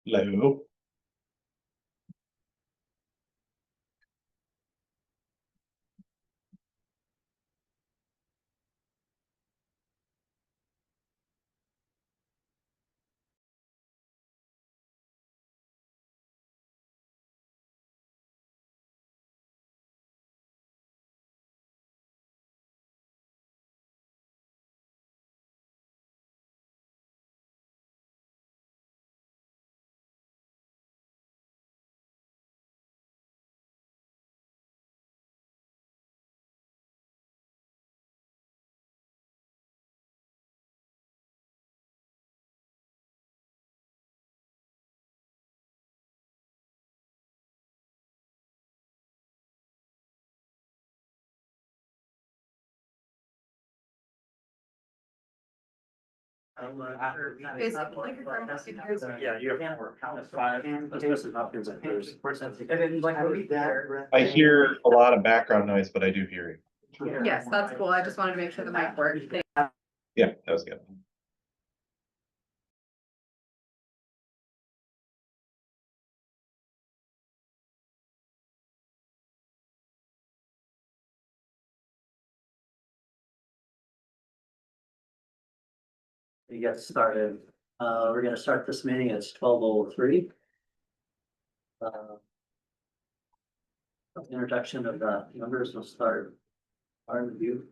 Hello. Yeah, you have five. I hear a lot of background noise, but I do hear you. Yes, that's cool. I just wanted to make sure the mic worked. Yeah, that was good. We get started. We're gonna start this meeting. It's 12:03. Introduction of the members will start. Our review.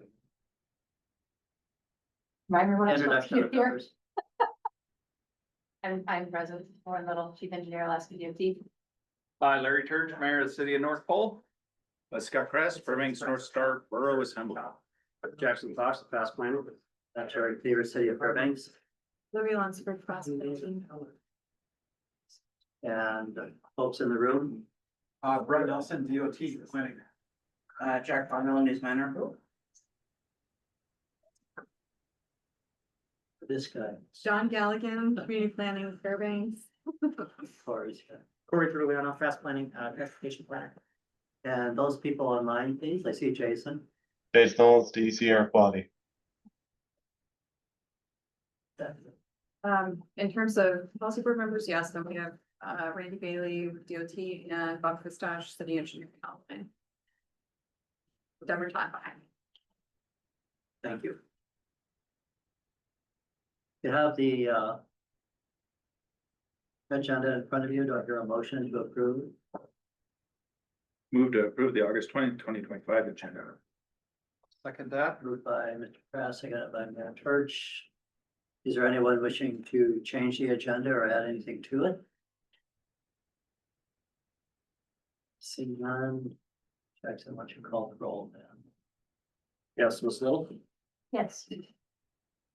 Introduction of members. I'm President Warren Little, Chief Engineer, Alaska DOT. Hi, Larry Turge, Mayor of the City of North Pole. Scott Kress, Fairbanks North Star Borough Assembly. Jackson Fox, the past planner. That's our favorite city of Fairbanks. Louis Lunsford Prosecution. And folks in the room. Brett Nelson, DOT planning. Jack Farnell, News Manor. This guy. John Galligan, Community Planning, Fairbanks. Corey's guy. Corey Truliano, Fast Planning, Transportation Planner. And those people online, please. I see Jason. Jason Knowles, DEC Air Quality. In terms of policy board members, yes, then we have Randy Bailey, DOT, and Bob Fistache, City Engineer. Denver time behind. Thank you. You have the agenda in front of you. Do I hear a motion to approve? Move to approve the August 2025 agenda. Second that. Moved by Mr. Krass, seconded by Mayor Church. Is there anyone wishing to change the agenda or add anything to it? Seeing none. Jackson, why don't you call the roll then? Yes, Ms. Little, Yes.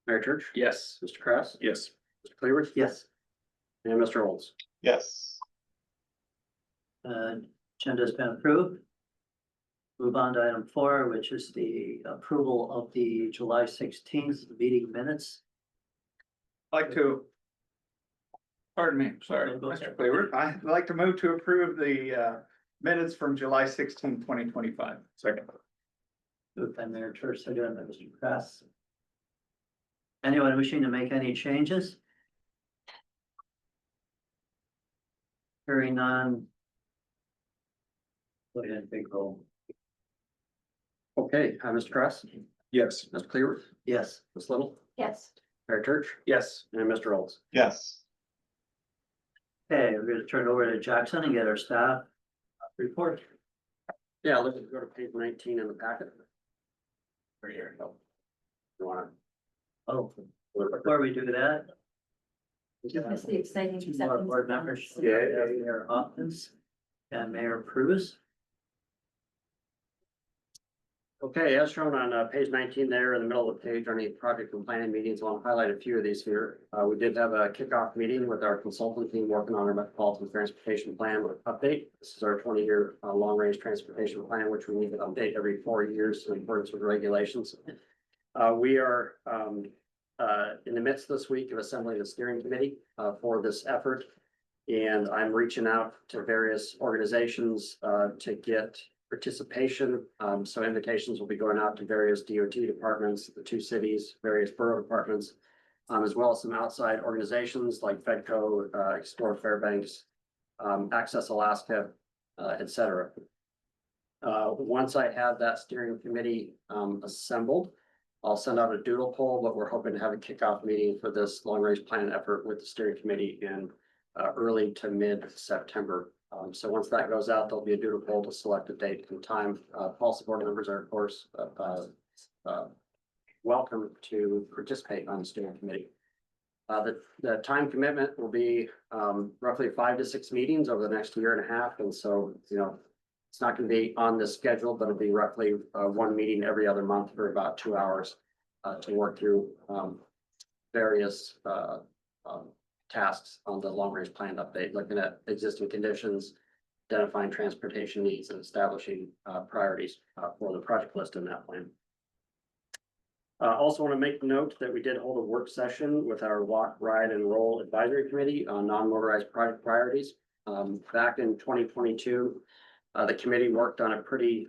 Mayor Church, Yes. Mr. Krass, Yes. Mr. Cleaver, Yes, and Mr. Olds. Yes. agenda has been approved. Move on to item 4, which is the approval of the July 16th meeting minutes. Like to. Pardon me, sorry, Go ahead. Mr. Cleaver. I'd like to move to approve the minutes from July 16, 2025. Second. Moved by Mayor Church, seconded by Mr. Krass. Anyone wishing to make any changes? Hearing none. Go ahead, big roll. Okay, Mr. Krass, Yes. Mr. Cleaver, Yes, Ms. Little, Yes. Mayor Church, Yes. and Mr. Olds. Yes. okay, we're gonna turn it over to Jackson and get our staff report. Yeah, let's go to page 19 in the packet. Right here. You wanna? Oh, before we do that. That's the exciting Two more acceptance. board members. Yeah. Mayor Hopkins and Mayor Cruz. Okay, as shown on page 19 there in the middle of the page, underneath project and planning meetings, I want to highlight a few of these here. We did have a kickoff meeting with our consultant team working on our metropolitan transportation plan update. This is our 20-year long-range transportation plan, which we need to update every 4 years in accordance with regulations. We are in the midst this week of assembling a steering committee for this effort. And I'm reaching out to various organizations to get participation. So invitations will be going out to various DOT departments, the 2 cities, various borough departments, as well as some outside organizations like Fedco, Explore Fairbanks, Access Alaska, et cetera. Once I have that steering committee assembled, I'll send out a doodle poll, but we're hoping to have a kickoff meeting for this long range plan effort with the steering committee in early to mid-September. So once that goes out, there'll be a doodle poll to select a date and time. Policy board members are, of course, welcome to participate on the steering committee. The time commitment will be roughly 5 to 6 meetings over the next year and a half. And so, you know, it's not going to be on this schedule, but it'll be roughly one meeting every other month for about 2 hours to work through various tasks on the long range plan update, looking at existing conditions, identifying transportation needs, and establishing priorities for the project list in that plan. Also want to make note that we did hold a work session with our Walk, Ride, and Roll Advisory Committee on non-motorized project priorities. Back in 2022, the committee worked on a pretty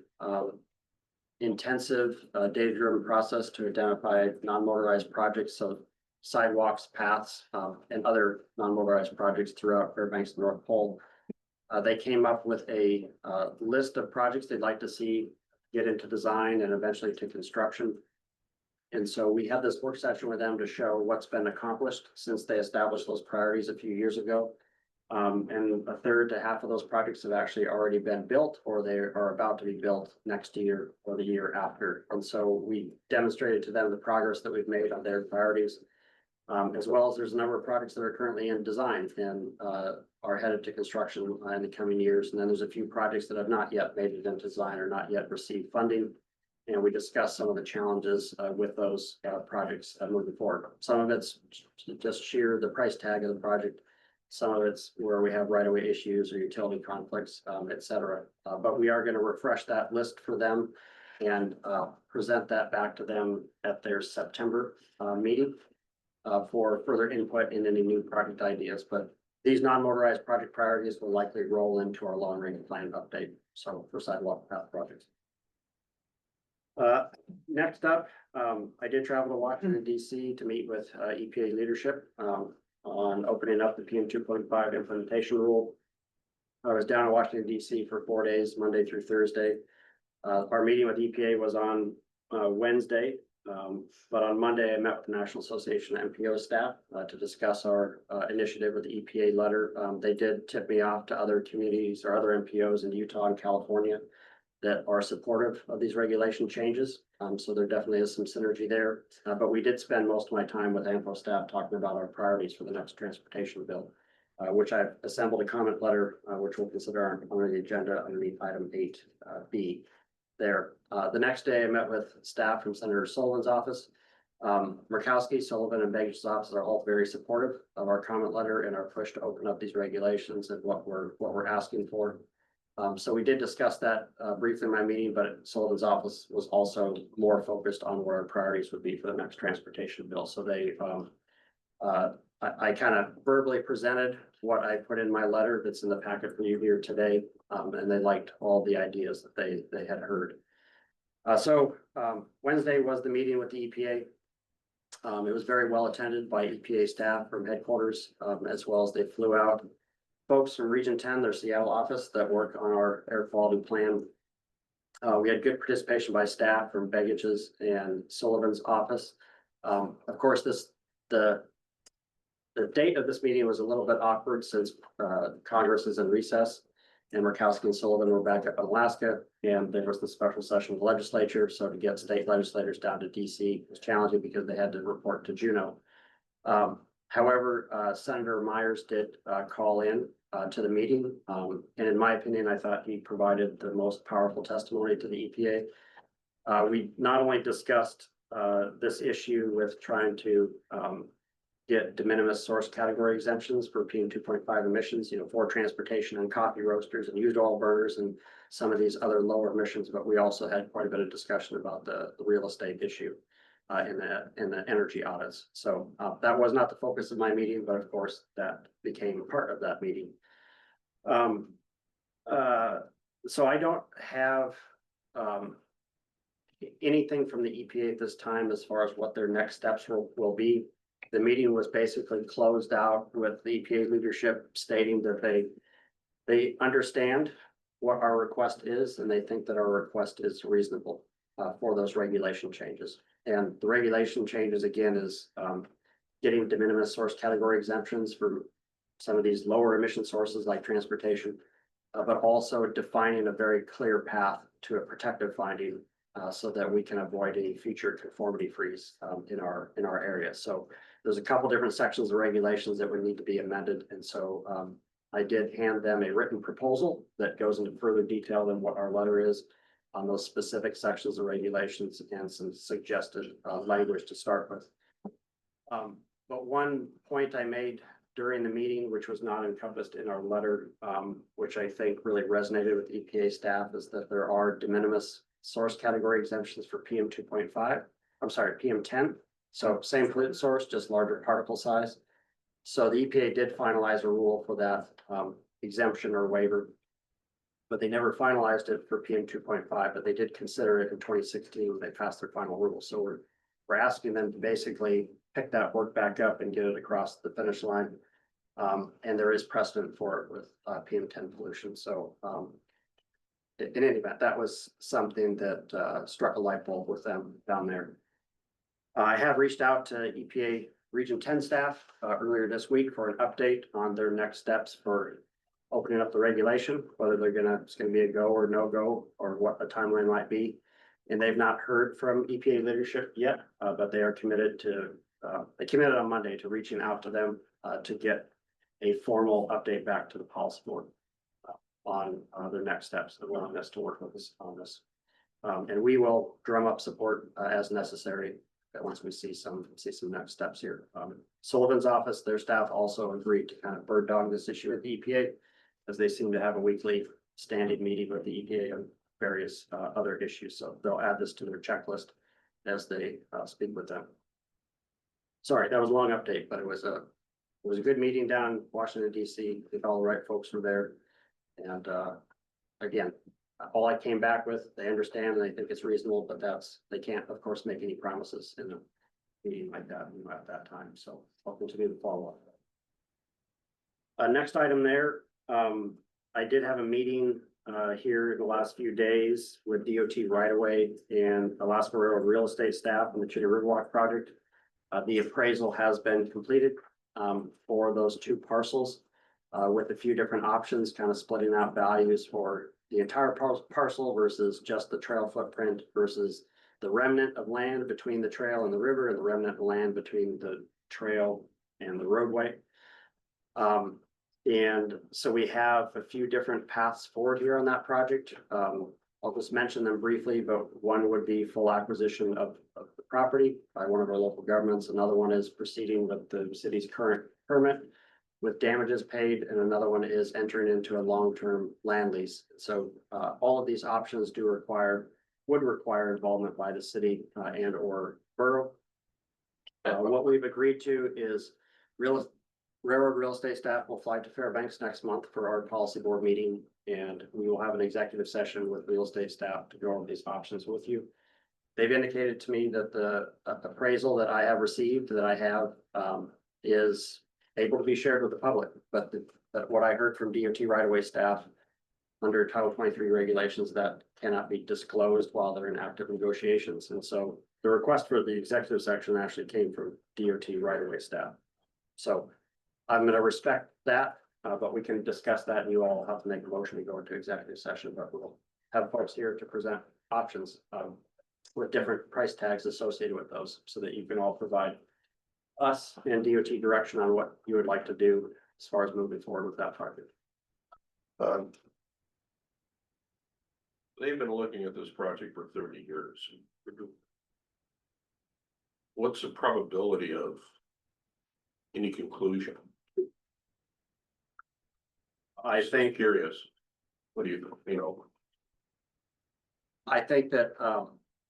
intensive data-driven process to identify non-motorized projects, so sidewalks, paths, and other non-motorized projects throughout Fairbanks and North Pole. They came up with a list of projects they'd like to see get into design and eventually to construction. And so we had this work session with them to show what's been accomplished since they established those priorities a few years ago. And a third to half of those projects have actually already been built, or they are about to be built next year or the year after. And so we demonstrated to them the progress that we've made on their priorities, as well as there's a number of projects that are currently in design and are headed to construction in the coming years. And then there's a few projects that have not yet made it into design or not yet received funding. And we discussed some of the challenges with those projects moving forward. Some of it's just sheer the price tag of the project. Some of it's where we have right-of-way issues or utility conflicts, et cetera. But we are going to refresh that list for them and present that back to them at their September meeting for further input in any new project ideas. But these non-motorized project priorities will likely roll into our long-range plan update. So for sidewalk path projects. Next up, I did travel to Washington, D.C. to meet with EPA leadership on opening up the PM 2.5 implementation rule. I was down in Washington, D.C. for 4 days, Monday through Thursday. Our meeting with EPA was on Wednesday, but on Monday I met with the National Association of MPO staff to discuss our initiative with the EPA letter. They did tip me off to other communities or other MPOs in Utah and California that are supportive of these regulation changes. So there definitely is some synergy there. But we did spend most of my time with AMPO staff talking about our priorities for the next transportation bill, which I've assembled a comment letter, which we'll consider on the agenda underneath item 8B there. The next day I met with staff from Senator Sullivan's office. Murkowski, Sullivan, and Begish's office are all very supportive of our comment letter and our push to open up these regulations and what we're asking for. So we did discuss that briefly in my meeting, but Sullivan's office was also more focused on what our priorities would be for the next transportation bill. So they, I kind of verbally presented what I put in my letter that's in the packet for you here today, and they liked all the ideas that they had heard. So Wednesday was the meeting with the EPA. It was very well attended by EPA staff from headquarters, as well as they flew out folks from Region 10, their Seattle office that work on our air quality plan. We had good participation by staff from Begish's and Sullivan's office. Of course, the date of this meeting was a little bit awkward since Congress is in recess and Murkowski and Sullivan were back up in Alaska and there was the special session of the legislature. So to get state legislators down to DC was challenging because they had to report to Juneau. However, Senator Myers did call in to the meeting. And in my opinion, I thought he provided the most powerful testimony to the EPA. We not only discussed this issue with trying to get de minimis source category exemptions for PM 2.5 emissions, you know, for transportation and coffee roasters and used oil burners and some of these other lower emissions, but we also had quite a bit of discussion about the real estate issue. In the energy audits. So that was not the focus of my meeting, but of course that became part of that meeting. So I don't have anything from the EPA at this time as far as what their next steps will be. the meeting was basically closed out with the EPA leadership stating that they understand what our request is, and they think that our request is reasonable for those regulation changes. And the regulation changes, again, is getting de minimis source category exemptions for some of these lower emission sources like transportation, but also defining a very clear path to a protective finding so that we can avoid any future conformity freeze in our area. So there's a couple different sections of regulations that would need to be amended. And so I did hand them a written proposal that goes into further detail than what our letter is on those specific sections of regulations and some suggested language to start with. But one point I made during the meeting, which was not encompassed in our letter, which I think really resonated with EPA staff, is that there are de minimis source category exemptions for PM 2.5. I'm sorry, PM 10. So same pollutant source, just larger particle size. So the EPA did finalize a rule for that exemption or waiver, but they never finalized it for PM 2.5, but they did consider it in 2016 when they passed their final rule. So we're asking them to basically pick that work back up and get it across the finish line. And there is precedent for it with PM 10 pollution. So in any event, that was something that struck a light bulb with them down there. I have reached out to EPA Region 10 staff earlier this week for an update on their next steps for opening up the regulation, whether it's gonna be a go or no go, or what the timeline might be. And they've not heard from EPA leadership yet, but they are committed to, they committed on Monday to reaching out to them to get a formal update back to the policy board on their next steps, the willingness to work with us on this. And we will drum up support as necessary once we see some next steps here. Sullivan's office, their staff also agreed to kind of bird dog this issue with the EPA, as they seem to have a weekly standing meeting with the EPA on various other issues. So they'll add this to their checklist as they speak with them. Sorry, that was a long update, but it was a good meeting down in Washington, DC. I think all the right folks were there. And again, all I came back with, they understand and they think it's reasonable, but they can't, of course, make any promises in a meeting like that at that time. So I'll continue to follow up. Next item there, I did have a meeting here in the last few days with DOT right away and Alaska Railroad real estate staff on the Chitty Riverwalk project. The appraisal has been completed for those two parcels with a few different options, kind of splitting out values for the entire parcel versus just the trail footprint versus the remnant of land between the trail and the river and the remnant of land between the trail and the roadway. And so we have a few different paths forward here on that project. I'll just mention them briefly, but one would be full acquisition of the property by one of our local governments. Another one is proceeding with the city's current permit with damages paid, and another one is entering into a long-term land lease. So all of these options would require involvement by the city and or borough. What we've agreed to is Railroad real estate staff will fly to Fairbanks next month for our policy board meeting, and we will have an executive session with real estate staff to go over these options with you. They've indicated to me that the appraisal that I have received, that I have, is able to be shared with the public, but what I heard from DOT right-of-way staff under Title 23 regulations, that cannot be disclosed while they're in active negotiations. And so the request for the executive section actually came from DOT right-of-way staff. So I'm going to respect that, but we can discuss that and you all have to make a motion to go into executive session, but we'll have folks here to present options with different price tags associated with those so that you can all provide us and DOT direction on what you would like to do as far as moving forward with that project. They've been looking at this project for 30 years. What's the probability of any conclusion? I think Curious. What do you know? I think that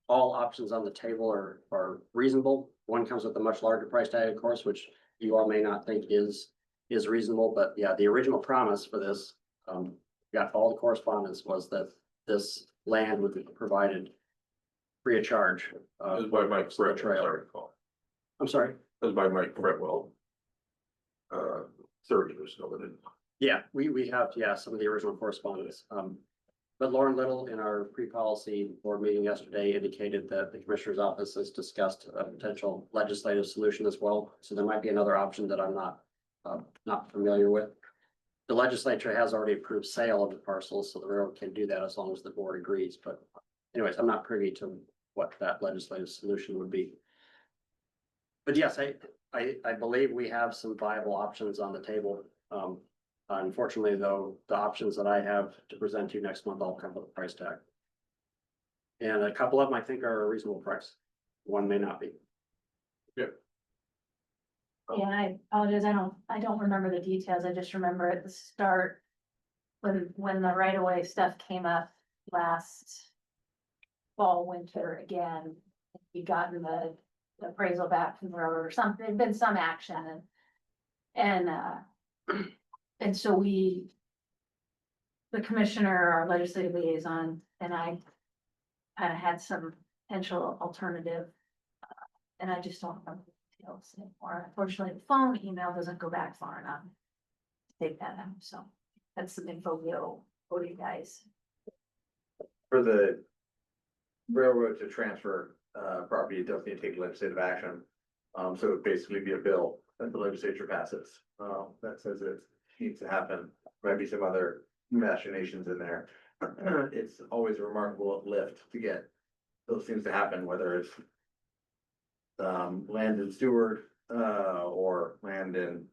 all options on the table are reasonable. One comes with a much larger price tag, of course, which you all may not think is reasonable, but yeah, the original promise for this, got all the correspondence was that this land would be provided free of charge. This is by Mike for the Fred, trail. as I recall. I'm sorry. was by Mike Fretwell. 30 or so, but it- Yeah, we have, yeah, some of the original correspondence. But Lauren Little in our pre-policy board meeting yesterday indicated that the commissioner's office has discussed a potential legislative solution as well. So there might be another option that I'm not familiar with. The legislature has already approved sale of the parcels, so the railroad can do that as long as the board agrees. But anyways, I'm not privy to what that legislative solution would be. But yes, I believe we have some viable options on the table. Unfortunately, though, the options that I have to present to you next month all come with a price tag. And a couple of them I think are a reasonable price. One may not be. Yeah, I apologize, I don't remember the details, I just remember at the start. When the right of way stuff came up last fall, winter again, we gotten the appraisal back from the railroad or something, there'd been some action and so the commissioner, our legislative liaison, and I kind of had some potential alternative. And I just don't remember the details anymore. Unfortunately, the phone email doesn't go back far enough to take that out, so that's some info we'll go to you guys. For the railroad to transfer property, it does need to take legislative action. So it would basically be a bill that the legislature passes that says it needs to happen. Might be some other machinations in there. It's always a remarkable lift to get those things to happen, whether it's land in Stewart or land in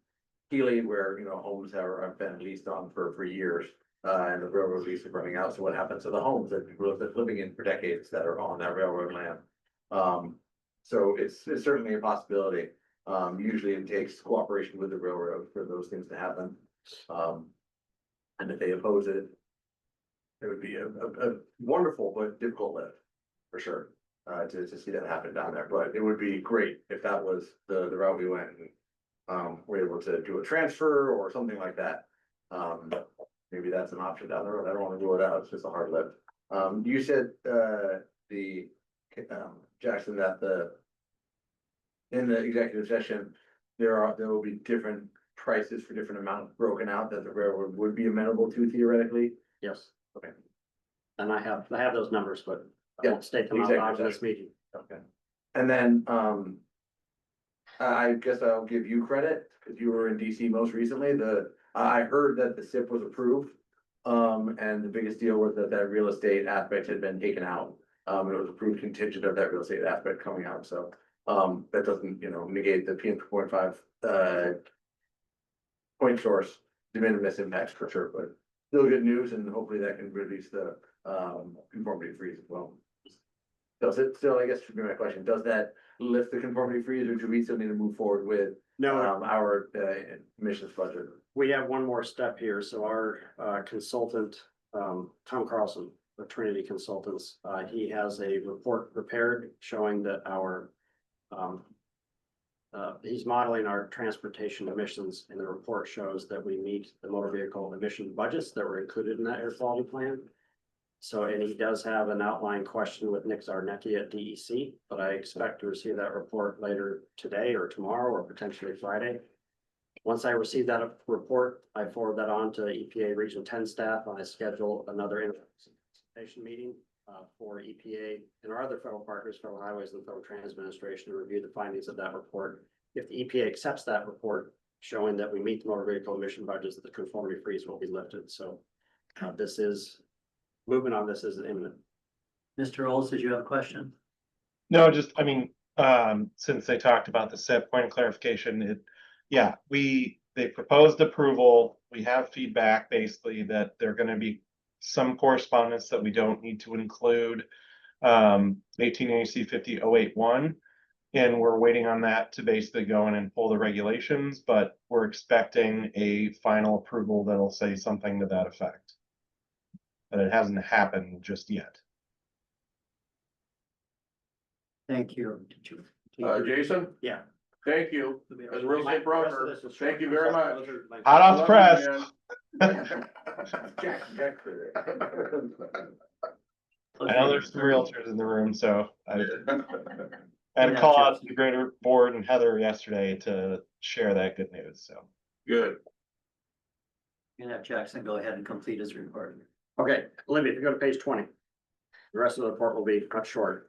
Healy, where, you know, homes have been leased on for years. And the railroad lease is running out, so what happens to the homes that people have been living in for decades that are on that railroad land? So it's certainly a possibility. Usually it takes cooperation with the railroad for those things to happen. And if they oppose it, it would be a wonderful but difficult lift, for sure, to see that happen down there. But it would be great if that was the route we went and we're able to do a transfer or something like that. Maybe that's an option down the road. I don't want to rule it out. It's just a hard lift. You said, Jackson, that in the executive session, there will be different prices for different amounts broken out that the railroad would be amenable to theoretically. Yes. Okay. And I have those numbers, but I Yeah, won't state them out loud in this meeting. Okay. And then, I guess I'll give you credit, because you were in DC most recently. I heard that the SIP was approved. And the biggest deal was that real estate aspect had been taken out. It was approved contingent of that real estate aspect coming out, so, that doesn't, negate the PM 2.5, point source de minimis impacts for sure, but still good news, and hopefully that can release the, conformity freeze as well. Does it still, I guess should be my question, does that lift the conformity freeze, or do we still need to move forward with, No, our, emissions budget? we have one more step here. So our consultant, Tom Carlson, the Trinity Consultants, he has a report prepared showing that our he's modeling our transportation emissions, and the report shows that we meet the motor vehicle emission budgets that were included in that air quality plan. So, and he does have an outline question with Nick Zarnecki at DEC, but I expect to receive that report later today or tomorrow or potentially Friday. Once I receive that report, I forward that on to EPA Region 10 staff, and I schedule another information meeting for EPA and our other federal partners, Federal Highways and Federal Transit Administration, to review the findings of that report. If the EPA accepts that report showing that we meet the motor vehicle emission budgets, the conformity freeze will be lifted. So this is movement on this is imminent. Mr. Olds, did you have a question? No, just, I mean, since they talked about the SIP, point of clarification, they proposed approval. We have feedback basically that they're gonna be some correspondence that we don't need to include. 18 AC 50081, and we're waiting on that to basically go in and pull the regulations, but we're expecting a final approval that'll say something to that effect. But it hasn't happened just yet. Thank you. Jason, Yeah. thank you. As a real estate broker, thank you very much. Hot off the press. Jack. I know there's some realtors in the room, so I And Yeah, call out Jackson. to the greater board and Heather yesterday to share that good news, so. Good. You can have Jackson go ahead and complete his report. Okay, Olivia, if you go to page 20. The rest of the report will be much shorter.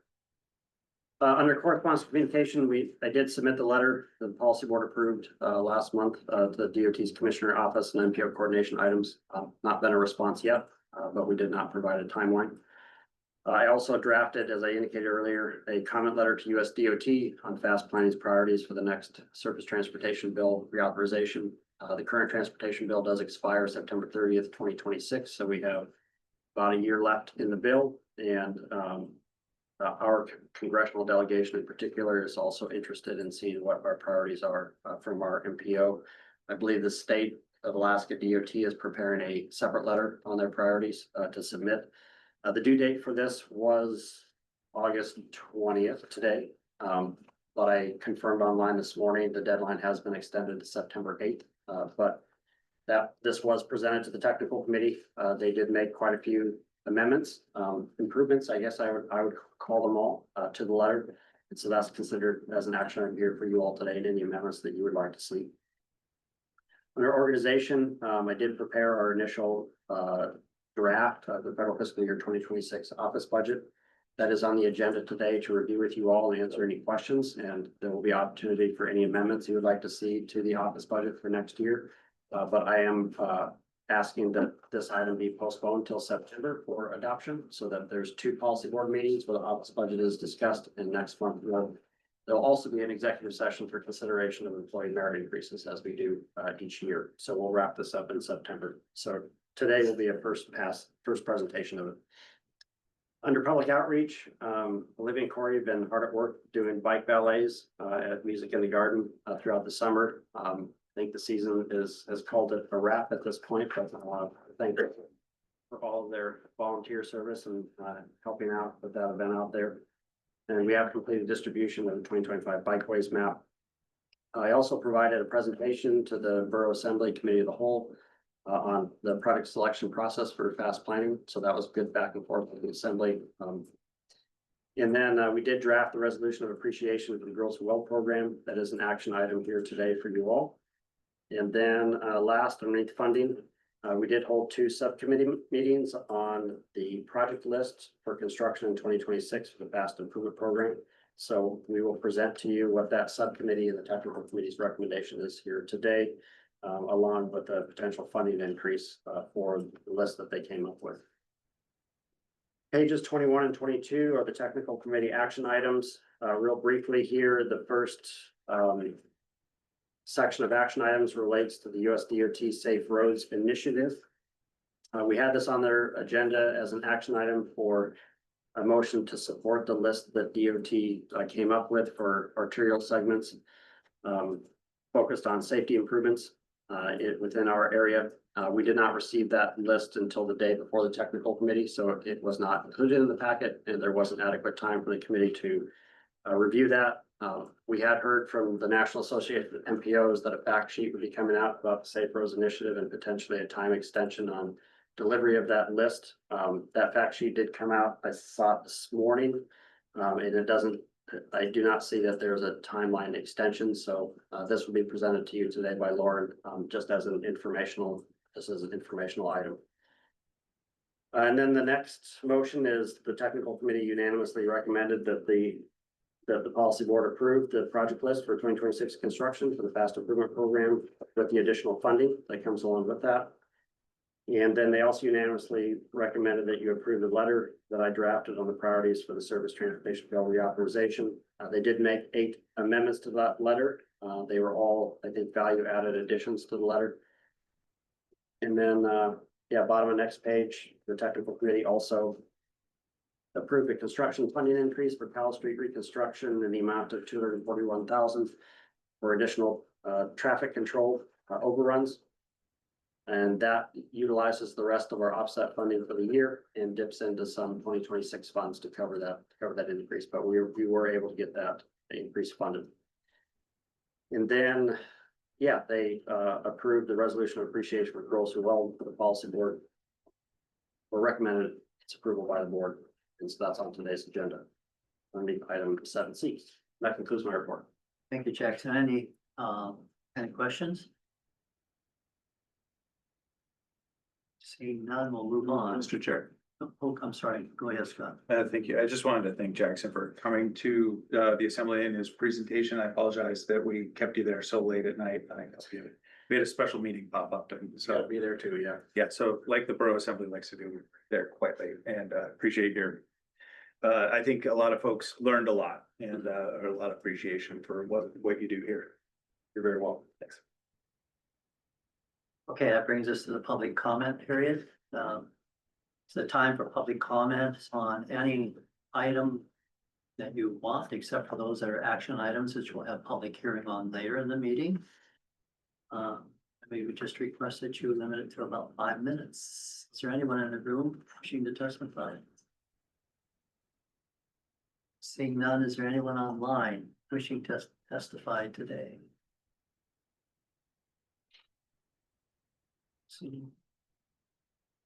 Under correspondence communication, I did submit the letter that the policy board approved last month to the DOT's commissioner office and MPO coordination items. Not been a response yet, but we did not provide a timeline. I also drafted, as I indicated earlier, a comment letter to US DOT on fast planning's priorities for the next surface transportation bill reauthorization. The current transportation bill does expire September 30th, 2026, so we have about a year left in the bill, and our congressional delegation in particular is also interested in seeing what our priorities are from our MPO. I believe the state of Alaska DOT is preparing a separate letter on their priorities to submit. The due date for this was August 20th today. But I confirmed online this morning, the deadline has been extended to September 8th. But this was presented to the technical committee. They did make quite a few amendments, improvements, I guess I would call them all, to the letter. And so that's considered as an action item here for you all today, and any amendments that you would like to see. Under organization, I did prepare our initial draft of the federal fiscal year 2026 office budget. That is on the agenda today to review with you all and answer any questions, and there will be opportunity for any amendments you would like to see to the office budget for next year. But I am asking that this item be postponed till September for adoption, so that there's 2 policy board meetings where the office budget is discussed, and next month there'll also be an executive session for consideration of employee merit increases as we do each year. So we'll wrap this up in September. So today will be a first presentation of it. Under public outreach, Olivia and Corey have been hard at work doing bike ballets at Music in the Garden throughout the summer. I think the season has called it a wrap at this point, but I want to thank them for all of their volunteer service and helping out with that event out there. And we have completed distribution of the 2025 bikeways map. I also provided a presentation to the Borough Assembly Committee of the Whole on the product selection process for fast planning. So that was good back and forth with the Assembly. And then we did draft the resolution of appreciation for the Girls Who Well program. That is an action item here today for you all. And then last, underneath funding, we did hold 2 subcommittee meetings on the project list for construction in 2026 for the fast improvement program. So we will present to you what that subcommittee and the technical committee's recommendation is here today, along with the potential funding increase for the list that they came up with. Pages 21 and 22 are the technical committee action items. Real briefly here, the first section of action items relates to the US DOT Safe Roads Initiative. We had this on their agenda as an action item for a motion to support the list that DOT came up with for arterial segments focused on safety improvements within our area. We did not receive that list until the day before the technical committee, so it was not included in the packet, and there wasn't adequate time for the committee to review that. We had heard from the National Association of MPOs that a fact sheet would be coming out about the Safe Roads Initiative and potentially a time extension on delivery of that list. That fact sheet did come out. I saw it this morning. And I do not see that there's a timeline extension. So this will be presented to you today by Lauren, just as an informational item. And then the next motion is the technical committee unanimously recommended that the policy board approve the project list for 2026 construction for the fast improvement program with the additional funding that comes along with that. And then they also unanimously recommended that you approve the letter that I drafted on the priorities for the service transportation bill reauthorization. They did make 8 amendments to that letter. They were all, I think, value added additions to the letter. And then, bottom of next page, the technical committee also approved the construction funding increase for Powell Street reconstruction in the amount of $241,000 for additional traffic control overruns. And that utilizes the rest of our offset funding for the year and dips into some 2026 funds to cover that increase. But we were able to get that increase funded. And then, they approved the resolution of appreciation for Girls Who Well for the policy board, or recommended its approval by the board. And so that's on today's agenda. Underneath item 7C. That concludes my report. Thank you, Jackson. Any questions? Seeing none, we'll move on. Mr. Chair. Oh, I'm sorry. Go ahead, Scott. Thank you. I just wanted to thank Jackson for coming to the assembly and his presentation. I apologize that we kept you there so late at night. We had a special meeting pop up, and So so, be there too, yeah. yeah, so like the Borough Assembly likes to do, we were there quite late, and appreciate your. I think a lot of folks learned a lot and a lot of appreciation for what you do here. You're very welcome. Thanks. Okay, that brings us to the public comment period. It's the time for public comments on any item that you want, except for those that are action items, which we'll have public hearing on later in the meeting. We would just request that you limit it to about 5 minutes. Is there anyone in the room wishing to testify? Seeing none, is there anyone online wishing to testify today? See.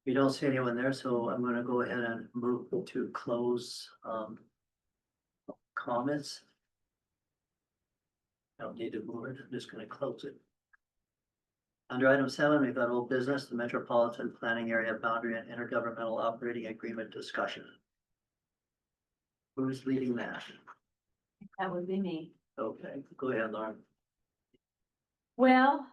We don't see anyone there, so I'm gonna go ahead and move to close comments. I don't need to move it, I'm just gonna close it. Under item 7, we've got old business, the Metropolitan Planning Area Boundary and Intergovernmental Operating Agreement discussion. Who's leading that? That would be me. Okay, go ahead, Lauren. Well,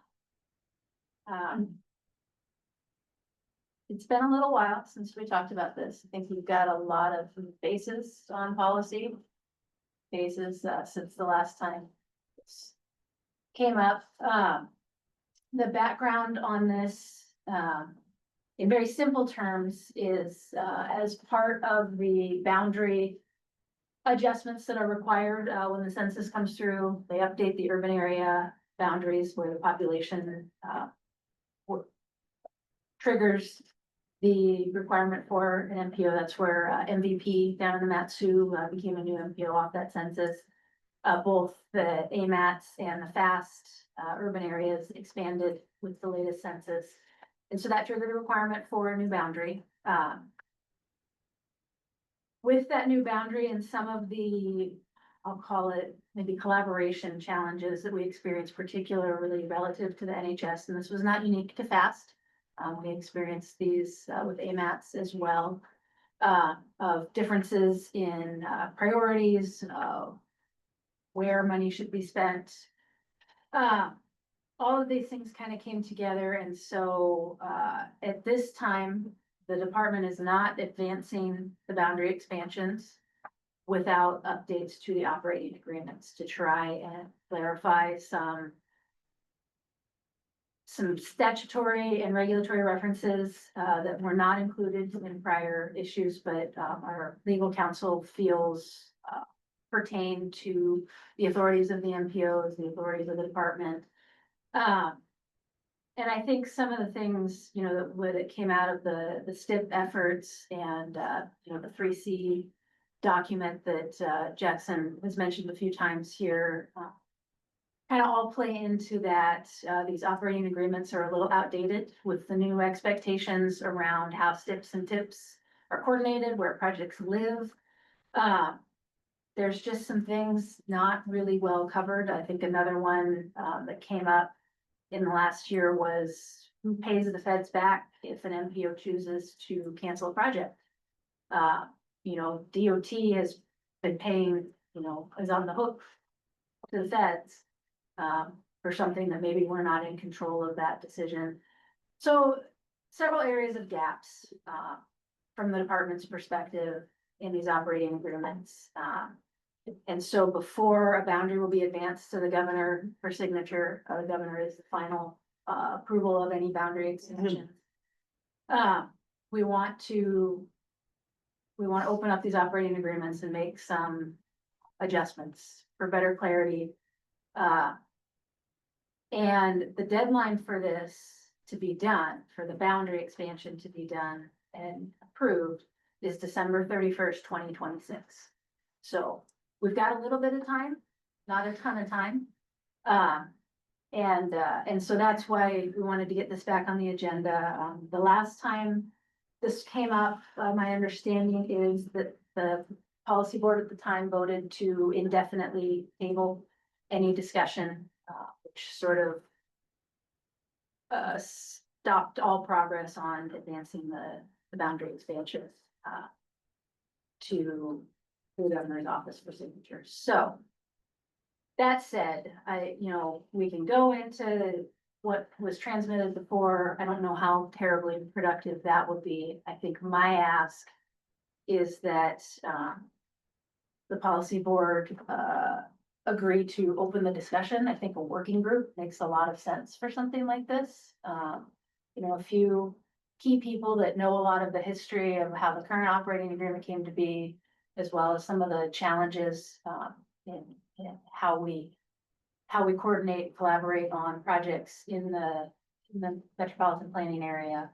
it's been a little while since we talked about this. I think we've got a lot of bases on policy. Bases, since the last time this came up. The background on this, in very simple terms, is, as part of the boundary adjustments that are required, when the census comes through, they update the urban area boundaries where the population, triggers the requirement for an MPO. That's where MVP down in the Matsu became a new MPO off that census. Both the AMATs and the FAST urban areas expanded with the latest census. And so that triggered a requirement for a new boundary. With that new boundary and some of the, I'll call it maybe collaboration challenges that we experienced, particularly relative to the NHS, and this was not unique to FAST. We experienced these with AMATs as well, of differences in priorities, where money should be spent. All of these things kind of came together, and so at this time, the department is not advancing the boundary expansions without updates to the operating agreements to try and clarify some statutory and regulatory references that were not included in prior issues, but our legal counsel feels pertain to the authorities of the MPOs, the authorities of the department. And I think some of the things, you know, that came out of the STIP efforts and, you know, the 3C document that Jackson has mentioned a few times here, kind of all play into that. These operating agreements are a little outdated with the new expectations around how STIPs and TIPs are coordinated, where projects live. There's just some things not really well covered. I think another one that came up in the last year was who pays the feds back if an MPO chooses to cancel a project. You know, DOT has been paying, you know, is on the hook to the feds for something that maybe we're not in control of that decision. So several areas of gaps from the department's perspective in these operating agreements. And so before a boundary will be advanced to the governor for signature, the governor is the final approval of any boundary extension. We want to open up these operating agreements and make some adjustments for better clarity. And the deadline for this to be done, for the boundary expansion to be done and approved, is December 31st, 2026. So we've got a little bit of time, not a ton of time. And so that's why we wanted to get this back on the agenda. The last time this came up, my understanding is that the policy board at the time voted to indefinitely table any discussion, which sort of stopped all progress on advancing the boundary expansion, to the governor's office for signatures. So that said, we can go into what was transmitted before. I don't know how terribly productive that would be. I think my ask is that, the policy board, agree to open the discussion. I think a working group makes a lot of sense for something like this. A few key people that know a lot of the history of how the current operating agreement came to be, as well as some of the challenges, in how we coordinate, collaborate on projects in the metropolitan planning area.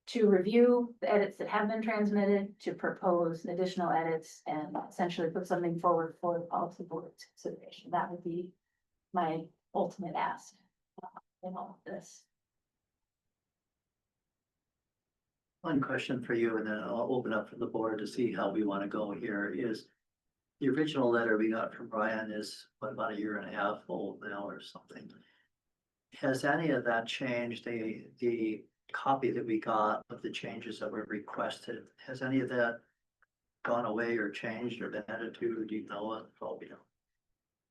To review the edits that have been transmitted, to propose additional edits, and essentially put something forward for the policy board's consideration. That would be my ultimate ask in all of this. One question for you, and then I'll open up for the board to see how we want to go here is. The original letter we got from Brian is about a year and a half old now or something. Has any of that changed? The copy that we got of the changes that were requested, has any of that gone away or changed or been added to? Do you know it?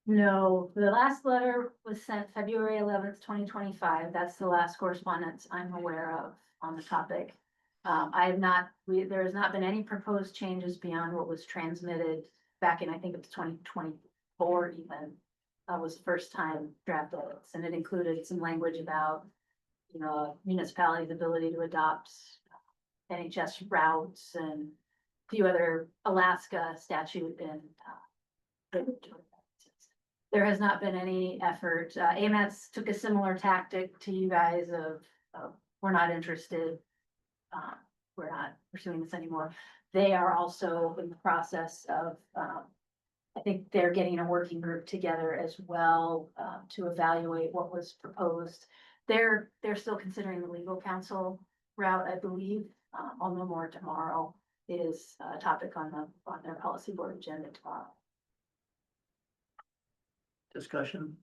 No, the last letter was sent February 11th, 2025. That's the last correspondence I'm aware of on the topic. There has not been any proposed changes beyond what was transmitted back in, I think it was 2024 even, was the first time draft edits, and it included some language about, municipalities' ability to adopt NHS routes and a few other Alaska statute and there has not been any effort. AMATS took a similar tactic to you guys of we're not interested. We're not pursuing this anymore. They are also in the process of, I think they're getting a working group together as well, to evaluate what was proposed. They're still considering the legal counsel route, I believe. I'll know more tomorrow. It is a topic on their policy board agenda tomorrow. Discussion?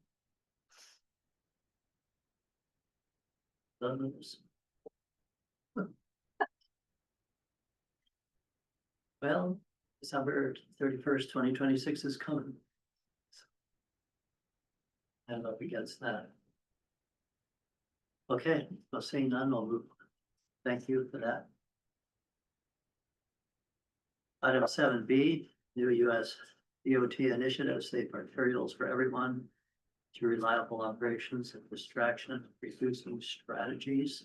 Others? Well, December 31st, 2026 is coming. And up against that. Okay, well, seeing none, I'll move. Thank you for that. Item 7B, new US DOT initiative, safe arterials for everyone. To reliable operations and distraction reducing strategies.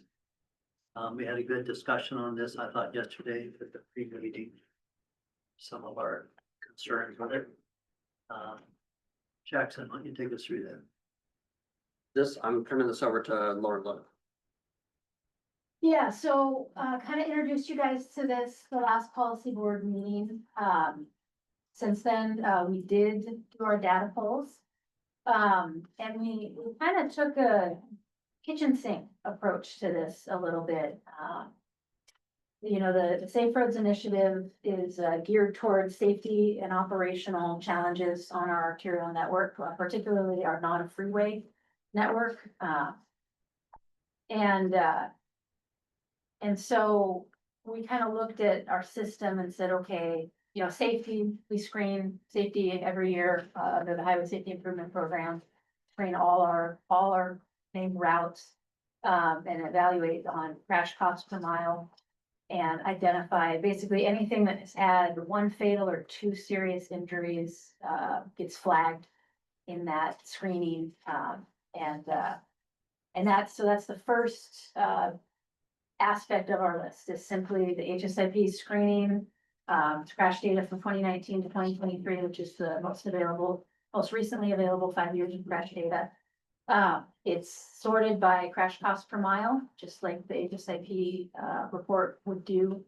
We had a good discussion on this, I thought, yesterday at the pre-meeting. Some of our concerns with it. Jackson, why don't you take us through that? I'm turning this over to Lauren Lowe. Yeah, so kind of introduced you guys to this, the last policy board meeting. Since then, we did do our data polls. And we kind of took a kitchen sink approach to this a little bit. The Safe Roads Initiative is geared towards safety and operational challenges on our arterial network, particularly our non-freeway network. And so we kind of looked at our system and said, okay, safety, we screen safety every year under the Highway Safety Improvement Program, screen all our main routes, and evaluate on crash costs per mile. And identify basically anything that has had one fatal or two serious injuries gets flagged in that screening. And that's the first aspect of our list is simply the HSIP screening, crash data from 2019 to 2023, which is the most recently available 5 years of crash data. It's sorted by crash cost per mile, just like the HSIP report would do.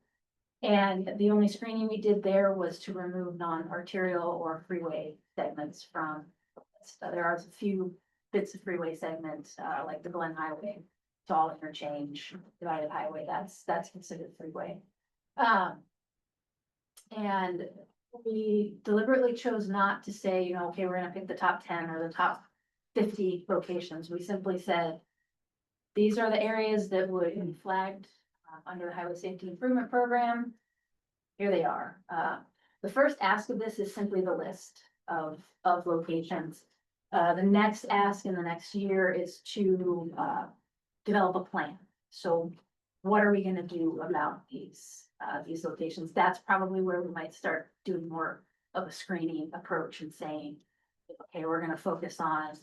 And the only screening we did there was to remove non-arterial or freeway segments from the list. There are a few bits of freeway segments, like the Glen Highway, Tall Interchange, divided highway, that's considered freeway. And we deliberately chose not to say, you know, okay, we're gonna pick the top 10 or the top 50 locations. We simply said, these are the areas that would be flagged under the Highway Safety Improvement Program. Here they are. The first ask of this is simply the list of locations. The next ask in the next year is to develop a plan. So what are we gonna do about these locations? That's probably where we might start doing more of a screening approach and saying, okay, we're gonna focus on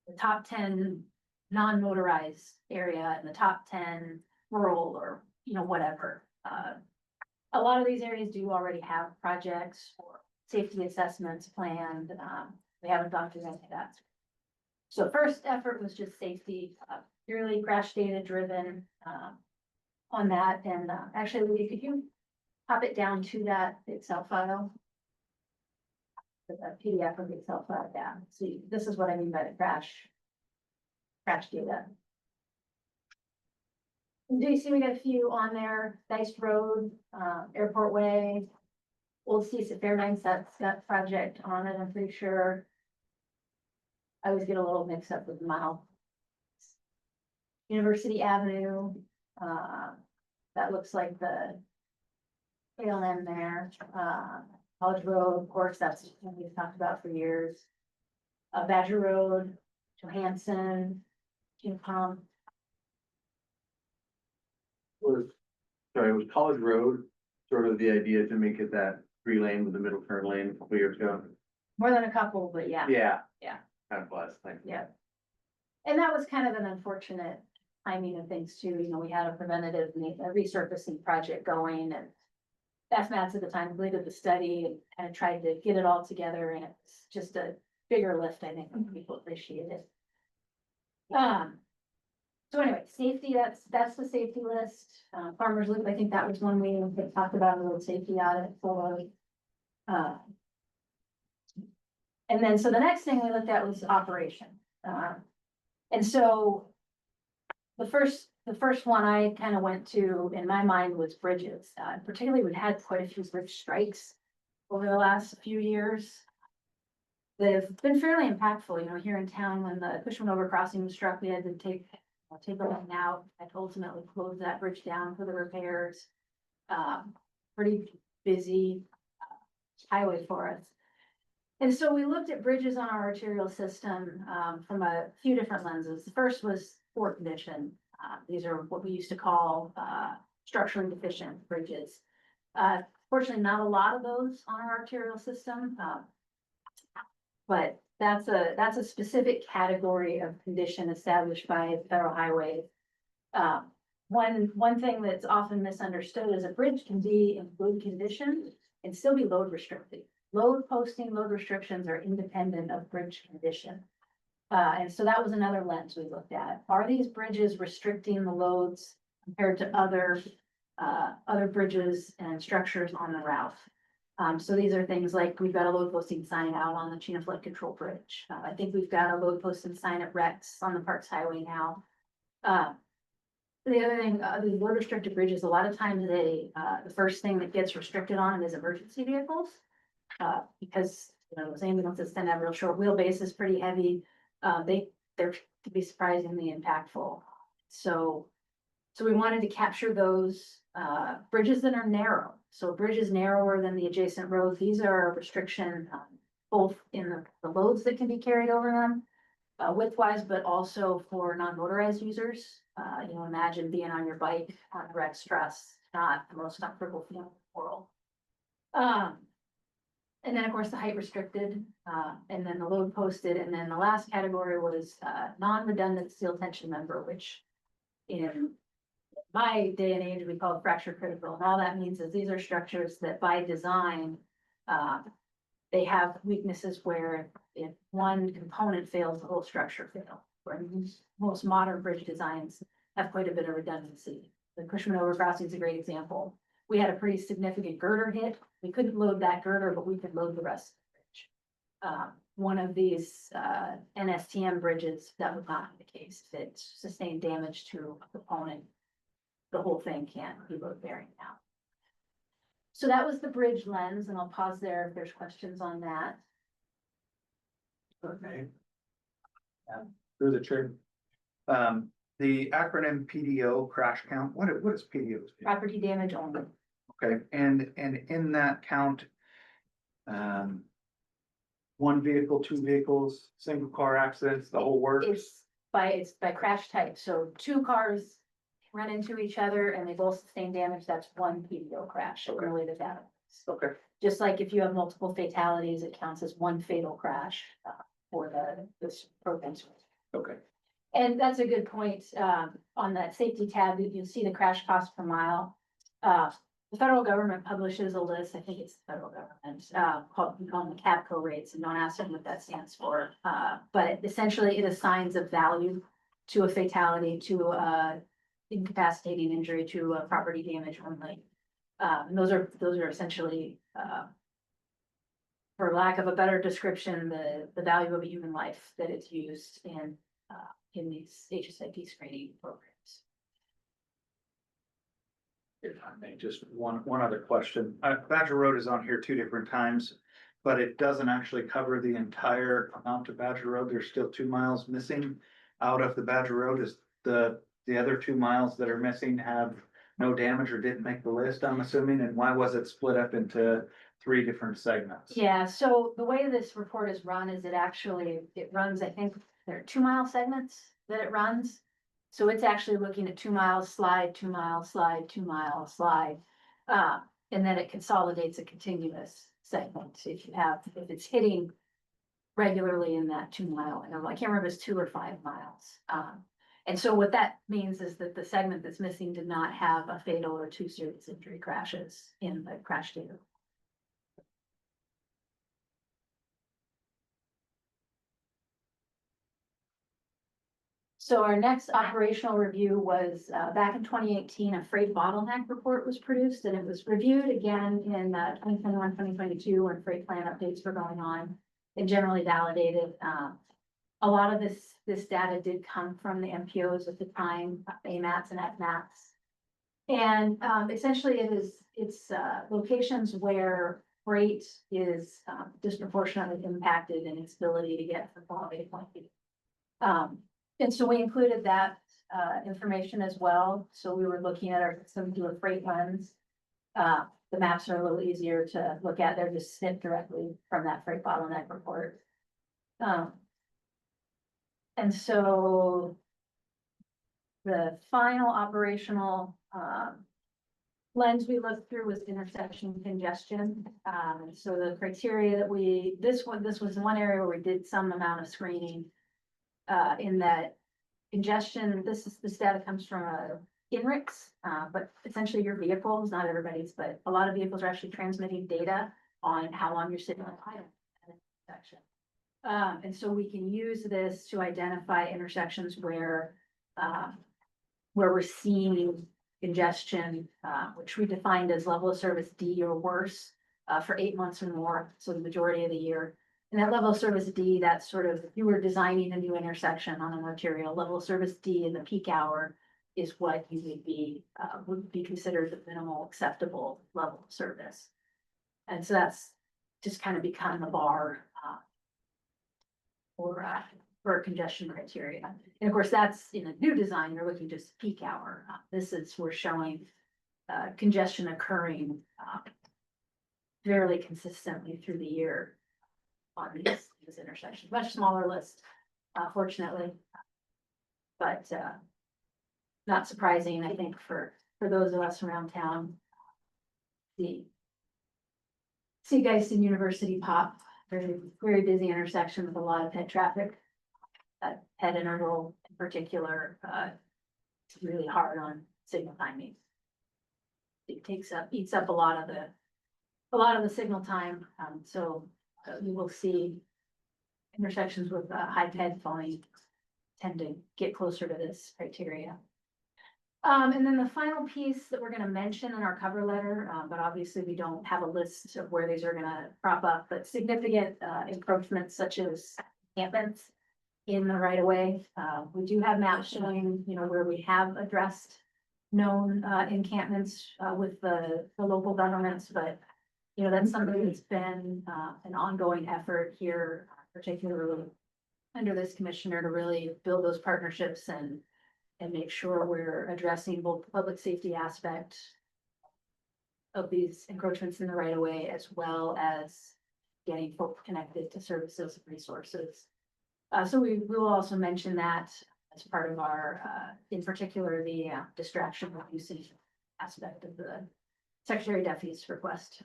the top 10 non-motorized area and the top 10 rural or, you know, whatever. A lot of these areas do already have projects or safety assessments planned. We haven't gone through any of that. So first effort was just safety, purely crash data driven, on that. And, actually, Lee, could you pop it down to that Excel file? The PDF of the Excel file, yeah. See, this is what I mean by the crash data. And do you see we got a few on there? Dice Road, Airport Way, Old Seas at Fairbanks, that's got project on it, I'm pretty sure. I always get a little mixed up with the mile. University Avenue, that looks like the ALM there, College Road, of course, that's what we've talked about for years. Badger Road, Johansson, Palm. Was College Road sort of the idea to make it that 3-lane with the middle turn lane a couple years ago? More than a couple, but yeah. Yeah. Yeah. Kind of was, thank you. Yeah. And that was kind of an unfortunate timing of things too. You know, we had a preventative resurfacing project going and FMATS at the time completed the study and kind of tried to get it all together, and it's just a bigger lift, I think, when people appreciate it. So anyway, safety, that's the safety list. Farmers Loop, I think that was one we talked about, a road safety audit for. And then, so the next thing we looked at was operation. And so the first one I kind of went to in my mind was bridges. Particularly, we've had quite a few bridge strikes over the last few years. They've been fairly impactful, you know, here in town. When the Cushman overcrossing was struck, we had to take a line out and ultimately close that bridge down for the repairs. Pretty busy highway for us. And so we looked at bridges on our arterial system from a few different lenses. The first was poor condition. These are what we used to call structurally deficient bridges. Fortunately, not a lot of those on our arterial system, but that's a specific category of condition established by the Federal Highway. One thing that's often misunderstood is a bridge can be in good condition and still be load restricted. Load posting, load restrictions are independent of bridge condition. And so that was another lens we looked at. Are these bridges restricting the loads compared to other bridges and structures on the route? So these are things like, we've got a load posting sign out on the Chena Flood Control Bridge. I think we've got a load posting sign at Rex on the Parks Highway now. The other thing, the load restricted bridges, a lot of times the first thing that gets restricted on it is emergency vehicles. Because, you know, those ambulances tend to have real short wheelbases, pretty heavy. They're to be surprisingly impactful. So we wanted to capture those bridges that are narrow. So bridges narrower than the adjacent roads. These are a restriction both in the loads that can be carried over them, width-wise, but also for non-motorized users. You know, imagine being on your bike on Rex Truss, not the most comfortable feeling in the world. And then, of course, the height restricted, and then the load posted, and then the last category was non-redundant steel tension member, which in my day and age, we call it fracture critical. And all that means is these are structures that by design, they have weaknesses where if one component fails, the whole structure fails. Where most modern bridge designs have quite a bit of redundancy. The Cushman overcrossing is a great example. We had a pretty significant girder hit. We couldn't load that girder, but we could load the rest of the bridge. One of these NSTM bridges, that would not be the case. If it sustained damage to a component, the whole thing can't be load bearing now. So that was the bridge lens, and I'll pause there if there's questions on that. Okay. Through the chair. The acronym PDO, crash count, what is PDO? Property damage only. Okay, and in that count. One vehicle, two vehicles, single car accidents, the whole works. It's by crash type, so two cars run into each other and they both sustain damage, that's one PDO crash, Okay. related to that. Okay. Just like if you have multiple fatalities, it counts as one fatal crash, for this program. Okay. And that's a good point, on that safety tab, you'll see the crash cost per mile. The federal government publishes a list, I think it's the federal government, called the CAPCO rates, and don't ask them what that stands for. But essentially it assigns a value to a fatality, to a incapacitating injury, to a property damage only. And those are essentially, for lack of a better description, the value of a human life that is used in these HSIP screening programs. If I may, just one other question. Badger Road is on here 2 different times, but it doesn't actually cover the entire amount of Badger Road. There's still 2 miles missing out of the Badger Road. Is the other 2 miles that are missing have no damage or didn't make the list, I'm assuming? And why was it split up into 3 different segments? Yeah, so the way this report is run is it runs, I think, there are 2 mile segments that it runs. So it's actually looking at 2 miles slide, 2 miles slide, 2 miles slide. And then it consolidates a continuous segment. If it's hitting regularly in that 2 mile, and I can't remember if it's 2 or 5 miles. And so what that means is that the segment that's missing did not have a fatal or 2 serious injury crashes in the crash data. So our next operational review was, back in 2018, a freight bottleneck report was produced, and it was reviewed again in 2021, 2022, when freight plan updates were going on and generally validated. A lot of this data did come from the MPOs at the time, AMATs and FMATs. And essentially it's locations where freight is disproportionately impacted in its ability to get from point A to point B. And so we included that information as well. So we were looking at our system through a freight lens. The maps are a little easier to look at. They're just snipped directly from that freight bottleneck report. And so the final operational lens we looked through was intersection congestion. So the criteria that this was one area where we did some amount of screening. In that congestion, this data comes from INRIX, but essentially your vehicles, not everybody's, but a lot of vehicles are actually transmitting data on how long you're sitting on idle at an intersection. And so we can use this to identify intersections where we're seeing congestion, which we defined as level of service D or worse, for 8 months or more, so the majority of the year. And that level of service D, that's sort of, if you were designing a new intersection on an arterial, level of service D in the peak hour is what you would be considered the minimal acceptable level of service. And so that's just kind of become the bar for congestion criteria. And of course, that's in a new design, you're looking just peak hour. We're showing congestion occurring fairly consistently through the year on these intersections. Much smaller list, fortunately. But not surprising, I think, for those of us around town. See Geiston University pop, very, very busy intersection with a lot of pet traffic. Pet interval in particular, it's really hard on signal timing. It eats up a lot of the signal time, so you will see intersections with high ped volume tend to get closer to this criteria. And then the final piece that we're going to mention in our cover letter, but obviously we don't have a list of where these are going to crop up, but significant encroachments such as encampments in the right of way. We do have maps showing, where we have addressed known encampments with the local governments, but you know, that's something that's been an ongoing effort here, particularly under this commissioner, to really build those partnerships and make sure we're addressing both the public safety aspect of these encroachments in the right of way, as well as getting folks connected to services and resources. So we will also mention that as part of our, in particular, the distraction reducing aspect of the Secretary Duffy's request.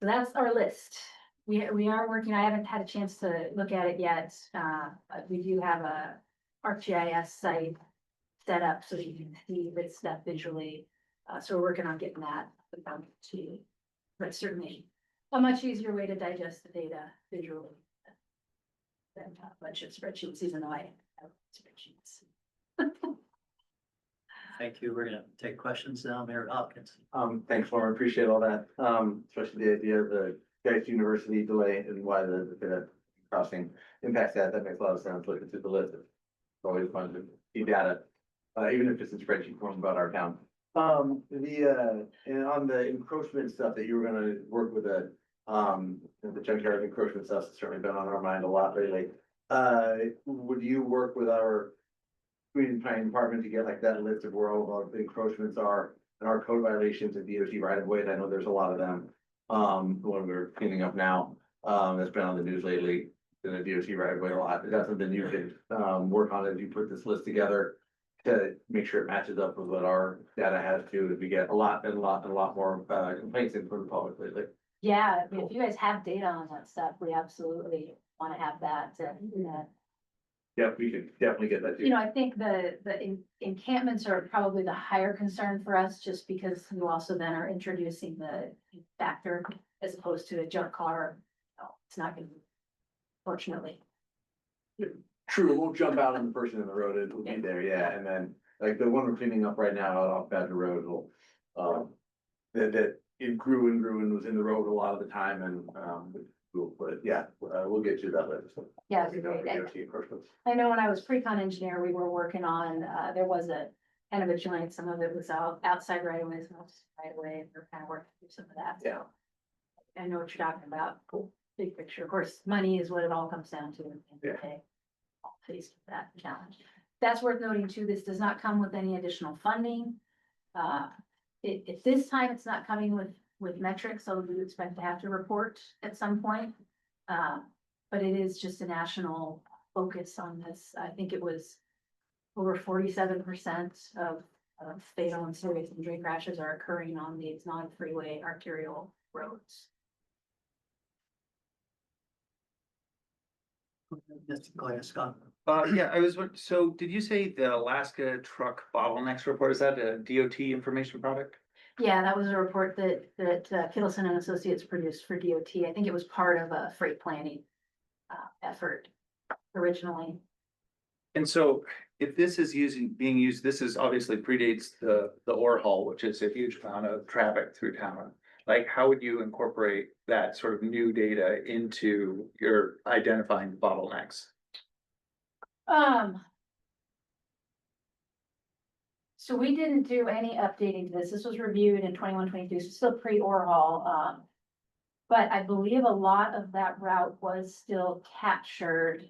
So that's our list. We are working, I haven't had a chance to look at it yet, but we do have a ArcGIS site set up so you can see this stuff visually. So we're working on getting that to you. But certainly a much easier way to digest the data visually than a bunch of spreadsheets, even though I have spreadsheets. Thank you. We're gonna take questions now, Mayor Hopkins. Thanks, Lauren, appreciate all that, especially the idea of the Geist University delay and why the crossing impacts that makes a lot of sense, looking through the list. It's always fun to see data, even if it's in spreadsheet form about our town. And on the encroachment stuff that you were gonna work with the junkyard encroachment stuff has certainly been on our mind a lot lately. Would you work with our community planning department to get like that list of where all of our encroachments are and our code violations of DOT right of way? I know there's a lot of them. The one we're cleaning up now, that's been on the news lately, in the DOT right of way a lot. Is that something you could work on as you put this list together to make sure it matches up with what our data has to? We get a lot more complaints in from the public lately. Yeah, I mean, if you guys have data on that stuff, we absolutely want to have that. Yeah, we could definitely get that too. You know, I think the encampments are probably the higher concern for us, just because you also then are introducing the factor as opposed to a junk car. No, it's not gonna be, fortunately. True, it won't jump out on the person in the road, it will be there, yeah, and then, like, the one we're cleaning up right now out off Badger Road will, that it grew and was in the road a lot of the time, and, we'll get you that list. Yeah, it'd be great. I know when I was pre-con engineer, we were working on, there was a kind of a joint, some of it was outside right away, some of it's right away, and we're kind of working through some of that. Yeah. I know what you're talking about, cool, big picture, of course, money is what it all comes down to at the end of the day. All faced with that challenge. That's worth noting too, this does not come with any additional funding. At this time, it's not coming with metrics, so we expect to have to report at some point. But it is just a national focus on this. I think it was over 47% of fatal and serious injury crashes are occurring on these non-freeway arterial roads. Go ahead, Scott. Yeah, so did you say the Alaska truck bottlenecks report, is that a DOT information product? Yeah, that was a report that Kittleson and Associates produced for DOT. I think it was part of a freight planning effort originally. And so if this is being used, this is obviously predates the ore haul, which is a huge amount of traffic through town. Like, how would you incorporate that sort of new data into your identifying bottlenecks? So we didn't do any updating to this. This was reviewed in 21-22, so still pre-ore haul. But I believe a lot of that route was still captured.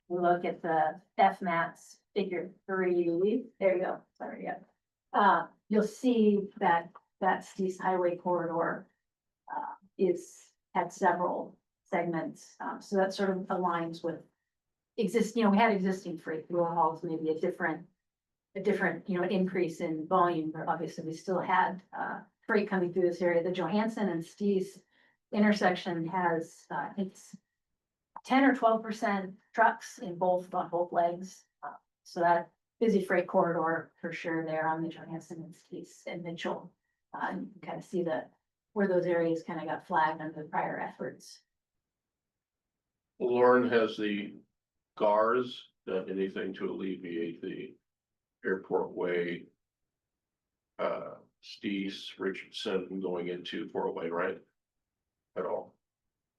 We look at the FMATS figure 3, there you go, sorry, yeah. You'll see that East Highway corridor had several segments. So that sort of aligns with we had existing freight through hauls, maybe a different, increase in volume, but obviously we still had freight coming through this area. The Johansson and Stees intersection has, it's 10 or 12% trucks on both legs. So that busy freight corridor for sure there on the Johansson and Stees and Mitchell. And you can kind of see where those areas kind of got flagged under the prior efforts. Lauren, has the GARS done anything to alleviate the Airport Way, Stees, Richardson going into 408, right? At all?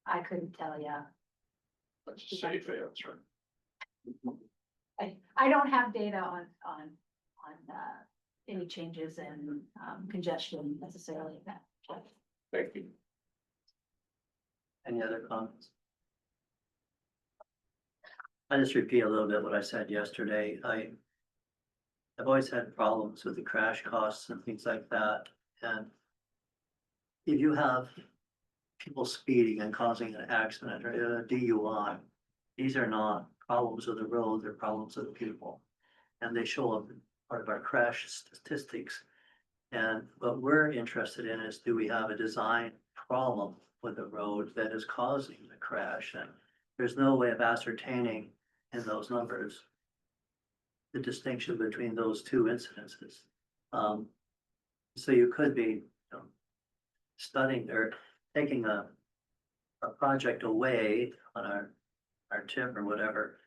I couldn't tell you. That's a safe answer. I don't have data on any changes in, congestion necessarily. Thank you. Any other comments? I just repeat a little bit what I said yesterday. I've always had problems with the crash costs and things like that, and if you have people speeding and causing an accident or a DUI, these are not problems of the road, they're problems of the people. And they show up in part of our crash statistics. And what we're interested in is, do we have a design problem with the road that is causing the crash? And there's no way of ascertaining in those numbers the distinction between those two incidences. So you could be, you know, studying or taking a project away on our tip or whatever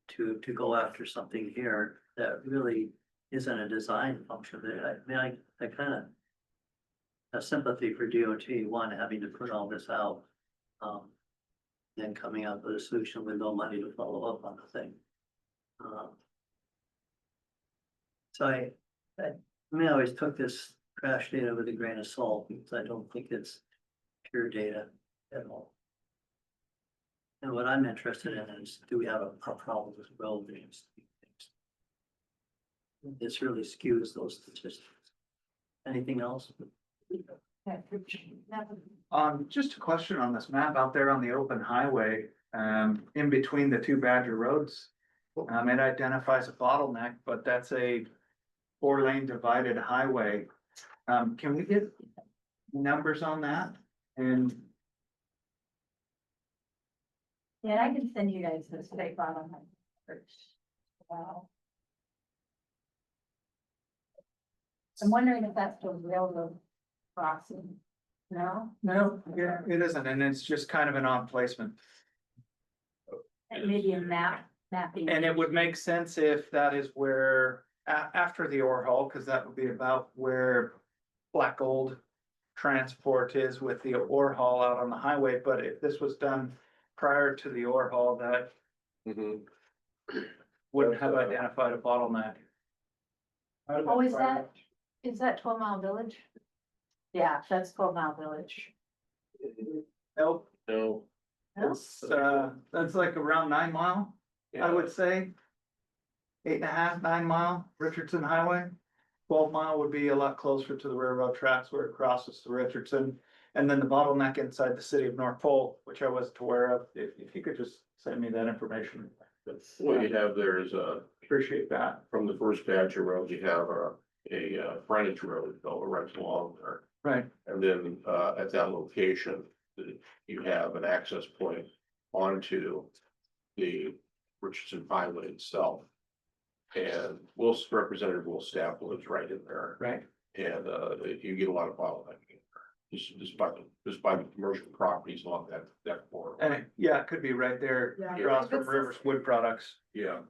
to go after something here that really isn't a design function. I mean, I kind of have sympathy for DOT, one, having to put all this out. Then coming up with a solution with no money to follow up on the thing. So I mean, I always took this crash data with a grain of salt because I don't think it's pure data at all. And what I'm interested in is, do we have a problem with road names? This really skews those statistics. Anything else? Just a question on this map out there on the open highway, in between the two Badger roads. It identifies a bottleneck, but that's a 4-lane divided highway. Can we get numbers on that? And Yeah, I can send you guys this state bottom line first. Wow. I'm wondering if that's the railroad crossing. No? no, yeah, it isn't, and it's just kind of an odd placement. Maybe a mapping. And it would make sense if that is where, after the ore haul, because that would be about where Black Gold transport is with the ore haul out on the highway, but if this was done prior to the ore haul, that wouldn't have identified a bottleneck. Oh, is that 12 Mile Village? Yeah, that's 12 Mile Village. Nope, No. it's, that's like around 9 mile, I would say. 8.5, 9 mile Richardson Highway. 12 mile would be a lot closer to the railroad tracks where it crosses the Richardson. And then the bottleneck inside the city of North Pole, which I wasn't aware of. If you could just send me that information, What you have there is appreciate that. from the first Badger Road, you have a frontage road that runs along there. Right. And then at that location, you have an access point onto the Richardson Highway itself. And Representative Will Staff lives right in there. Right. And you get a lot of bottlenecking there, just by the commercial properties along that corridor. And yeah, it could be right there Yeah. across If from it's- Rivers Wood Products. Yeah,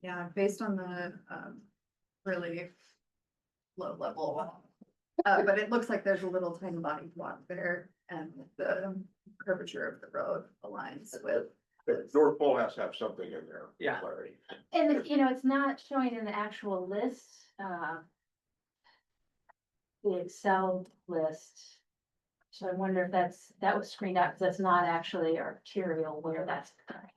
Yeah, based on the, really low level. But it looks like there's a little tiny body block there and the curvature of the road aligns with. North Pole has to have something in there. Yeah. Larry. And it's not showing in the actual list, the Excel list. So I wonder if that was screened out, because that's not actually arterial where that's occurring.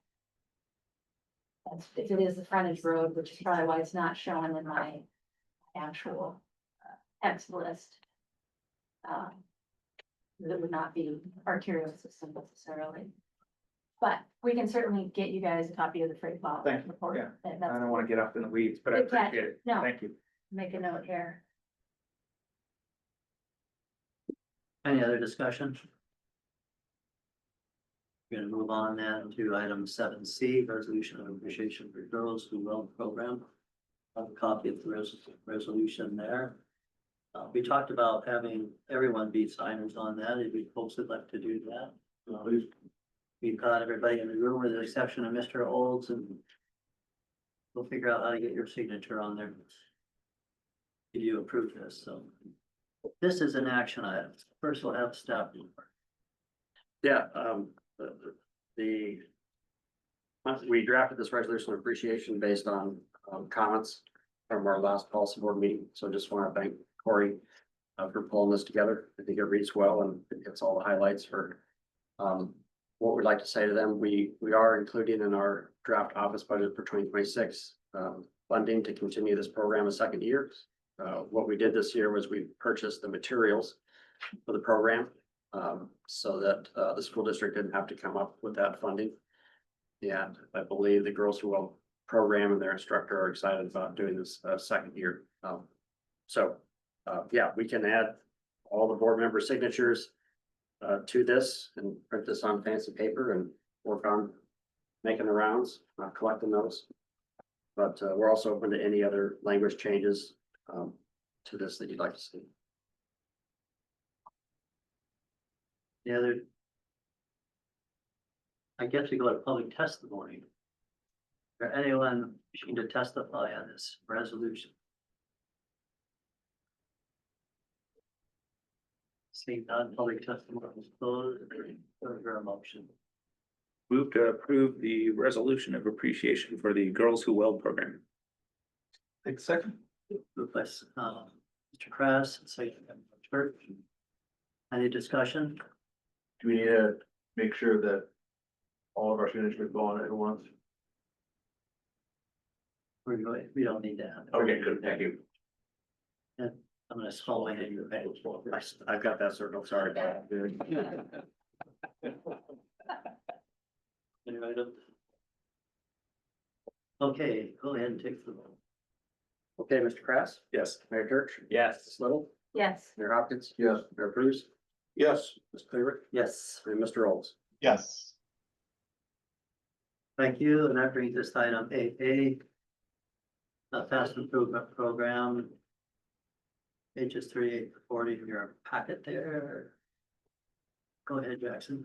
If it is the frontage road, which is probably why it's not shown in my actual text list. That would not be arterial system necessarily. But we can certainly get you guys a copy of the freight file. Thank you. report. Yeah. And I that's, don't want to get up in the weeds, but I Good catch. appreciate it. No. Thank you. make a note here. Any other discussion? We're gonna move on then to item 7C, resolution of appreciation for girls who run the program. I have a copy of the resolution there. We talked about having everyone be signers on that, if you folks would like to do that. We've got everybody in the room with the exception of Mr. Olds, and we'll figure out how to get your signature on there. If you approve this, so. This is an action item. First, we'll have staff report. Yeah, we drafted this resolution of appreciation based on comments from our last policy board meeting. So just want to thank Corey for pulling this together. I think it reads well and it gets all the highlights for what we'd like to say to them. We are including in our draft office budget for 2026 funding to continue this program a second year. What we did this year was we purchased the materials for the program so that the school district didn't have to come up with that funding. And I believe the Girls Who Well program and their instructor are excited about doing this second year. Yeah, we can add all the board member signatures to this and print this on fancy paper and work on making the rounds, collecting those. But we're also open to any other language changes to this that you'd like to see. The other. I guess we go to public testimony. Is there anyone wishing to testify on this resolution? Seeing none, public testimony is closed. Is there a motion? Move to approve the resolution of appreciation for the Girls Who Well program. Take a second. Moved by, Mr. Krass, second by Mr. Church. Any discussion? Do we need to make sure that all of our signatures go on at once? We don't need that. Okay, good, thank you. I'm gonna slow it in your head. I've got that circle, sorry. Any item? Okay, go ahead and take the vote. Okay, Mr. Krass, Yes. Mayor Church, Yes. Ms. Little, Yes, Mayor Hopkins. Yes. Mayor Bruce, Yes, Ms. Cleaver, Yes, and Mr. Olds. Yes, thank you, and that brings us to item 8A. Fast improvement program. Pages 38 to 40 in your packet there. Go ahead, Jackson.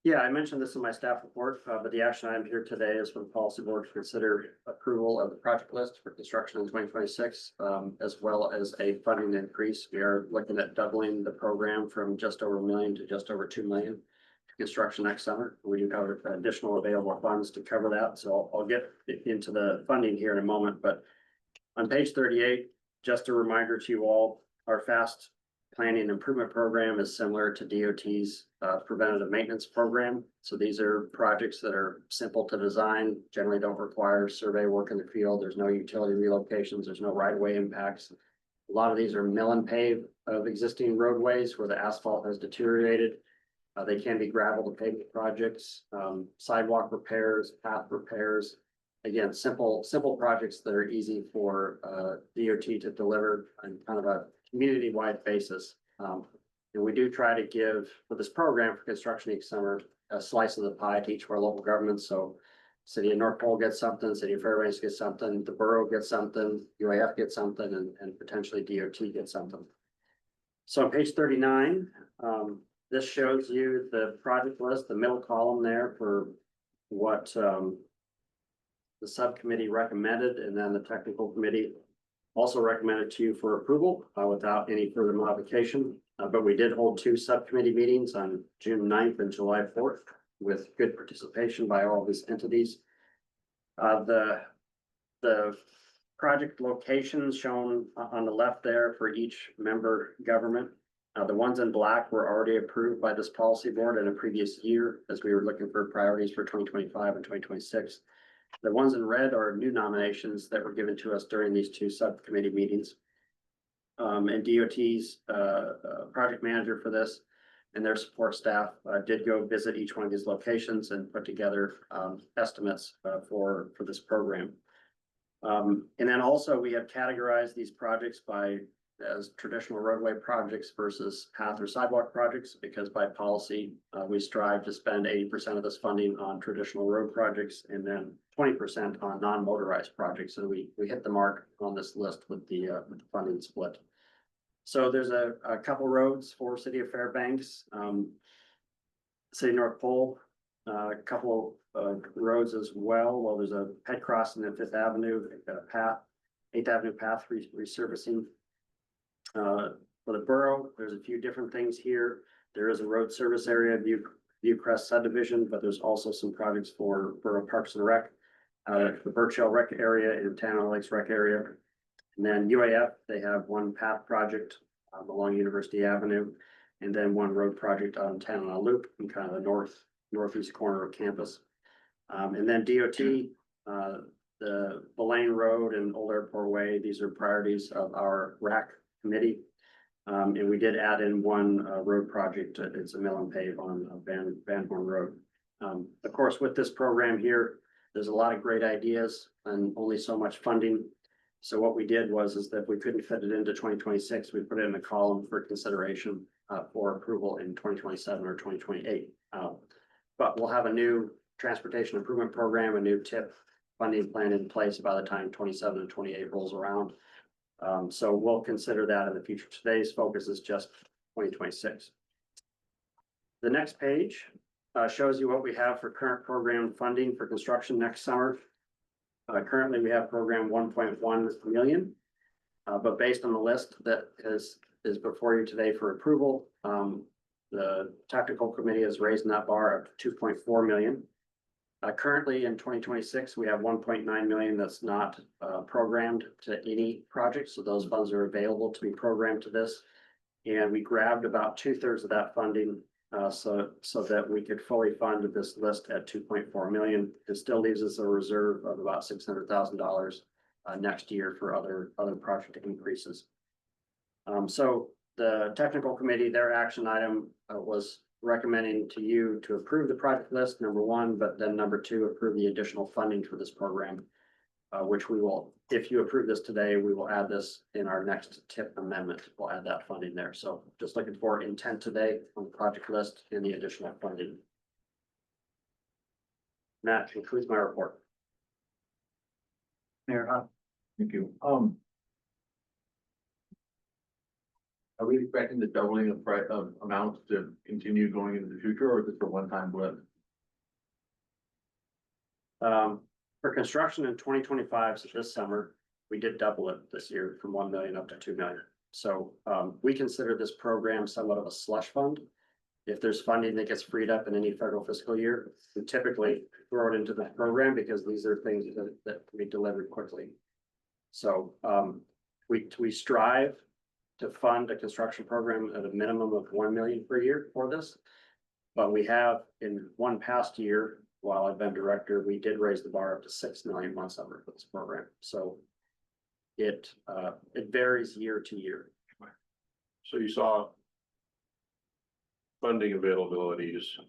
Yeah, I mentioned this in my staff report, but the action item here today is for the policy board to consider approval of the project list for construction in 2026, as well as a funding increase. We are looking at doubling the program from just over $1 million to just over $2 million to construction next summer. We do have additional available funds to cover that, so I'll get into the funding here in a moment, but on page 38, just a reminder to you all, our FAST planning improvement program is similar to DOT's preventative maintenance program. So these are projects that are simple to design, generally don't require survey work in the field. There's no utility relocations, there's no right of way impacts. A lot of these are mill and pave of existing roadways where the asphalt has deteriorated. They can be gravel to pavement projects, sidewalk repairs, path repairs. Again, simple projects that are easy for DOT to deliver on kind of a community-wide basis. And we do try to give, for this program for construction each summer, a slice of the pie to each of our local governments. So City of North Pole gets something, City of Fairbanks gets something, the borough gets something, UAF gets something, and potentially DOT gets something. So on page 39, this shows you the project list, the middle column there for what the subcommittee recommended, and then the technical committee also recommended to you for approval without any further modification. But we did hold 2 subcommittee meetings on June 9th and July 4th with good participation by all of these entities. The project locations shown on the left there for each member government. The ones in black were already approved by this policy board in a previous year as we were looking for priorities for 2025 and 2026. The ones in red are new nominations that were given to us during these 2 subcommittee meetings. And DOT's project manager for this and their support staff did go visit each one of these locations and put together estimates for this program. And then also we have categorized these projects as traditional roadway projects versus path or sidewalk projects, because by policy, we strive to spend 80% of this funding on traditional road projects and then 20% on non-motorized projects. So we hit the mark on this list with the funding split. So there's a couple roads for City of Fairbanks, City of North Pole, a couple roads as well. Well, there's a head crossing at 5th Avenue, path, 8th Avenue path resurfacing. For the borough, there's a few different things here. There is a road service area, Viewcrest subdivision, but there's also some projects for Borough Parks and Rec. the Birch Hill Rec area and Tana Lakes Rec area. And then UAF, they have one path project along University Avenue, and then one road project on Tana Loop in kind of the northeast corner of campus. And then DOT, the Belane Road and Old Airport Way, these are priorities of our RAC committee. And we did add in one road project, it's a mill and pave on Van Horn Road. Of course, with this program here, there's a lot of great ideas and only so much funding. So what we did is that if we couldn't fit it into 2026, we put it in a column for consideration for approval in 2027 or 2028. But we'll have a new transportation improvement program, a new TIP funding plan in place by the time 27 and 28 rolls around. So we'll consider that in the future. Today's focus is just 2026. The next page shows you what we have for current program funding for construction next summer. Currently, we have program 1.1 million, but based on the list that is before you today for approval, the technical committee is raising that bar up to 2.4 million. Currently in 2026, we have 1.9 million that's not programmed to any project, so those funds are available to be programmed to this. And we grabbed about 2/3 of that funding so that we could fully fund this list at 2.4 million. It still leaves us a reserve of about $600,000 next year for other project increases. So the technical committee, their action item was recommending to you to approve the project list, number one, but then number two, approve the additional funding for this program, which we will, if you approve this today, we will add this in our next TIP amendment. We'll add that funding there. So just looking for intent today on the project list and the additional funding. And that concludes my report. Mayor Hunt. Thank you. Are we expecting the doubling of price of amounts to continue going into the future, or is this a one-time blip? For construction in 2025, so this summer, we did double it this year from 1 million up to 2 million. So we consider this program somewhat of a slush fund. If there's funding that gets freed up in any federal fiscal year, we typically throw it into the program because these are things that can be delivered quickly. So we strive to fund a construction program at a minimum of 1 million per year for this. But we have in one past year, while I've been director, we did raise the bar up to 6 million one summer for this program. So it varies year to year. So you saw funding availabilities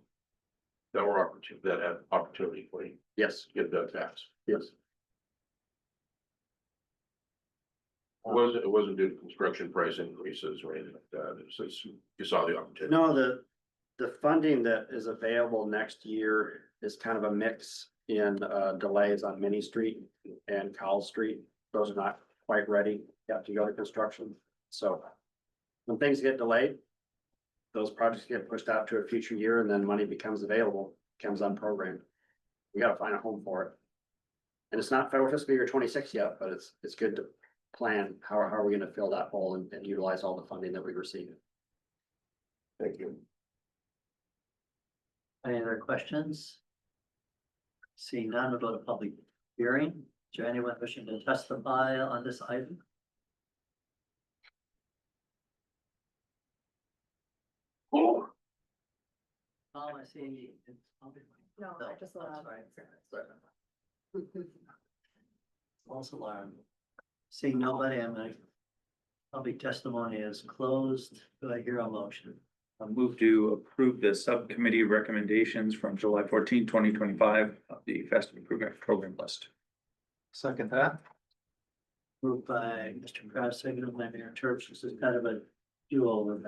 that had opportunity for you Yes, to get that fast. yes. It wasn't due to construction price increases or anything like that. It's just you saw the opportunity. No, the funding that is available next year is kind of a mix in delays on Minnie Street and Cowell Street. Those are not quite ready yet to go to construction. So when things get delayed, those projects get pushed out to a future year and then money becomes available, becomes unprogrammed. We gotta find a home for it. And it's not federal fiscal year 26 yet, but it's good to plan how are we gonna fill that hole and utilize all the funding that we receive. Thank you. Any other questions? Seeing none, we'll go to public hearing. Is there anyone wishing to testify on this item? I see. No, I just allowed. False alarm. Seeing nobody, I'm gonna. Public testimony is closed. Do I hear a motion? I'll move to approve the subcommittee recommendations from July 14, 2025 of the Fast Improvement Program list. Second that. Moved by Mr. Kraft, seconded by Mayor Church. This is kind of a duo.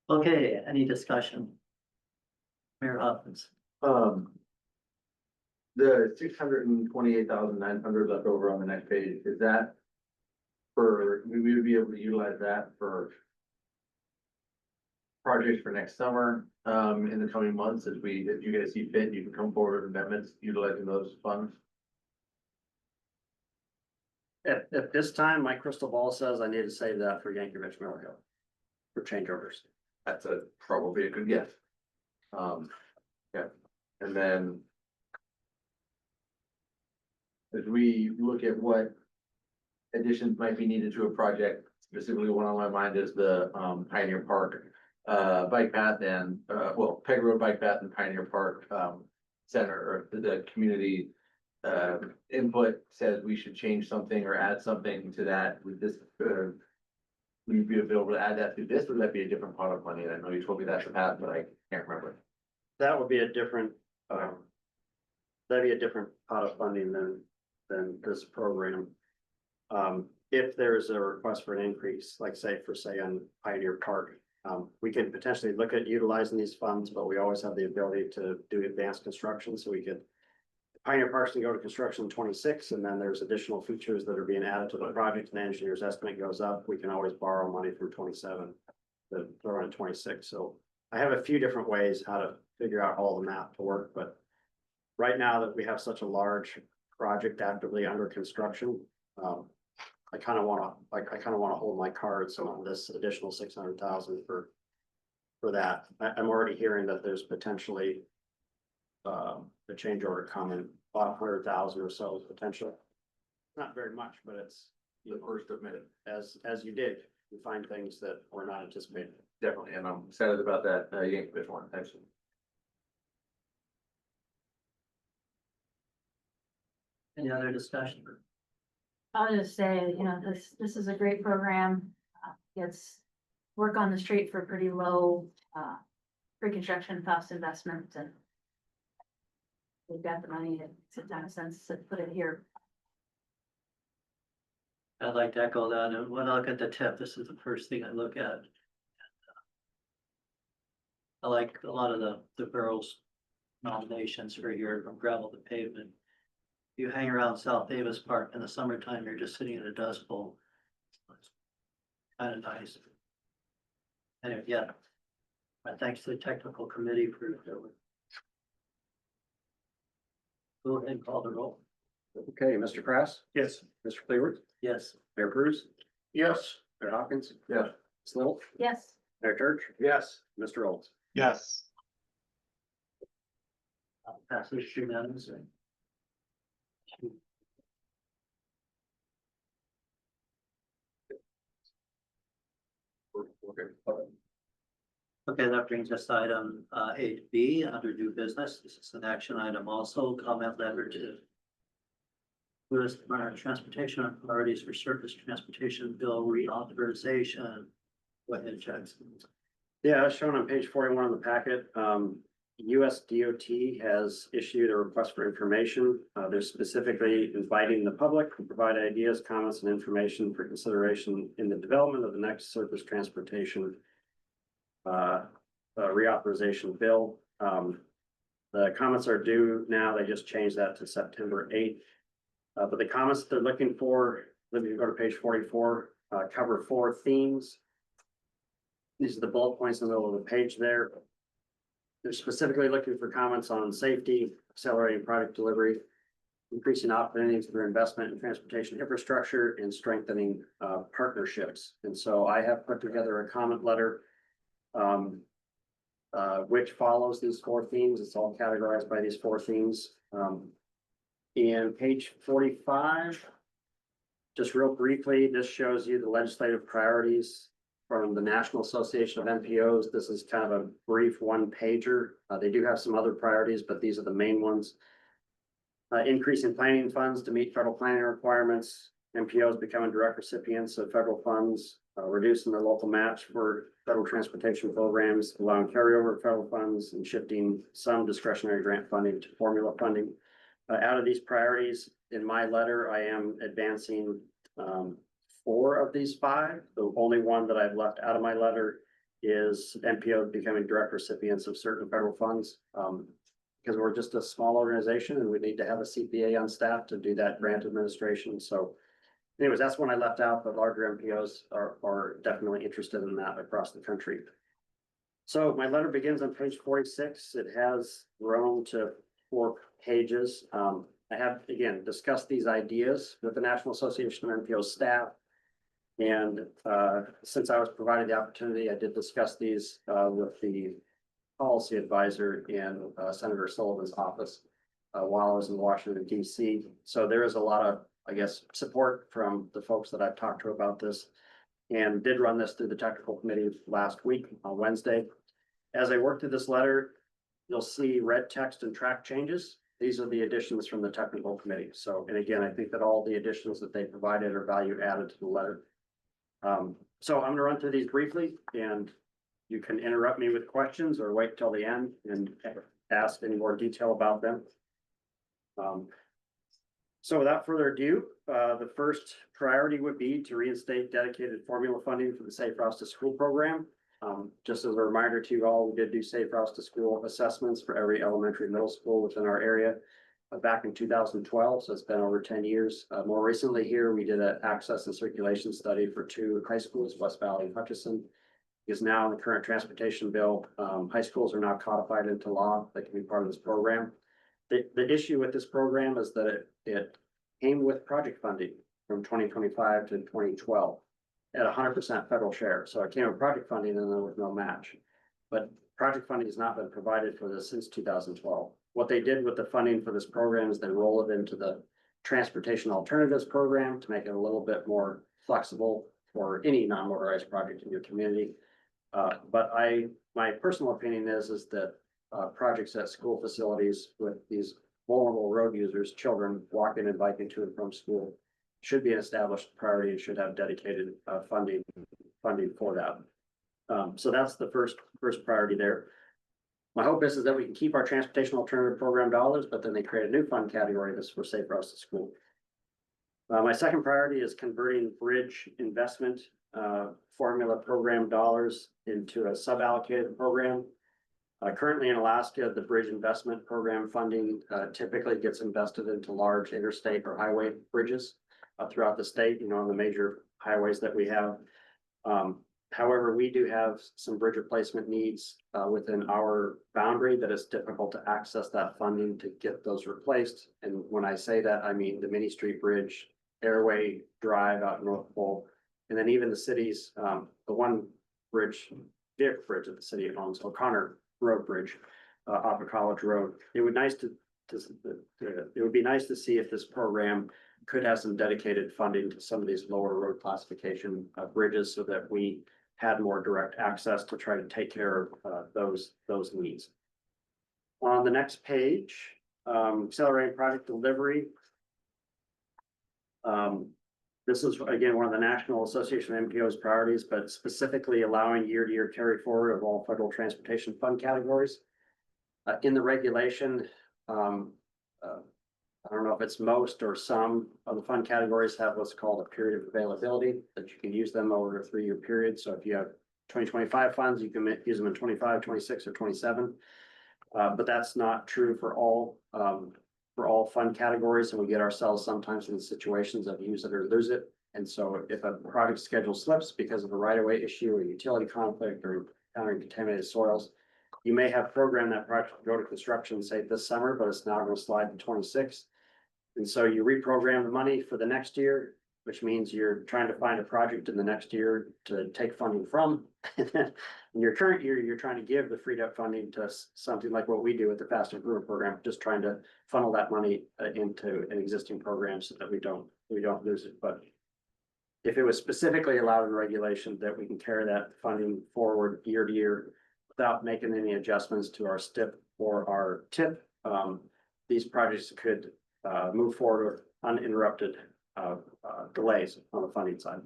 Okay, any discussion? Mayor Hopkins. The 628,900 left over on the next page, is that we would be able to utilize that for projects for next summer, in the coming months, if you guys see fit, you can come forward with amendments utilizing those funds? At this time, my crystal ball says I need to save that for Yankovich Mill Hill for changeovers. That's probably a good guess. Yeah, And then as we look at what additions might be needed to a project, specifically one on my mind is the Pioneer Park bike path and well, Peg Road bike path and Pioneer Park center, or the community input says we should change something or add something to that with this. Would you be available to add that to this, or would that be a different pot of money? And I know you told me that's the path, but I can't remember. That would be a different, that'd be a different pot of funding than this program. If there's a request for an increase, like say on Pioneer Park, we can potentially look at utilizing these funds, but we always have the ability to do advanced construction, so we could. Pioneer Parks can go to construction in 26, and then there's additional features that are being added to the project, and the engineer's estimate goes up. We can always borrow money from 27 to throw in 26. So I have a few different ways how to figure out all the math to work, but right now that we have such a large project actively under construction, I kind of want to hold my cards on this additional 600,000 for that. I'm already hearing that there's potentially a change order coming, 500,000 or so potential. Not very much, but it's The first of many, as you dig, you find things that were not anticipated. definitely, and I'm excited about that Yankovic one, thanks. Any other discussion? I'll just say, this is a great program. It's work on the street for pretty low, pre-construction cost investment, and we've got the money, it's a ton of sense to put it here. I'd like to echo that, and when I look at the tip, this is the first thing I look at. I like a lot of the borough's nominations for your from gravel to pavement. You hang around South Davis Park in the summertime, you're just sitting in a dust bowl. Kind of nice. Anyway, yeah. Thanks to the technical committee for their work. Go ahead and call the roll. Okay, Mr. Krass, Yes. Mr. Cleaver, Yes. Mayor Cruz, Yes. Mayor Hopkins. Yes. Ms. Little, Yes, Mayor Church, Yes. Mr. Olds. Yes. Passes unanimously. Okay, that brings us to item 8B under new business. This is an action item also, comment letter to U.S. Department of Transportation on priorities for surface transportation bill reauthorization. Go ahead, Jackson. Yeah, as shown on page 41 of the packet, US DOT has issued a request for information. They're specifically inviting the public to provide ideas, comments, and information for consideration in the development of the next surface transportation reauthorization bill. The comments are due now. They just changed that to September 8th. But the comments that they're looking for, let me go to page 44, cover 4 themes. These are the bullet points in the middle of the page there. They're specifically looking for comments on safety, accelerating product delivery, increasing opportunities for investment in transportation infrastructure, and strengthening partnerships. And so I have put together a comment letter which follows these 4 themes. It's all categorized by these 4 themes. In page 45, just real briefly, this shows you the legislative priorities from the National Association of NPOs. This is kind of a brief 1-pager. They do have some other priorities, but these are the main ones. Increasing planning funds to meet federal planning requirements, NPOs becoming direct recipients of federal funds, reducing their local match for federal transportation programs, allowing carryover federal funds, and shifting some discretionary grant funding to formula funding. Out of these priorities, in my letter, I am advancing 4 of these 5. The only one that I've left out of my letter is NPO becoming direct recipients of certain federal funds. Because we're just a small organization and we need to have a CPA on staff to do that grant administration. So anyways, that's one I left out, but larger NPOs are definitely interested in that across the country. So my letter begins on page 46. It has grown to 4 pages. I have, again, discussed these ideas with the National Association of NPO staff. And since I was provided the opportunity, I did discuss these with the policy advisor in Senator Sullivan's office while I was in Washington DC. So there is a lot of, I guess, support from the folks that I've talked to about this, and did run this through the technical committee last week on Wednesday. As I work through this letter, you'll see red text and track changes. These are the additions from the technical committee. So, and again, I think that all the additions that they provided are value added to the letter. So I'm gonna run through these briefly, and you can interrupt me with questions or wait till the end and ask any more detail about them. So without further ado, the first priority would be to reinstate dedicated formula funding for the Safe Routes to School program. Just as a reminder to you all, we did do Safe Routes to School assessments for every elementary and middle school within our area back in 2012, so it's been over 10 years. More recently here, we did an access and circulation study for 2 high schools, West Valley and Hutchinson. Because now in the current transportation bill, high schools are now codified into law that can be part of this program. The issue with this program is that it came with project funding from 2025 to 2012 at 100% federal share. So it came with project funding and there was no match. But project funding has not been provided for this since 2012. What they did with the funding for this program is they roll it into the Transportation Alternatives Program to make it a little bit more flexible for any non-motorized project in your community. But my personal opinion is that projects at school facilities with these vulnerable road users, children walking and biking to and from school, should be an established priority and should have dedicated funding for that. So that's the first priority there. My hope is that we can keep our transportation alternative program dollars, but then they create a new fund category that's for Safe Routes to School. My second priority is converting bridge investment formula program dollars into a sub-allocated program. Currently in Alaska, the bridge investment program funding typically gets invested into large interstate or highway bridges throughout the state, on the major highways that we have. However, we do have some bridge replacement needs within our boundary that is difficult to access that funding to get those replaced. And when I say that, I mean the Mini Street Bridge, Airway Drive out in North Pole, and then even the city's, the one bridge, vehicle bridge that the city owns, O'Connor Road Bridge off of College Road. It would be nice to see if this program could have some dedicated funding to some of these lower road classification bridges so that we had more direct access to try to take care of those needs. On the next page, accelerating project delivery. This is again one of the National Association of MPO's priorities, but specifically allowing year-to-year carry forward of all federal transportation fund categories. In the regulation, I don't know if it's most or some of the fund categories have what's called a period of availability, that you can use them over a 3-year period. So if you have 2025 funds, you can use them in 25, 26, or 27. But that's not true for all fund categories, and we get ourselves sometimes in situations of use it or lose it. And so if a project schedule slips because of a right-of-way issue or utility conflict or encountering contaminated soils, you may have programmed that project to go to construction, say this summer, but it's now going to slide to 26. And so you reprogram the money for the next year, which means you're trying to find a project in the next year to take funding from. And then in your current year, you're trying to give the freed up funding to something like what we do with the Fast Improvement Program, just trying to funnel that money into an existing program so that we don't lose it. But if it was specifically allowed in regulation that we can carry that funding forward year to year without making any adjustments to our STIP or our TIP, these projects could move forward with uninterrupted delays on the funding side.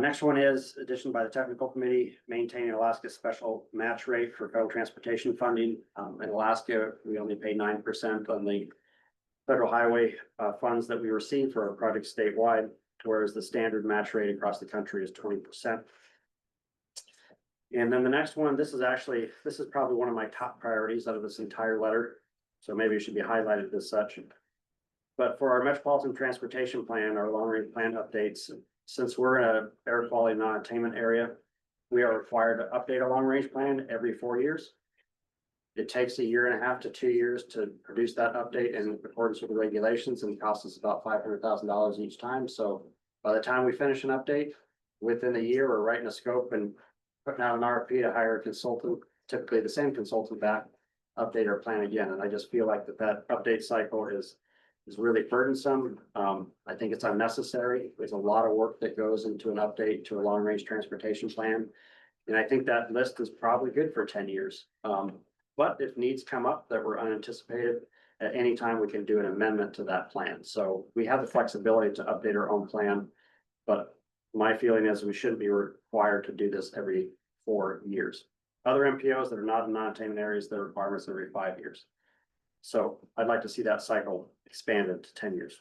Next one is addition by the technical committee, maintaining Alaska's special match rate for federal transportation funding. In Alaska, we only pay 9% on the federal highway funds that we receive for our project statewide, whereas the standard match rate across the country is 20%. And then the next one, this is probably one of my top priorities out of this entire letter. So maybe it should be highlighted as such. But for our Metropolitan Transportation Plan, our long range plan updates, since we're in an air quality non-attainment area, we are required to update our long range plan every 4 years. It takes 1.5 years to 2 years to produce that update in accordance with the regulations, and costs us about $500,000 each time. So by the time we finish an update, within a year, we're writing a scope and putting out an RFP to hire a consultant, typically the same consultant back, update our plan again, and I just feel like that update cycle is really burdensome. I think it's unnecessary. There's a lot of work that goes into an update to a long-range transportation plan. And I think that list is probably good for 10 years. But if needs come up that were unanticipated, at any time we can do an amendment to that plan. So we have the flexibility to update our own plan. But my feeling is we shouldn't be required to do this every 4 years. Other MPOs that are not in non-attainment areas, the requirements are every 5 years. So I'd like to see that cycle expanded to 10 years.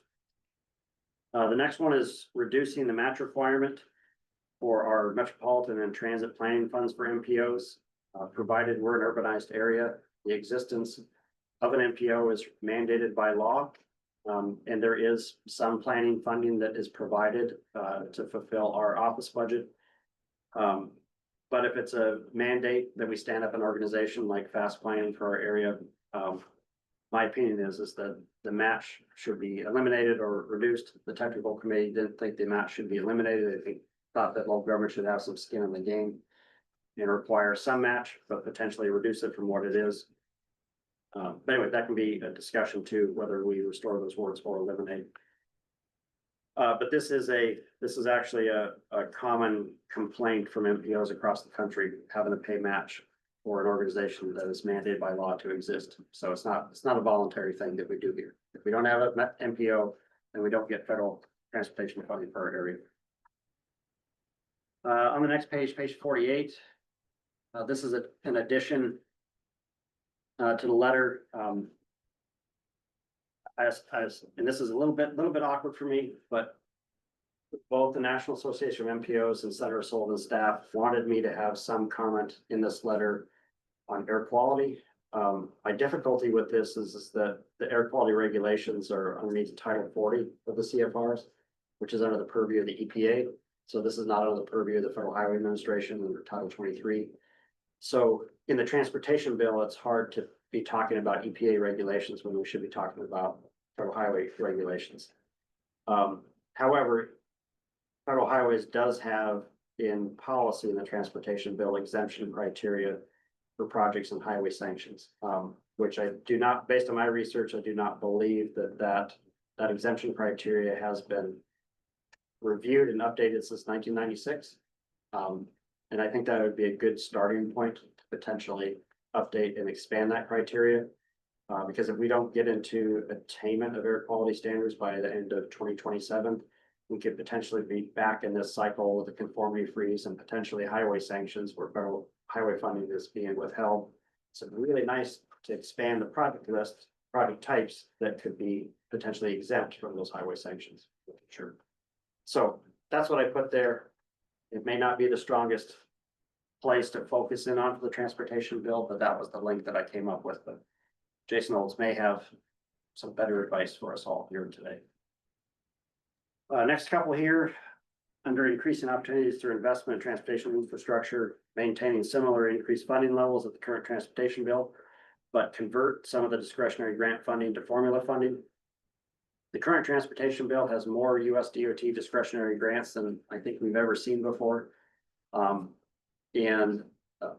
The next one is reducing the match requirement for our metropolitan and transit planning funds for MPOs. Provided we're an urbanized area, the existence of an MPO is mandated by law. And there is some planning funding that is provided to fulfill our office budget. But if it's a mandate that we stand up an organization like Fast Planning for our area, my opinion is that the match should be eliminated or reduced. The technical committee didn't think the match should be eliminated. They thought that local government should have some skin in the game and require some match, but potentially reduce it from what it is. But anyway, that can be a discussion too, whether we restore those words or eliminate. But this is actually a common complaint from MPOs across the country, having to pay match for an organization that is mandated by law to exist. So it's not a voluntary thing that we do here. If we don't have an MPO, then we don't get federal transportation funding for our area. On the next page, page 48, this is an addition to the letter. And this is a little bit awkward for me, but both the National Association of MPOs and Senator Sullivan's staff wanted me to have some comment in this letter on air quality. My difficulty with this is that the air quality regulations are underneath Title 40 of the CFRs, which is under the purview of the EPA. So this is not under the purview of the Federal Highway Administration under Title 23. So in the transportation bill, it's hard to be talking about EPA regulations when we should be talking about federal highway regulations. However, Federal Highways does have in policy in the transportation bill exemption criteria for projects and highway sanctions, which I do not, based on my research, I do not believe that exemption criteria has been reviewed and updated since 1996. And I think that would be a good starting point to potentially update and expand that criteria. Because if we don't get into attainment of air quality standards by the end of 2027, we could potentially be back in this cycle with a conformity freeze and potentially highway sanctions where federal highway funding is being withheld. So really nice to expand the project list, project types that could be potentially exempt from those highway sanctions. Sure. So that's what I put there. It may not be the strongest place to focus in on for the transportation bill, but that was the link that I came up with. But Jason Olds may have some better advice for us all here today. Next couple here, under increasing opportunities through investment in transportation infrastructure, maintaining similar increased funding levels of the current transportation bill, but convert some of the discretionary grant funding to formula funding. The current transportation bill has more US DOT discretionary grants than I think we've ever seen before. And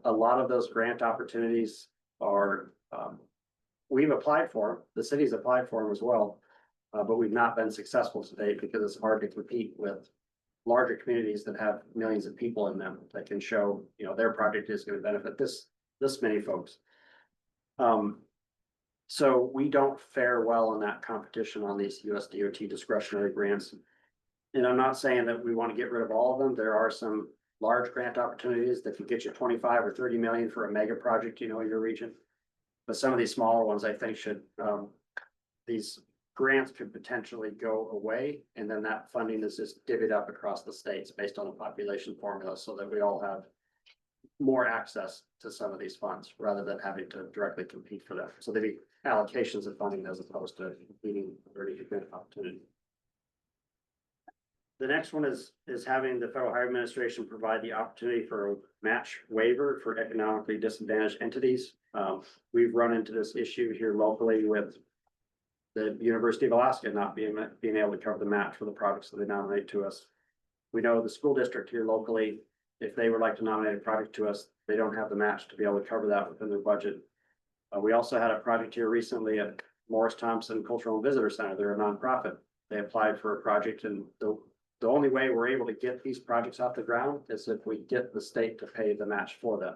a lot of those grant opportunities are, we've applied for them, the city's applied for them as well, but we've not been successful to date because it's hard to compete with larger communities that have millions of people in them that can show, you know, their project is going to benefit this many folks. So we don't fare well in that competition on these US DOT discretionary grants. And I'm not saying that we want to get rid of all of them. There are some large grant opportunities that could get you 25 or 30 million for a mega project, you know, in your region. But some of these smaller ones, I think should, these grants could potentially go away. And then that funding is just divvied up across the states based on a population formula so that we all have more access to some of these funds rather than having to directly compete for them. So there'd be allocations of funding as opposed to competing for any grant opportunity. The next one is having the Federal Highway Administration provide the opportunity for a match waiver for economically disadvantaged entities. We've run into this issue here locally with the University of Alaska not being able to cover the match for the projects that they nominate to us. We know the school district here locally if they would like to nominate a project to us, they don't have the match to be able to cover that within their budget. We also had a project here recently at Morris Thompson Cultural and Visitor Center. They're a nonprofit. They applied for a project, and the only way we're able to get these projects off the ground is if we get the state to pay the match for them.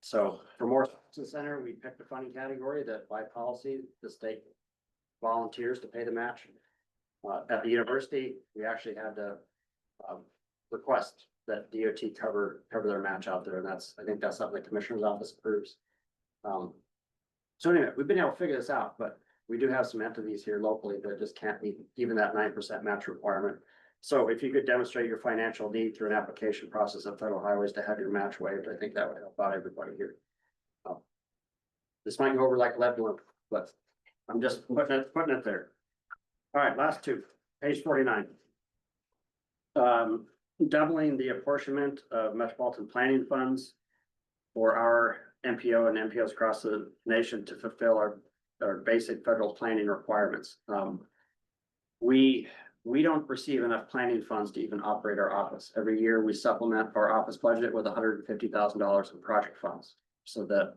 So for Morris Thompson Center, we picked a funding category that by policy, the state volunteers to pay the match. At the university, we actually had to request that DOT cover their match out there, and I think that's something the commissioner's office approves. So anyway, we've been able to figure this out, but we do have some entities here locally that just can't meet even that 9% match requirement. So if you could demonstrate your financial need through an application process of federal highways to have your match waived, I think that would help out everybody here. This might go over like lead balloon, but I'm just putting it there. All right, last two, page 49. Doubling the apportionment of metropolitan planning funds for our MPO and MPOs across the nation to fulfill our basic federal planning requirements. We don't receive enough planning funds to even operate our office. Every year, we supplement our office budget with $150,000 in project funds so that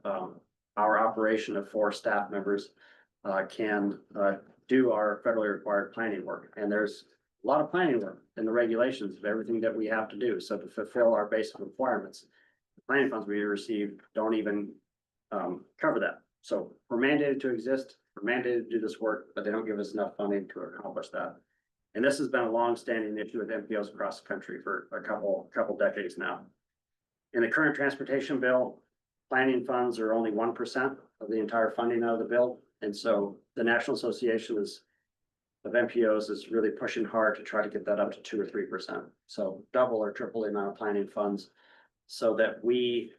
our operation of 4 staff members can do our federally required planning work. And there's a lot of planning work in the regulations of everything that we have to do. So to fulfill our basic requirements, the planning funds we receive don't even cover that. So we're mandated to exist, we're mandated to do this work, but they don't give us enough funding to accomplish that. And this has been a long-standing issue with MPOs across the country for a couple decades now. In the current transportation bill, planning funds are only 1% of the entire funding of the bill. And so the National Association of MPOs is really pushing hard to try to get that up to 2 or 3%. So double or triple the amount of planning funds so that we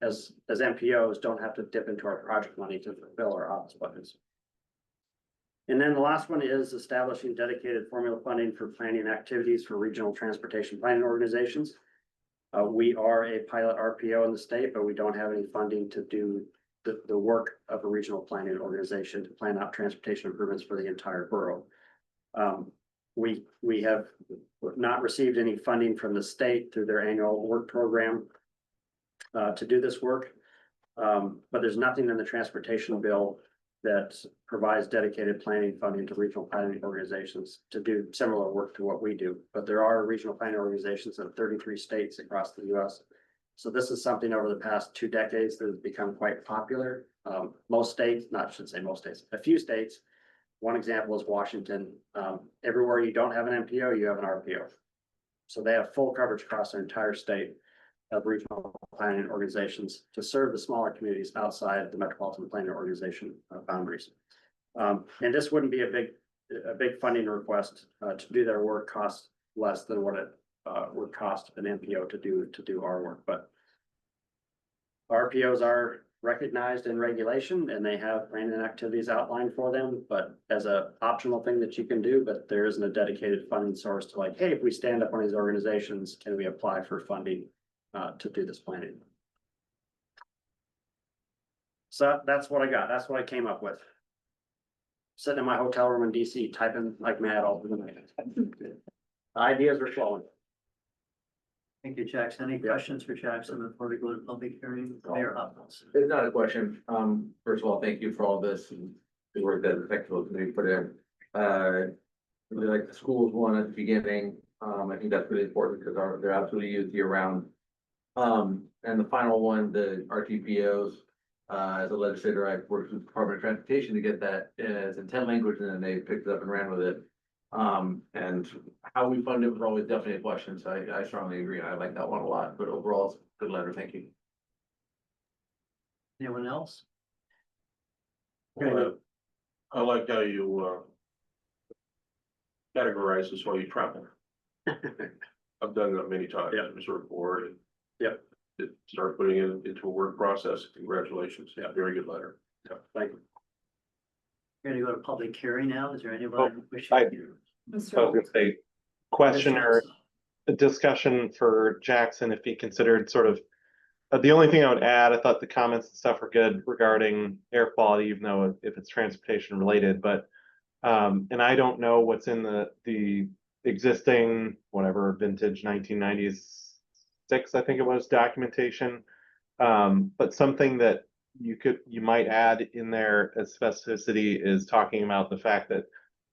as MPOs don't have to dip into our project money to fulfill our office budgets. And then the last one is establishing dedicated formula funding for planning activities for regional transportation planning organizations. We are a pilot RPO in the state, but we don't have any funding to do the work of a regional planning organization to plan out transportation improvements for the entire borough. We have not received any funding from the state through their annual work program to do this work. But there's nothing in the transportation bill that provides dedicated planning funding to regional planning organizations to do similar work to what we do. But there are regional planning organizations in 33 states across the US. So this is something over the past 2 decades that has become quite popular. Most states, a few states. One example is Washington. Everywhere you don't have an MPO, you have an RPO. So they have full coverage across their entire state of regional planning organizations to serve the smaller communities outside the metropolitan planning organization boundaries. And this wouldn't be a big funding request to do their work cost less than what it would cost an MPO to do our work. But RPOs are recognized in regulation and they have planning activities outlined for them, but as an optional thing that you can do, but there isn't a dedicated funding source to like, hey, if we stand up one of these organizations, can we apply for funding to do this planning? So that's what I got. That's what I came up with. Sitting in my hotel room in DC, typing like mad all through the night. Ideas are flowing. Thank you, Jackson. Any questions for Jackson before we go to public hearing? Mayor Hopkins. It's not a question. First of all, thank you for all this and the work that the technical committee put in. Really like the schools one at the beginning. I think that's really important because they're absolutely used year round. And the final one, the RTPOs, as a legislator, I've worked with the Department of Transportation to get that as in 10 languages and then they picked it up and ran with it. And how we fund it was always definitely a question, so I strongly agree. I like that one a lot, but overall, it's a good letter. Thank you. Anyone else? I like how you categorize this while you travel. I've done that many times. Yeah. I'm sort of bored and. Yep. Start putting it into a work process. Congratulations. Yeah. Very good letter. Thank you. We're gonna go to public hearing now. Is there anyone wishing? I- to- I was gonna say, question or a discussion for Jackson if he considered sort of. The only thing I would add, I thought the comments and stuff were good regarding air quality, even though if it's transportation related, but. And I don't know what's in the existing, whatever vintage 1990s six, I think it was, documentation. But something that you might add in there as specificity is talking about the fact that,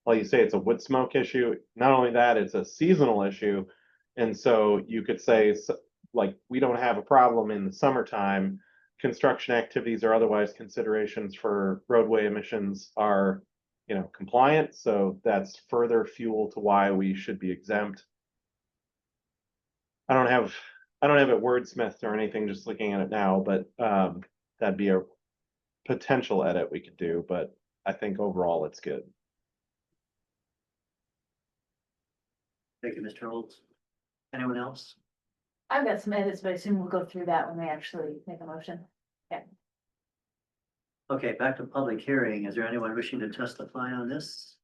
well, you say it's a wood smoke issue, not only that, it's a seasonal issue. And so you could say, like, we don't have a problem in the summertime. Construction activities or otherwise considerations for roadway emissions are, compliant, so that's further fuel to why we should be exempt. I don't have it wordsmithed or anything, just looking at it now, but that'd be a potential edit we could do, but I think overall it's good. Thank you, Mr. Olds. Anyone else? I've got some edits, but I assume we'll go through that when we actually make a motion. Okay, back to public hearing. Is there anyone wishing to testify on this?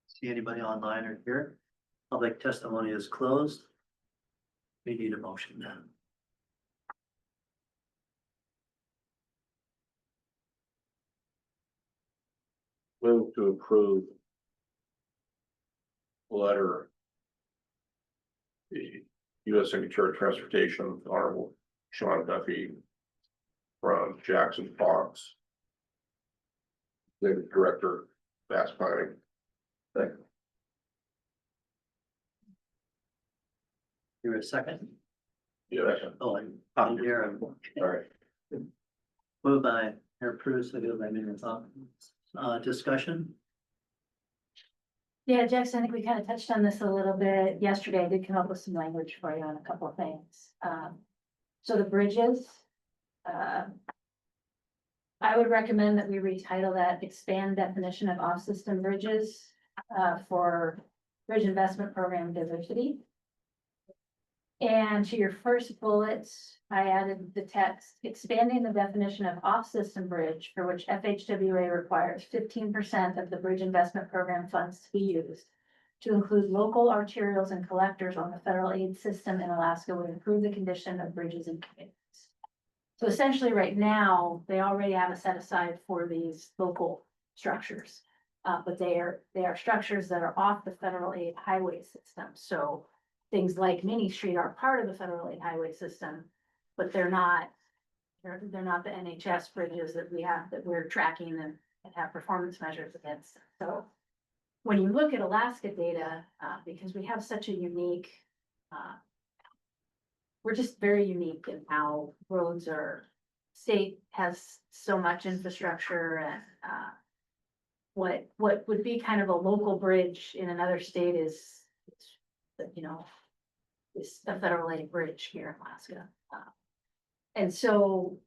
See anybody online or here? Public testimony is closed. We need a motion then. Move to approve letter. The U.S. Secretary of Transportation, Honorable Sean Duffy, from Jackson Fox, the Director, Fast Planning. Here a second. Yes. Oh, I'm here. All right. Moved by Mayor Prus, seconded by Mayor Thompson. Discussion? Yeah, Jackson, I think we kind of touched on this a little bit yesterday. I did come up with some language for you on a couple of things. So the bridges, I would recommend that we retitle that expand definition of off-system bridges for Bridge Investment Program Diversity. And to your first bullet, I added the text, expanding the definition of off-system bridge for which FHWA requires 15% of the Bridge Investment Program funds to be used to include local arterials and collectors on the federal aid system in Alaska would improve the condition of bridges and communities. So essentially, right now, they already have a set aside for these local structures. But they are structures that are off the federal aid highway system. So things like Mini Street are part of the federal aid highway system, but they're not the NHS bridges that we have, that we're tracking and have performance measures against. So when you look at Alaska data, because we have such a unique, we're just very unique in how roads are, state has so much infrastructure and, what would be kind of a local bridge in another state is a federal aid bridge here in Alaska. And so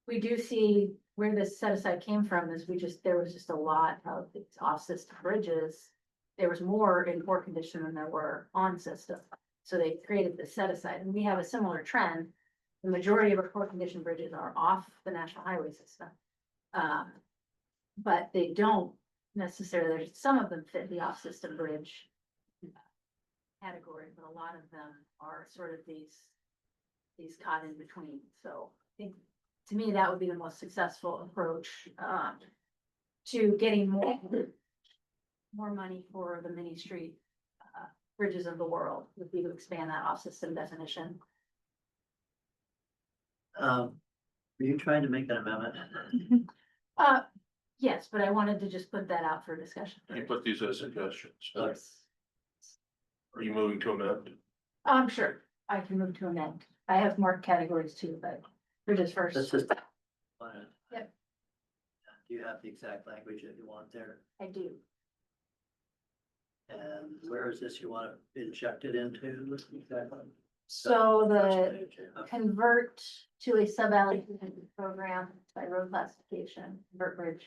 we do see where this set aside came from is there was just a lot of these off-system bridges. There was more in poor condition than there were on system. So they created this set aside, and we have a similar trend. The majority of our poor condition bridges are off the national highway system. But they don't necessarily, some of them fit the off-system bridge category, but a lot of them are sort of these caught in between. So I think, to me, that would be the most successful approach to getting more money for the Mini Street bridges of the world, would be to expand that off-system definition. Are you trying to make that amendment? Yes, but I wanted to just put that out for discussion. You put these as suggestions. Yes. Are you moving to amend? Sure, I can move to amend. I have more categories too, but bridges first. Let's just. Yep. Do you have the exact language that you want there? I do. And where is this you want to inject it into? Exactly. So the First page, okay. convert to a sub-allocated program by road classification, convert bridge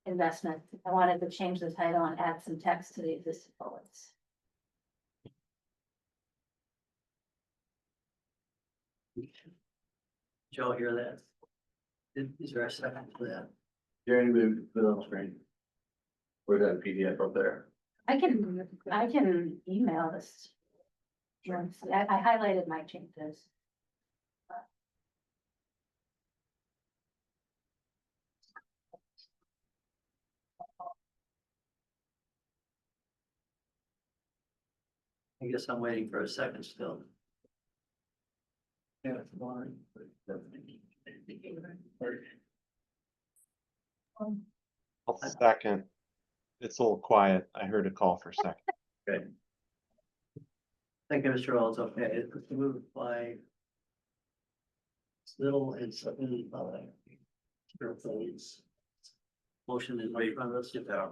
investment. I wanted to change the title and add some text to the existing bullets. Did y'all hear that? Is there a second for that? Jerry, move it on the screen. Or is that a PDF up there? I can email this. I highlighted my changes. I guess I'm waiting for a second still. I'll second. It's a little quiet. I heard a call for a second. Good. Thank you, Mr. Owens. Okay, it's moved by Little and seconded by Phillips. Motion is right in front of us. Get that.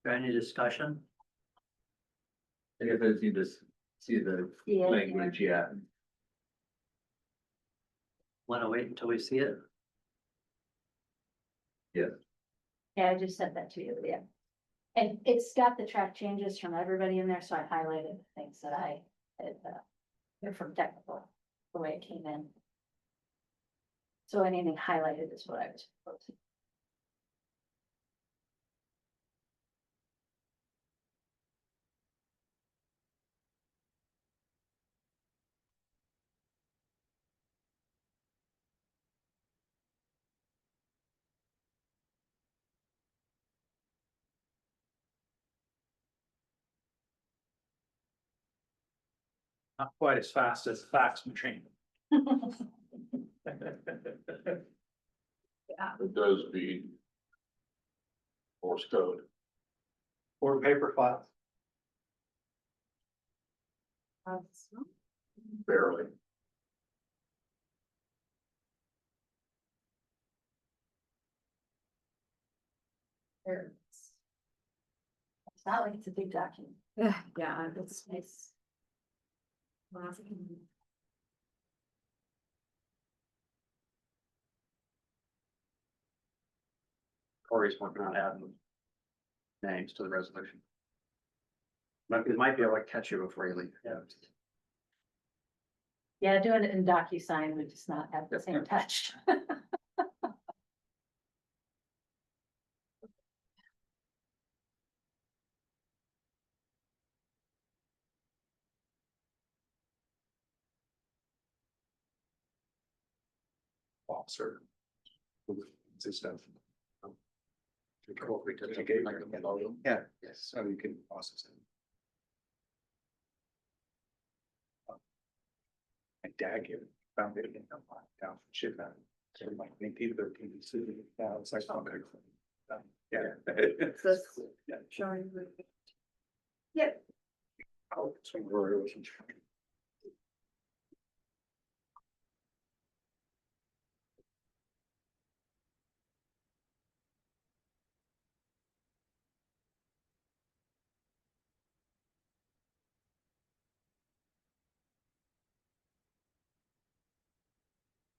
Any discussion? I guess I just need to see the Yeah. language, yeah. Want to wait until we see it? Yeah, I just sent that to you, yeah. And it's got the track changes from everybody in there, so I highlighted the things that I had, they're from technical, the way it came in. So anything highlighted is what I was proposing. Not quite as fast as the fax machine. It does beat Morse code. Or paper files. Barely. It's not like it's a big document. Yeah, it's nice. Corey's working on adding names to the resolution. It might be able to catch you before you leave. Yeah. Yeah, doing it in DocuSign would just not have the same touch. Officer. Stuff. Incorporate it. Okay. Yeah, Yes. so you can process it. My dad gave, found it in down shit that. So like 1913, now it's like, okay. Yeah. It's this Yeah. showing. Yep. Oh, so Rory was in charge.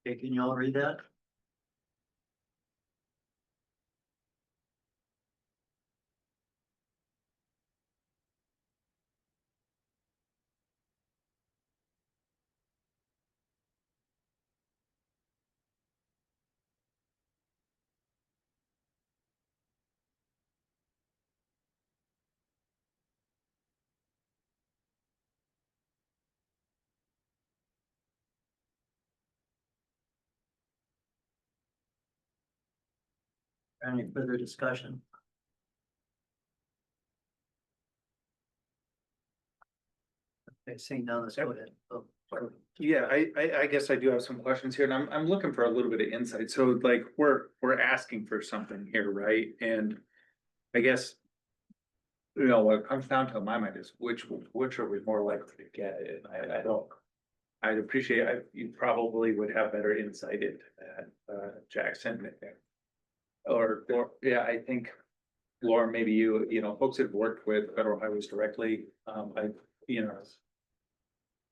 Okay, can you all read that? Any further discussion? Okay, seeing none, let's go ahead. Oh, sorry. Yeah, I guess I do have some questions here, and I'm looking for a little bit of insight. So like, we're asking for something here, right? And I guess. You know, what comes down to my mind is which are we more likely to get? And I don't. I'd appreciate, you probably would have better insight into that, Jackson. Or, yeah, I think. Laura, maybe you know, folks that have worked with federal highways directly, you know.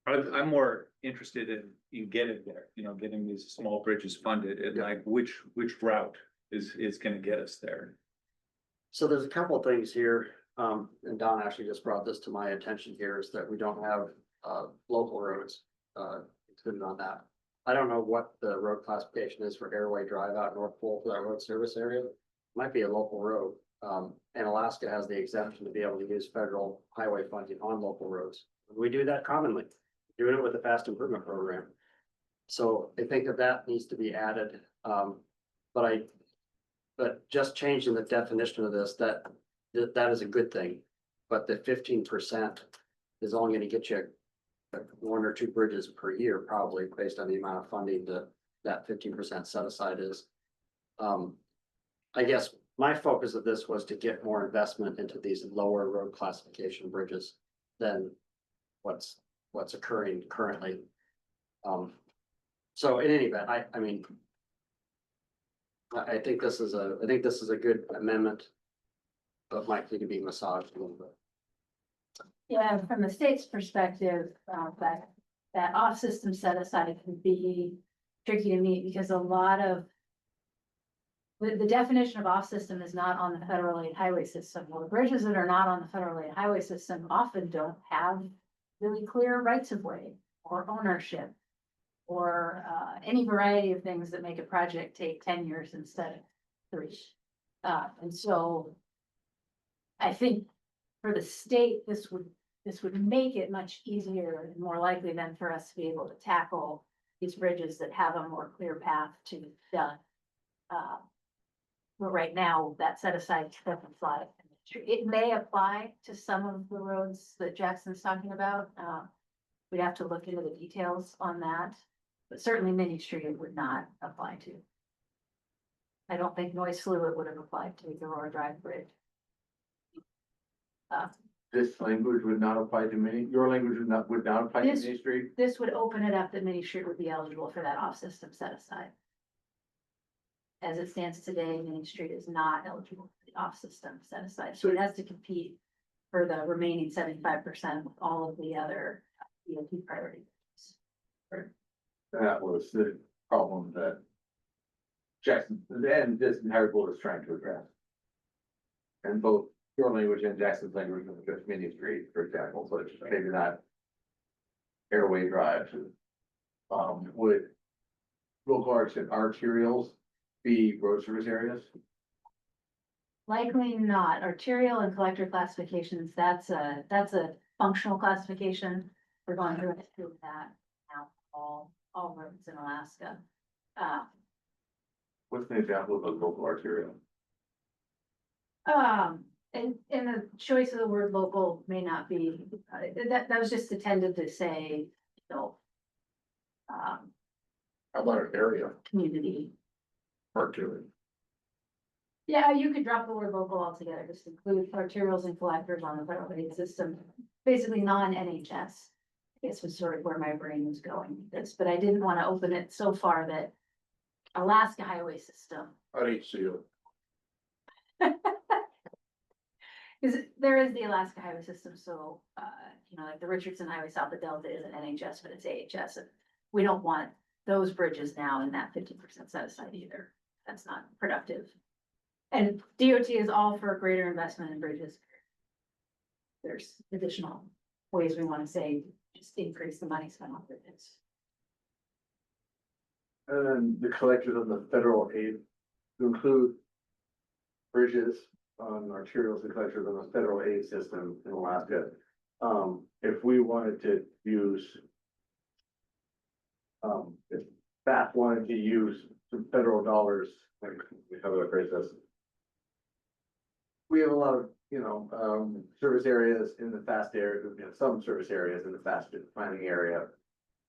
I'm more interested in getting there, you know, getting these small bridges funded and like which route is gonna get us there. So there's a couple of things here, and Don actually just brought this to my attention here, is that we don't have, local roads, included on that. I don't know what the road classification is for Airway Drive out North Pole for that road service area. Might be a local road. And Alaska has the exemption to be able to use federal highway funding on local roads. We do that commonly, doing it with the fast improvement program. So I think that needs to be added, but just changing the definition of this, that is a good thing. But the 15% is only gonna get you one or two bridges per year, probably based on the amount of funding that 15% set aside is. I guess my focus of this was to get more investment into these lower road classification bridges than what's occurring currently. So in any event, I mean, I think this is a good amendment, but might need to be massaged a little bit. Yeah, from the state's perspective, that off-system set aside can be tricky to meet because a lot of the definition of off-system is not on the federal aid highway system. Well, the bridges that are not on the federal aid highway system often don't have really clear rights of way or ownership or any variety of things that make a project take 10 years instead of 3. And so I think for the state, this would make it much easier and more likely than for us to be able to tackle these bridges that have a more clear path to done. But right now, that set aside doesn't apply. It may apply to some of the roads that Jackson's talking about. We'd have to look into the details on that, but certainly Mini Street it would not apply to. I don't think Noise Fluid would have applied to the Aurora Drive Bridge. This language would not apply to many, your language would not apply to This- Main Street? This would open it up that Mini Street would be eligible for that off-system set aside. As it stands today, Main Street is not eligible for the off-system set aside, so it has to compete for the remaining 75% with all of the other DOT priorities. That was the problem that Jackson, and this entire board is trying to address. And both your language and Jackson's language was just Mini Street, for example, so it's maybe not Airway Drive. Would local arts and arterials be road service areas? Likely not. Arterial and collector classifications, that's a functional classification. We're going through that now, all roads in Alaska. What's an example of a local arterial? And the choice of the word local may not be, that was just intended to say, you know, How about an area community. part to it? Yeah, you could drop the word local altogether, just include arterials and collectors on the federal aid system, basically non-NHS. I guess was sort of where my brain was going with this, but I didn't want to open it so far that Alaska highway system. I need to see it. Because there is the Alaska highway system, so, like the Richardson Highway south of Delta is an NHS, but it's AHS, and we don't want those bridges now in that 50% set aside either. That's not productive. And DOT is all for greater investment in bridges. There's additional ways we want to say, just increase the money spent on bridges. And then the collectors of the federal aid to include bridges on arterials and collectors on the federal aid system in Alaska. If we wanted to use, if FAF wanted to use some federal dollars, like, how do I phrase this? We have a lot of, service areas in the fast area, some service areas in the fast planning area.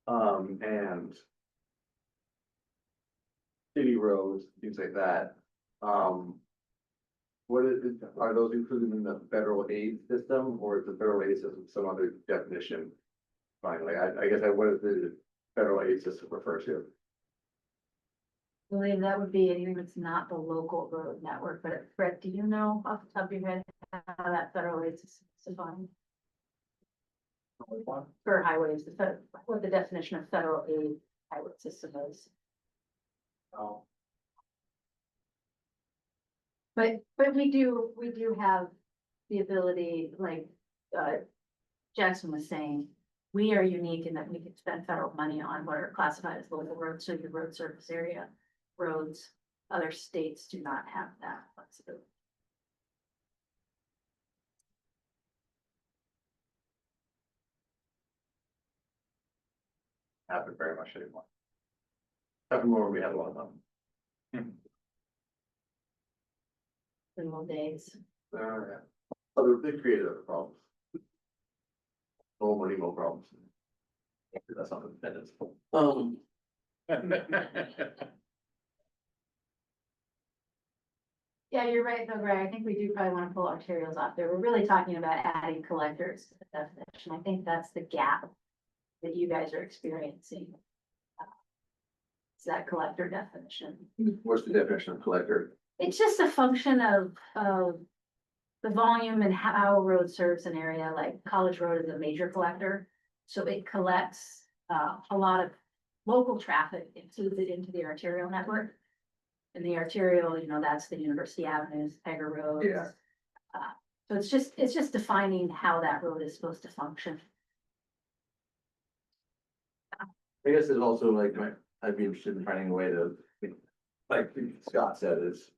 And city roads, things like that. Are those included in the federal aid system, or is the federal aid system some other definition? Finally, I guess what does the federal aid system refer to? I believe that would be anything that's not the local road network, but Brett, do you know off the top of your head how that federal aid system is defined? For highways, what the definition of federal aid highway system is. Oh. But we do have the ability, like, Jackson was saying, we are unique in that we can spend federal money on what are classified as local roads, so your road surface area roads. Other states do not have that flexibility. happen very much anymore. Happen more, we had a lot of them. In old days. Yeah. Other, they created other problems. More money, more problems. That's not independence. Yeah, you're right, though, Greg. I think we do probably want to pull arterials off there. We're really talking about adding collectors to the definition. I think that's the gap that you guys are experiencing. It's that collector definition. What's the definition of collector? It's just a function of the volume and how a road serves an area, like College Road is a major collector. So it collects a lot of local traffic, includes it into the arterial network. And the arterial, you know, that's the University Avenues, Pegger Roads. Yeah. So it's just defining how that road is supposed to function. I guess it's also like, I'd be interested in finding a way to, like Scott said, is.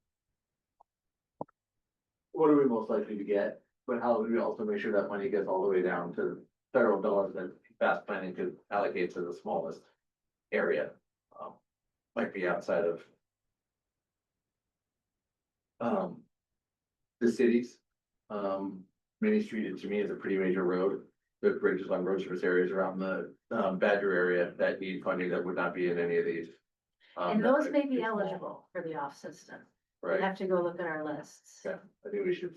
What are we most likely to get, but how do we also make sure that money gets all the way down to federal dollars that fast planning could allocate to the smallest area? Might be outside of. The cities, Main Street to me is a pretty major road. The bridges on road service areas around the Badger area that need funding that would not be in any of these. And those may be eligible for the off system. We Right, have to go look at our lists. yeah, I think we should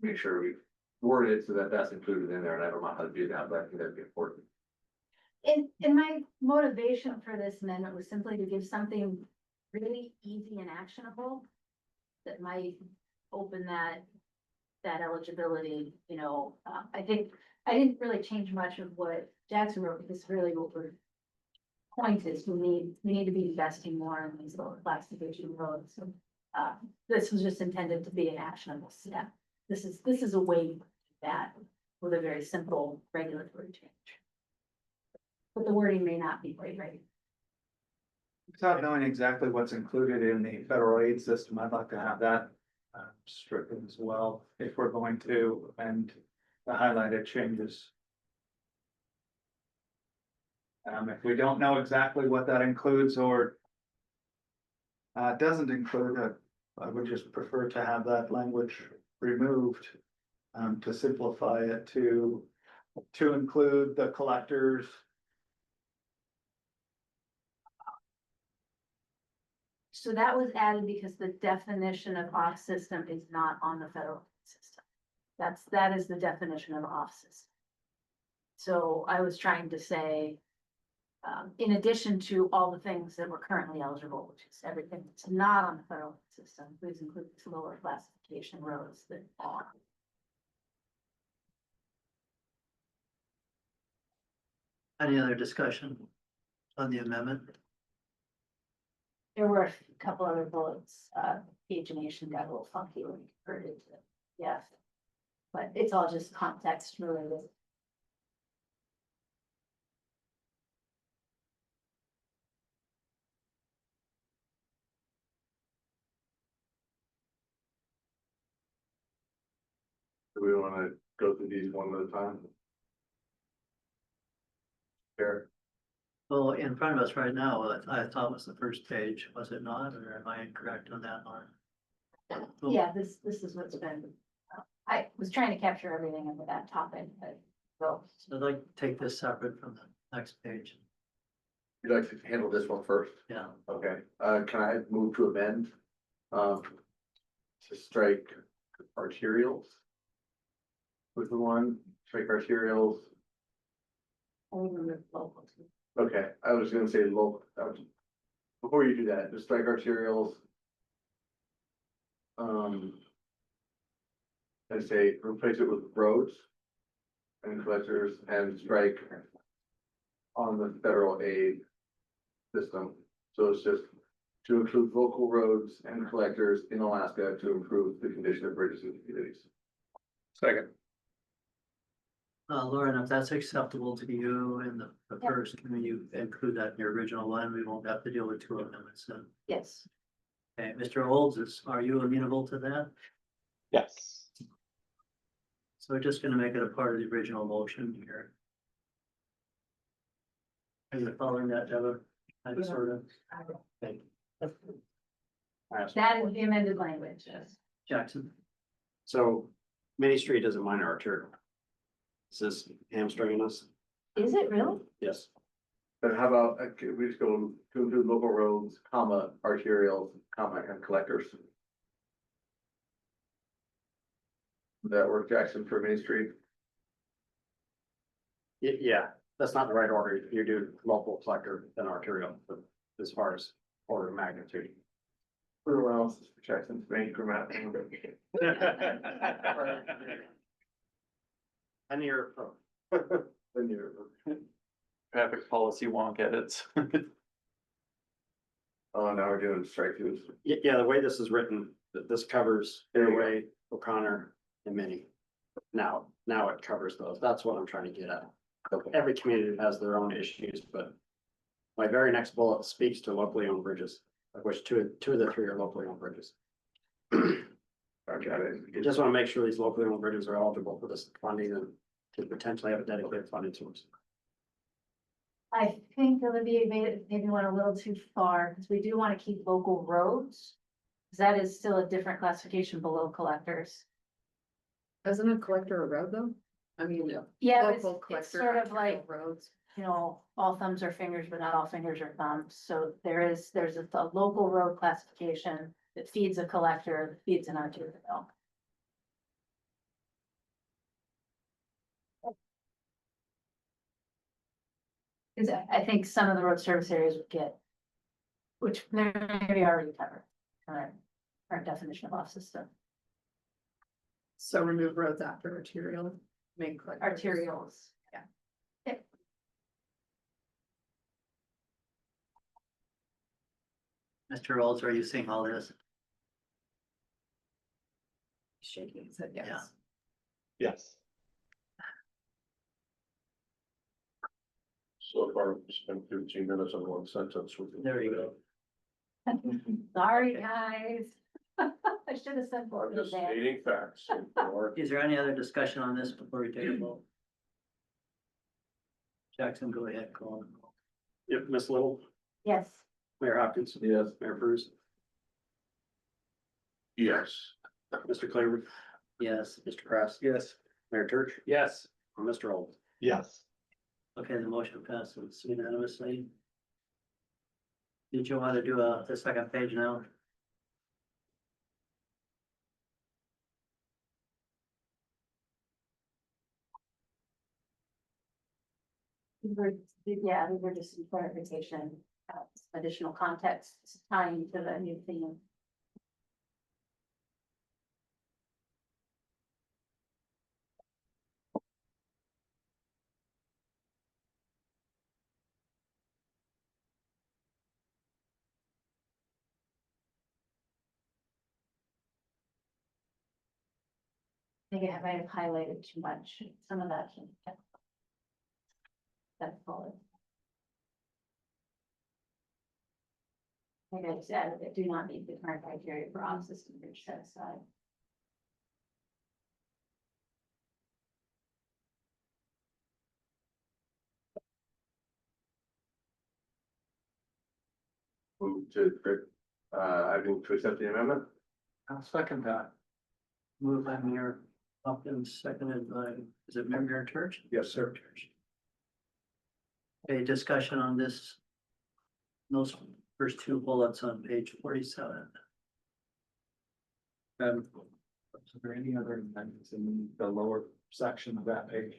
make sure we word it so that that's included in there, and I don't know how to do that, but I think that'd be important. And my motivation for this amendment was simply to give something really easy and actionable that might open that eligibility, you know, I think, I didn't really change much of what Jackson wrote, because really what we're point is, we need to be investing more in these lower class division roads. So, this was just intended to be an actionable step. This is a way to do that with a very simple regulatory change. But the wording may not be quite right. Without knowing exactly what's included in the federal aid system, I'd like to have that stricken as well, if we're going to amend the highlighted changes. If we don't know exactly what that includes or doesn't include, I would just prefer to have that language removed to simplify it to include the collectors. So that was added because the definition of off system is not on the federal system. That is the definition of off system. So I was trying to say, in addition to all the things that were currently eligible, which is everything that's not on the federal system, please include these lower classification roads that are. Any other discussion on the amendment? There were a couple other bullets, pagination got a little funky when we converted to, yes. But it's all just context related. Do we wanna go through these one at a time? Sure. Well, in front of us right now, what I thought was the first page, was it not, or am I incorrect on that one? Yeah, this is what's been, I was trying to capture everything under that topic, but. So, So I'd like to take this separate from the next page, You'd like to handle this one first? yeah. Okay, can I move to amend? To strike arterials? With the one, strike arterials, I remember local too. okay, I was gonna say local, before you do that, just strike arterials. And say replace it with roads. And collectors and strike. On the federal aid. System, so it's just to include local roads and collectors in Alaska to improve the condition of bridges and communities. Second. Lauren, if that's acceptable to you in the Yeah. first, can you include that in your original one? We won't have to deal with two amendments then. Yes, Okay, Mr. Olds, are you amenable to that? Yes. So we're just gonna make it a part of the original motion here. Are you following that, Deborah? I sort of, okay. That is the amended language, yes. Jackson, So Main Street is a minor arterial. Is this hamstringing us? Is it really? Yes. But how about, we just go to include local roads, comma, arterials, comma, and collectors? Would that work, Jackson, for Main Street? Yeah, that's not the right order. You do local collector then arterial, but as far as order of magnitude. Everyone else is for Jackson's main grammatical. And you're, Traffic policy wonk edits. Oh, now we're doing strike throughs. yeah, the way this is written, this covers Airway, O'Connor and Minnie. Now it covers those. That's what I'm trying to get at. Every community has their own issues, but my very next bullet speaks to locally owned bridges, of which two of the three are locally owned bridges. Okay, I just want to make sure these locally owned bridges are eligible for this funding and to potentially have a dedicated funding source. I think Olivia maybe went a little too far, because we do want to keep local roads. 'Cause that is still a different classification below collectors. Isn't a collector a road though? I mean, Yeah, local it's collector. sort of arterial like, roads. you know, all thumbs are fingers, but not all fingers are thumbs. So there's a local road classification that feeds a collector, that feeds an arterial. Cause I think some of the road service areas would get, which they're maybe already covered, current definition of off system, So remove roads after arterial, make collectors. arterials. Mr. Olds, are you seeing all this? Shaking, said yes. Yeah. Yes. So far, we spent 15 minutes on one sentence with. There you go. Sorry, guys. I should have said more. Just stating facts. Or Is there any other discussion on this before we take a vote? Jackson, go ahead, call. Yep, Ms. Little, Yes. Mayor Hopkins. Yes. Mayor Bruce, Yes. Mr. Claver, Yes, Mr. Kraft. Yes. Mayor Church. Yes. And Mr. Old. Yes. okay, the motion passes unanimously. Did you want to do the second page now? Yeah, we were just some clarification, some additional context tying to the new theme. I think I might have highlighted too much, some of that. That's all. Like I said, they do not meet the current criteria for off-system bridge set aside. Move to, I move to accept the amendment. I'll second that. Moved by Mayor Hopkins, seconded by, is it Mayor Church? Yes, sir. A discussion on this. Those first two bullets on page 47. Is there any other amendments in the lower section of that page?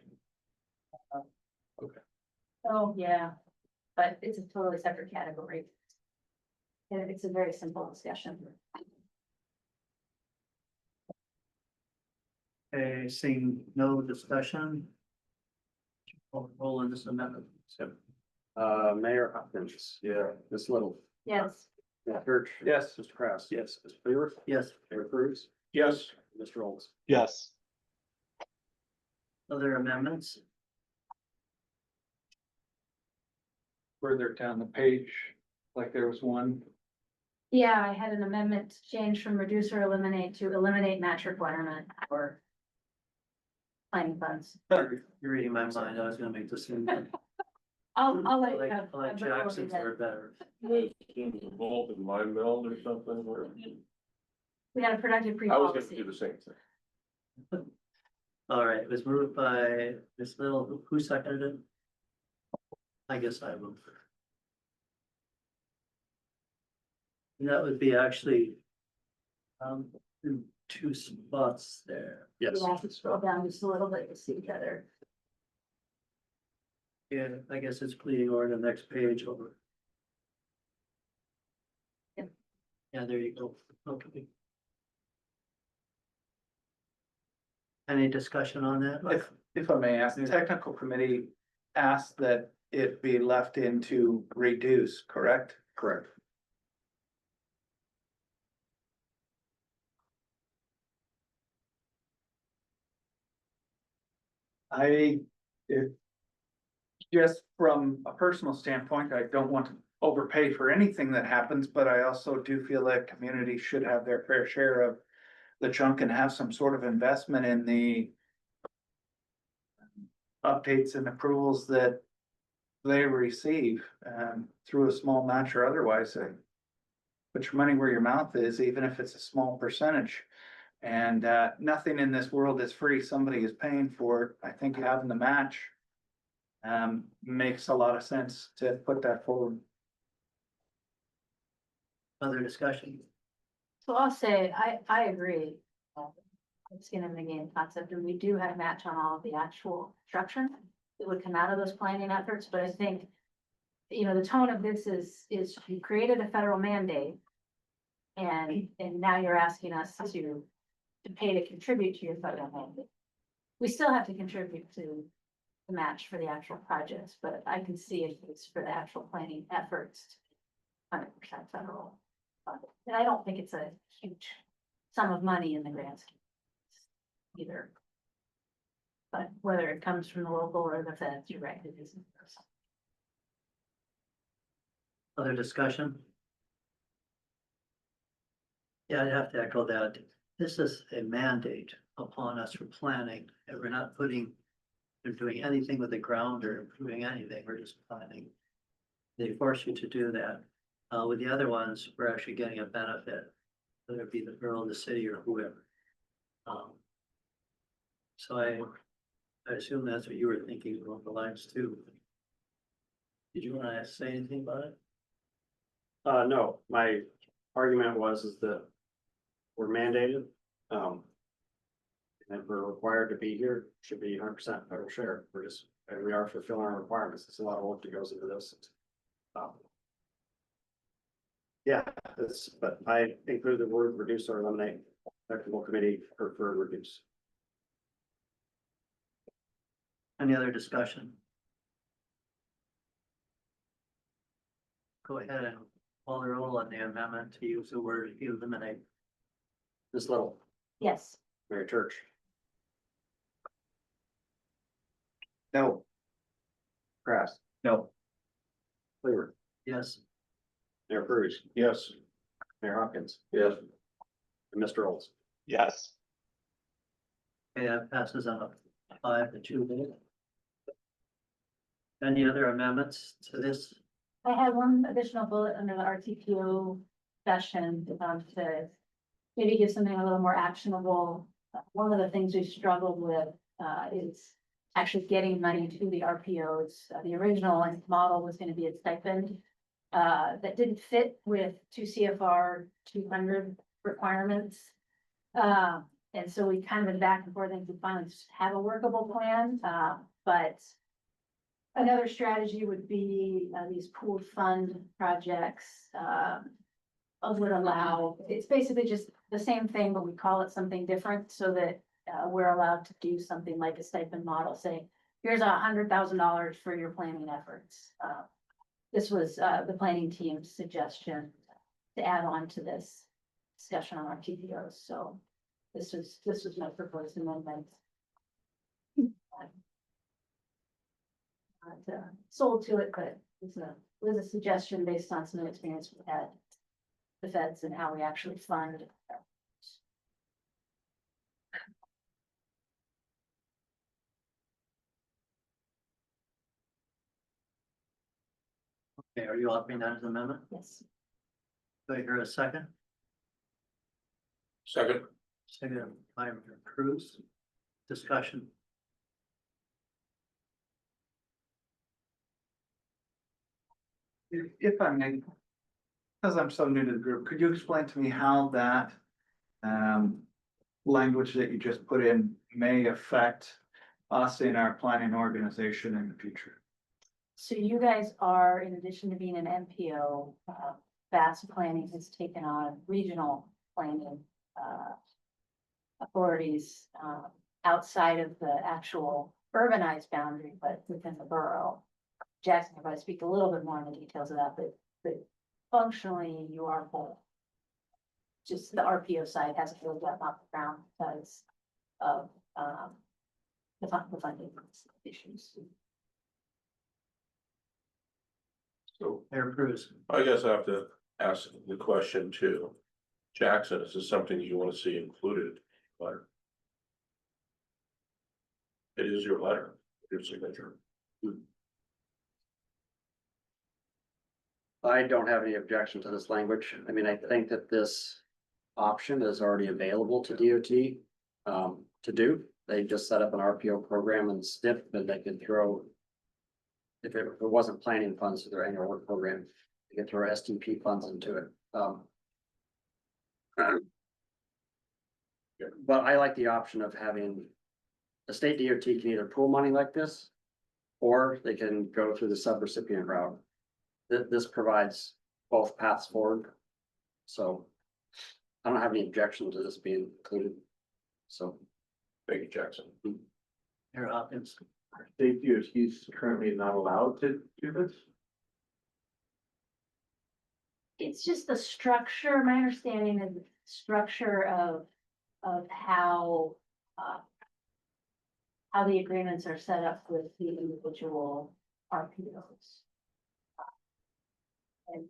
Oh, yeah, but it's a totally separate category. And it's a very simple discussion. Okay, seeing no discussion. Roll in this amendment. Mayor Hopkins. Yeah. Ms. Little, Yes. Mayor Church. Yes. Mr. Kraft. Yes. Mr. Claver, Yes, Mayor Bruce, Yes. Mr. Olds. Yes. other amendments? Further down the page, like there was one. Yeah, I had an amendment to change from reduce or eliminate to eliminate match requirement for planning funds. You're reading my mind, I was gonna make the same. thing. I'll let I you like, have. I like Jackson's word better. Involved in my meld or something, or We got a productive I was gonna pre-policy. do the same thing. All right, it was moved by Ms. Little, who seconded it? I guess I moved. And that would be actually in two spots there. Yes. You have to scroll down just a little bit to see Heather. Yeah, I guess it's bleeding over the next page over. Yep. Yeah, there you go. Okay. Any discussion on that? If I may ask, the technical committee asked that it be left in to reduce, correct? Correct. If just from a personal standpoint, I don't want to overpay for anything that happens, but I also do feel that communities should have their fair share of the chunk and have some sort of investment in the updates and approvals that they receive, through a small match or otherwise. Put your money where your mouth is, even if it's a small percentage. And, nothing in this world is free. Somebody is paying for it. I think having the match makes a lot of sense to put that forward. Other discussion? So I'll say, I agree. It's skin in the game concept, and we do have match on all of the actual construction that would come out of those planning efforts, but I think, you know, the tone of this is you created a federal mandate. And now you're asking us to pay to contribute to your federal mandate. We still have to contribute to the match for the actual projects, but I can see if it's for the actual planning efforts. 100% federal funded. And I don't think it's a huge sum of money in the grand scheme either. But whether it comes from the local or the feds, you're right, it isn't. Other discussion? Yeah, I'd have to echo that. This is a mandate upon us for planning, and we're not putting, or doing anything with the ground or improving anything, we're just planning. They force you to do that. With the other ones, we're actually getting a benefit, whether it be the borough, the city, or whoever. So I assume that's what you were thinking along the lines too. Did you want to say anything about it? No, my argument is that we're mandated, and if we're required to be here, should be 100% federal share. And we are fulfilling our requirements. It's a lot of work that goes into this. Yeah, but I include the word reduce or eliminate. Technical committee prefer reduce. Any other discussion? Go ahead and call the roll on the amendment to use the word eliminate. Ms. Little, Yes. Mayor Church, No. Kraft, No. Cleaver, Yes, Mayor Cruz, Yes. Mayor Hopkins, Yes. and Mr. Olds. Yes. okay, that passes on 5-2. Any other amendments to this? I had one additional bullet under the RTPO session, to maybe give something a little more actionable. One of the things we struggled with, is actually getting money to the RPOs. The original model was gonna be a stipend, that didn't fit with 2 CFR 200 requirements. And so we kind of been back and forth and we finally just have a workable plan, but another strategy would be these pooled fund projects, would allow, it's basically just the same thing, but we call it something different so that we're allowed to do something like a stipend model, say, here's $100,000 for your planning efforts. This was the planning team's suggestion to add on to this discussion on our TPOs, so this was my proposed amendment. Sold to it, but it was a suggestion based on some experience we had the feds and how we actually fund. Okay, are you offering that as an amendment? Yes. Do I hear a second? Second, Second by Cruz. Discussion. If I may, because I'm so new to the group, could you explain to me how that language that you just put in may affect us in our planning organization in the future? So you guys are, in addition to being an MPO, Fast Planning has taken on regional planning authorities outside of the actual urbanized boundary, but within the borough. Jackson can probably speak a little bit more on the details of that, but functionally you are both. Just the RPO side hasn't really gotten off the ground because of the funding issues. so Mayor Cruz. I guess I have to ask the question to Jackson, is this something you want to see included in the letter? It is your letter, your signature. I don't have any objection to this language. I mean, I think that this option is already available to DOT to do. They just set up an RPO program and STIP, and they can throw, if it wasn't planning funds to their annual work program, they can throw STP funds into it. But I like the option of having the state DOT can either pool money like this, or they can go through the subrecipient route. This provides both paths forward. So I don't have any objection to this being included. So, Thank you, Jackson. Mayor Hopkins. State DOT is currently not allowed to do this? It's just the structure, my understanding is the structure of how the agreements are set up with the individual RPOs. And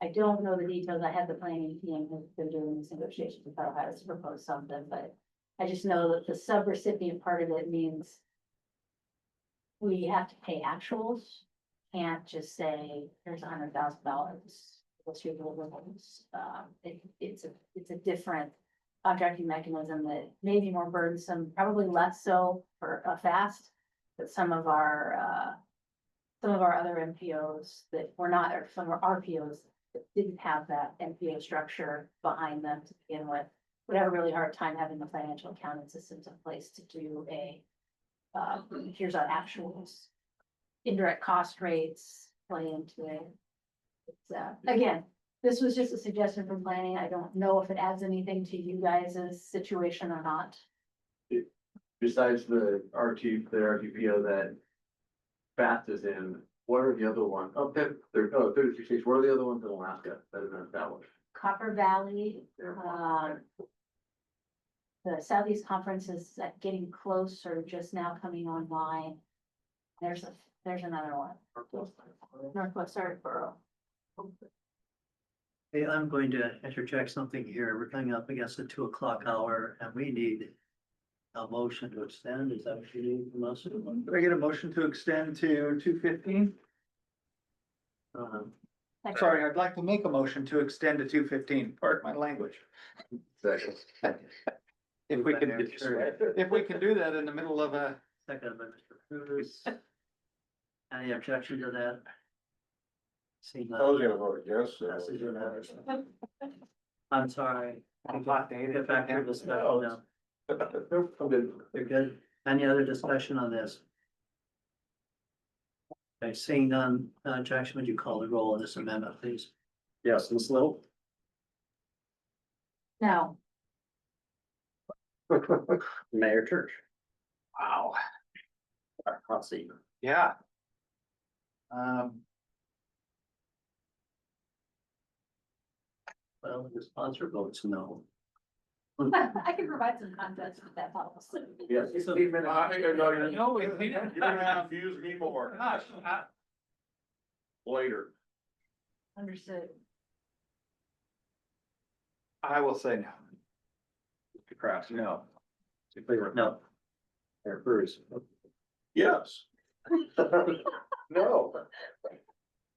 I don't know the details. I had the planning team who's been doing these negotiations with Federal Highways to propose something, but I just know that the subrecipient part of it means we have to pay actuals. Can't just say, here's $100,000. What's your deliverables? It's a different contracting mechanism that may be more burdensome, probably less so for a fast, but some of our other MPOs that were not, or some of our RPOs that didn't have that MPO structure behind them to begin with, would have a really hard time having the financial accounting systems in place to do a, here's our actuals. Indirect cost rates play into it. It's, again, this was just a suggestion from planning. I don't know if it adds anything to you guys' situation or not. Besides the RTPO that FAST is in, what are the other ones? Oh, 36 states, what are the other ones in Alaska that have been established? Copper Valley, the Southeast Conference is getting close or just now coming online. There's another one. Northwest Borough. Hey, I'm going to interject something here. We're coming up against the 2 o'clock hour and we need a motion to extend. Is that what you need from us? Do I get a motion to extend to 2:15? Sorry, I'd like to make a motion to extend to 2:15. Pardon my language. Second. If we can, if we can do that in the middle of a, Second by Mr. Cruz. Any objection to that? Seeing I was none. gonna vote against Passes it. unanimously. I'm sorry. on a hot day. Get back to this No, now. Nope, I'm good. You're good. Any other discussion on this? Okay, seeing none, Jackson, would you call the roll on this amendment, please? yes, Ms. Little, No, Mayor Church, Wow, hot seat. yeah. Well, the sponsor votes no. I can provide some context with that policy. Yes. No, You're gonna confuse me more later. Understood. I will say no. Mr. Kraft, No. Mr. Cleaver, No. Mayor Cruz, Yes. No,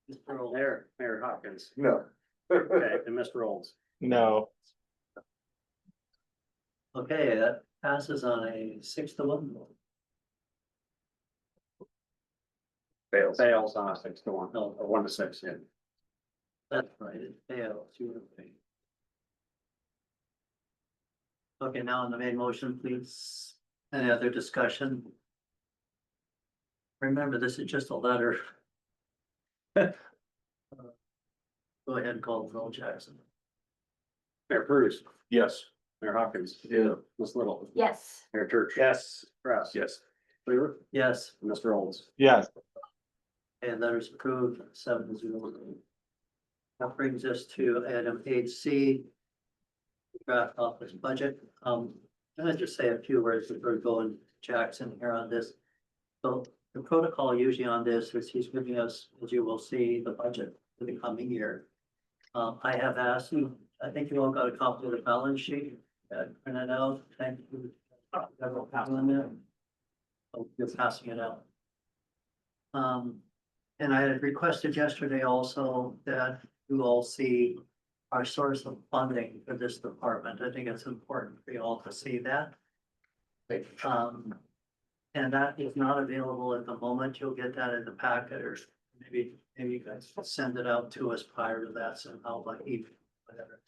Mr. Olds. Mayor Hopkins, no. okay, and Mr. Olds. No, Okay, that passes on a 6-1. Fails. Fails on a 6-1, No. or 1-6, yeah. That's right, it fails. You were right. Okay, now on the main motion, please. Any other discussion? Remember, this is just a letter. Go ahead and call the roll, Jackson. Mayor Cruz, Yes. Mayor Hopkins, Yeah. Ms. Little, Yes, Mayor Church. Yes. Kraus. Yes. Cleaver, Yes, and Mr. Olds. yes, and letters approved, 7-0. That brings us to item 8C. Draft office budget. Can I just say a few words before going Jackson here on this? So the protocol usually on this is he's giving us, as you will see, the budget for the coming year. I have asked you, I think you all got a copy of the balance sheet, printed out, thank you. Several people in there. Oh, you're passing it out. And I had requested yesterday also that you all see our source of funding for this department. I think it's important for you all to see that. And that is not available at the moment. You'll get that in the packet, or maybe you guys send it out to us prior to that somehow, like email, whatever.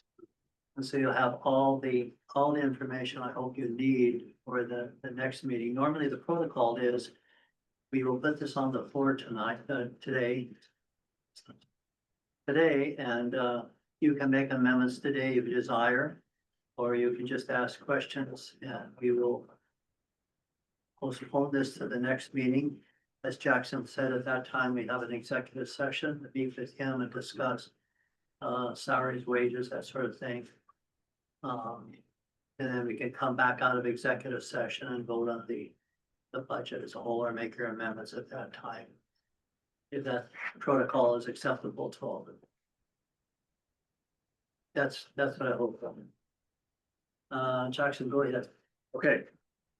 And so you'll have all the information I hope you need for the next meeting. Normally, the protocol is we will put this on the floor today, and you can make amendments today if you desire, or you can just ask questions, and we will postpone this to the next meeting. As Jackson said, at that time, we have an executive session to meet with him and discuss salaries, wages, that sort of thing. And then we can come back out of executive session and vote on the budget as a whole, or make your amendments at that time, if that protocol is acceptable to all of them. That's what I hope from. Jackson, go ahead. Okay,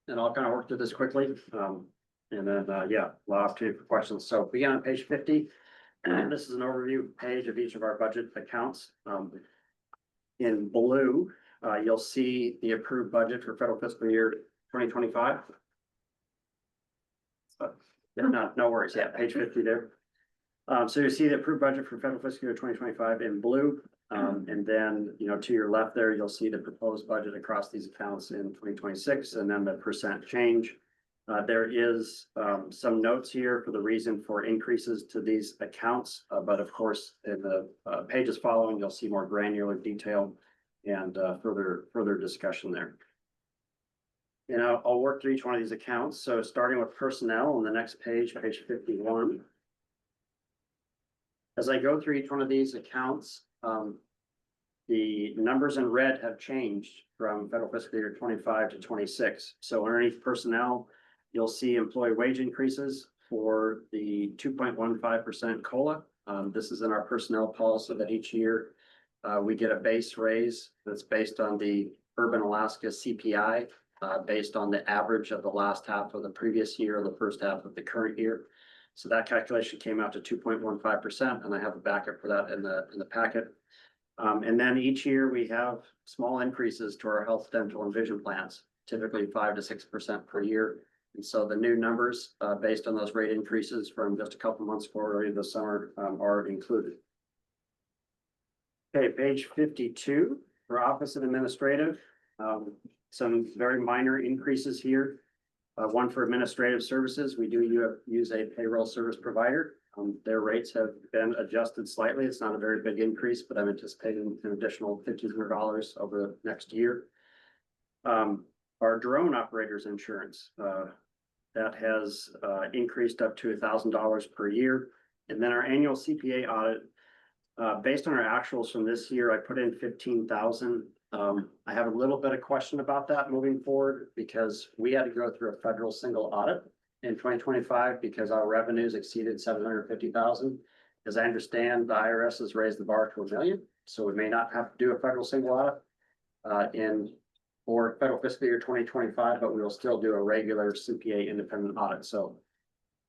and I'll kind of work through this quickly, and then, yeah, allow opportunity for questions. So begin on page 50. This is an overview page of each of our budget accounts. In blue, you'll see the approved budget for federal fiscal year 2025. Yeah, no worries. Yeah, page 50 there. So you see the approved budget for federal fiscal year 2025 in blue. And then, to your left there, you'll see the proposed budget across these accounts in 2026, and then the percent change. There is some notes here for the reason for increases to these accounts, but of course, in the pages following, you'll see more granular detail and further discussion there. And I'll work through each one of these accounts. So starting with personnel on the next page, page 51. As I go through each one of these accounts, the numbers in red have changed from federal fiscal year 25 to 26. So underneath personnel, you'll see employee wage increases for the 2.15% COLA. This is in our personnel policy that each year we get a base raise that's based on the Urban Alaska CPI, based on the average of the last half of the previous year or the first half of the current year. So that calculation came out to 2.15%, and I have a backup for that in the packet. And then each year we have small increases to our health, dental, and vision plans, typically 5 to 6% per year. And so the new numbers, based on those rate increases from just a couple months forward in the summer, are included. Okay, page 52 for office and administrative. Some very minor increases here. One for administrative services, we do use a payroll service provider. Their rates have been adjusted slightly. It's not a very big increase, but I'm anticipating an additional $1,500 over the next year. Our drone operators insurance, that has increased up to $1,000 per year. And then our annual CPA audit, based on our actuals from this year, I put in 15,000. I have a little bit of question about that moving forward because we had to go through a federal single audit in 2025 because our revenues exceeded 750,000. As I understand, the IRS has raised the bar to $1 million, so we may not have to do a federal single audit for federal fiscal year 2025, but we will still do a regular CPA independent audit. So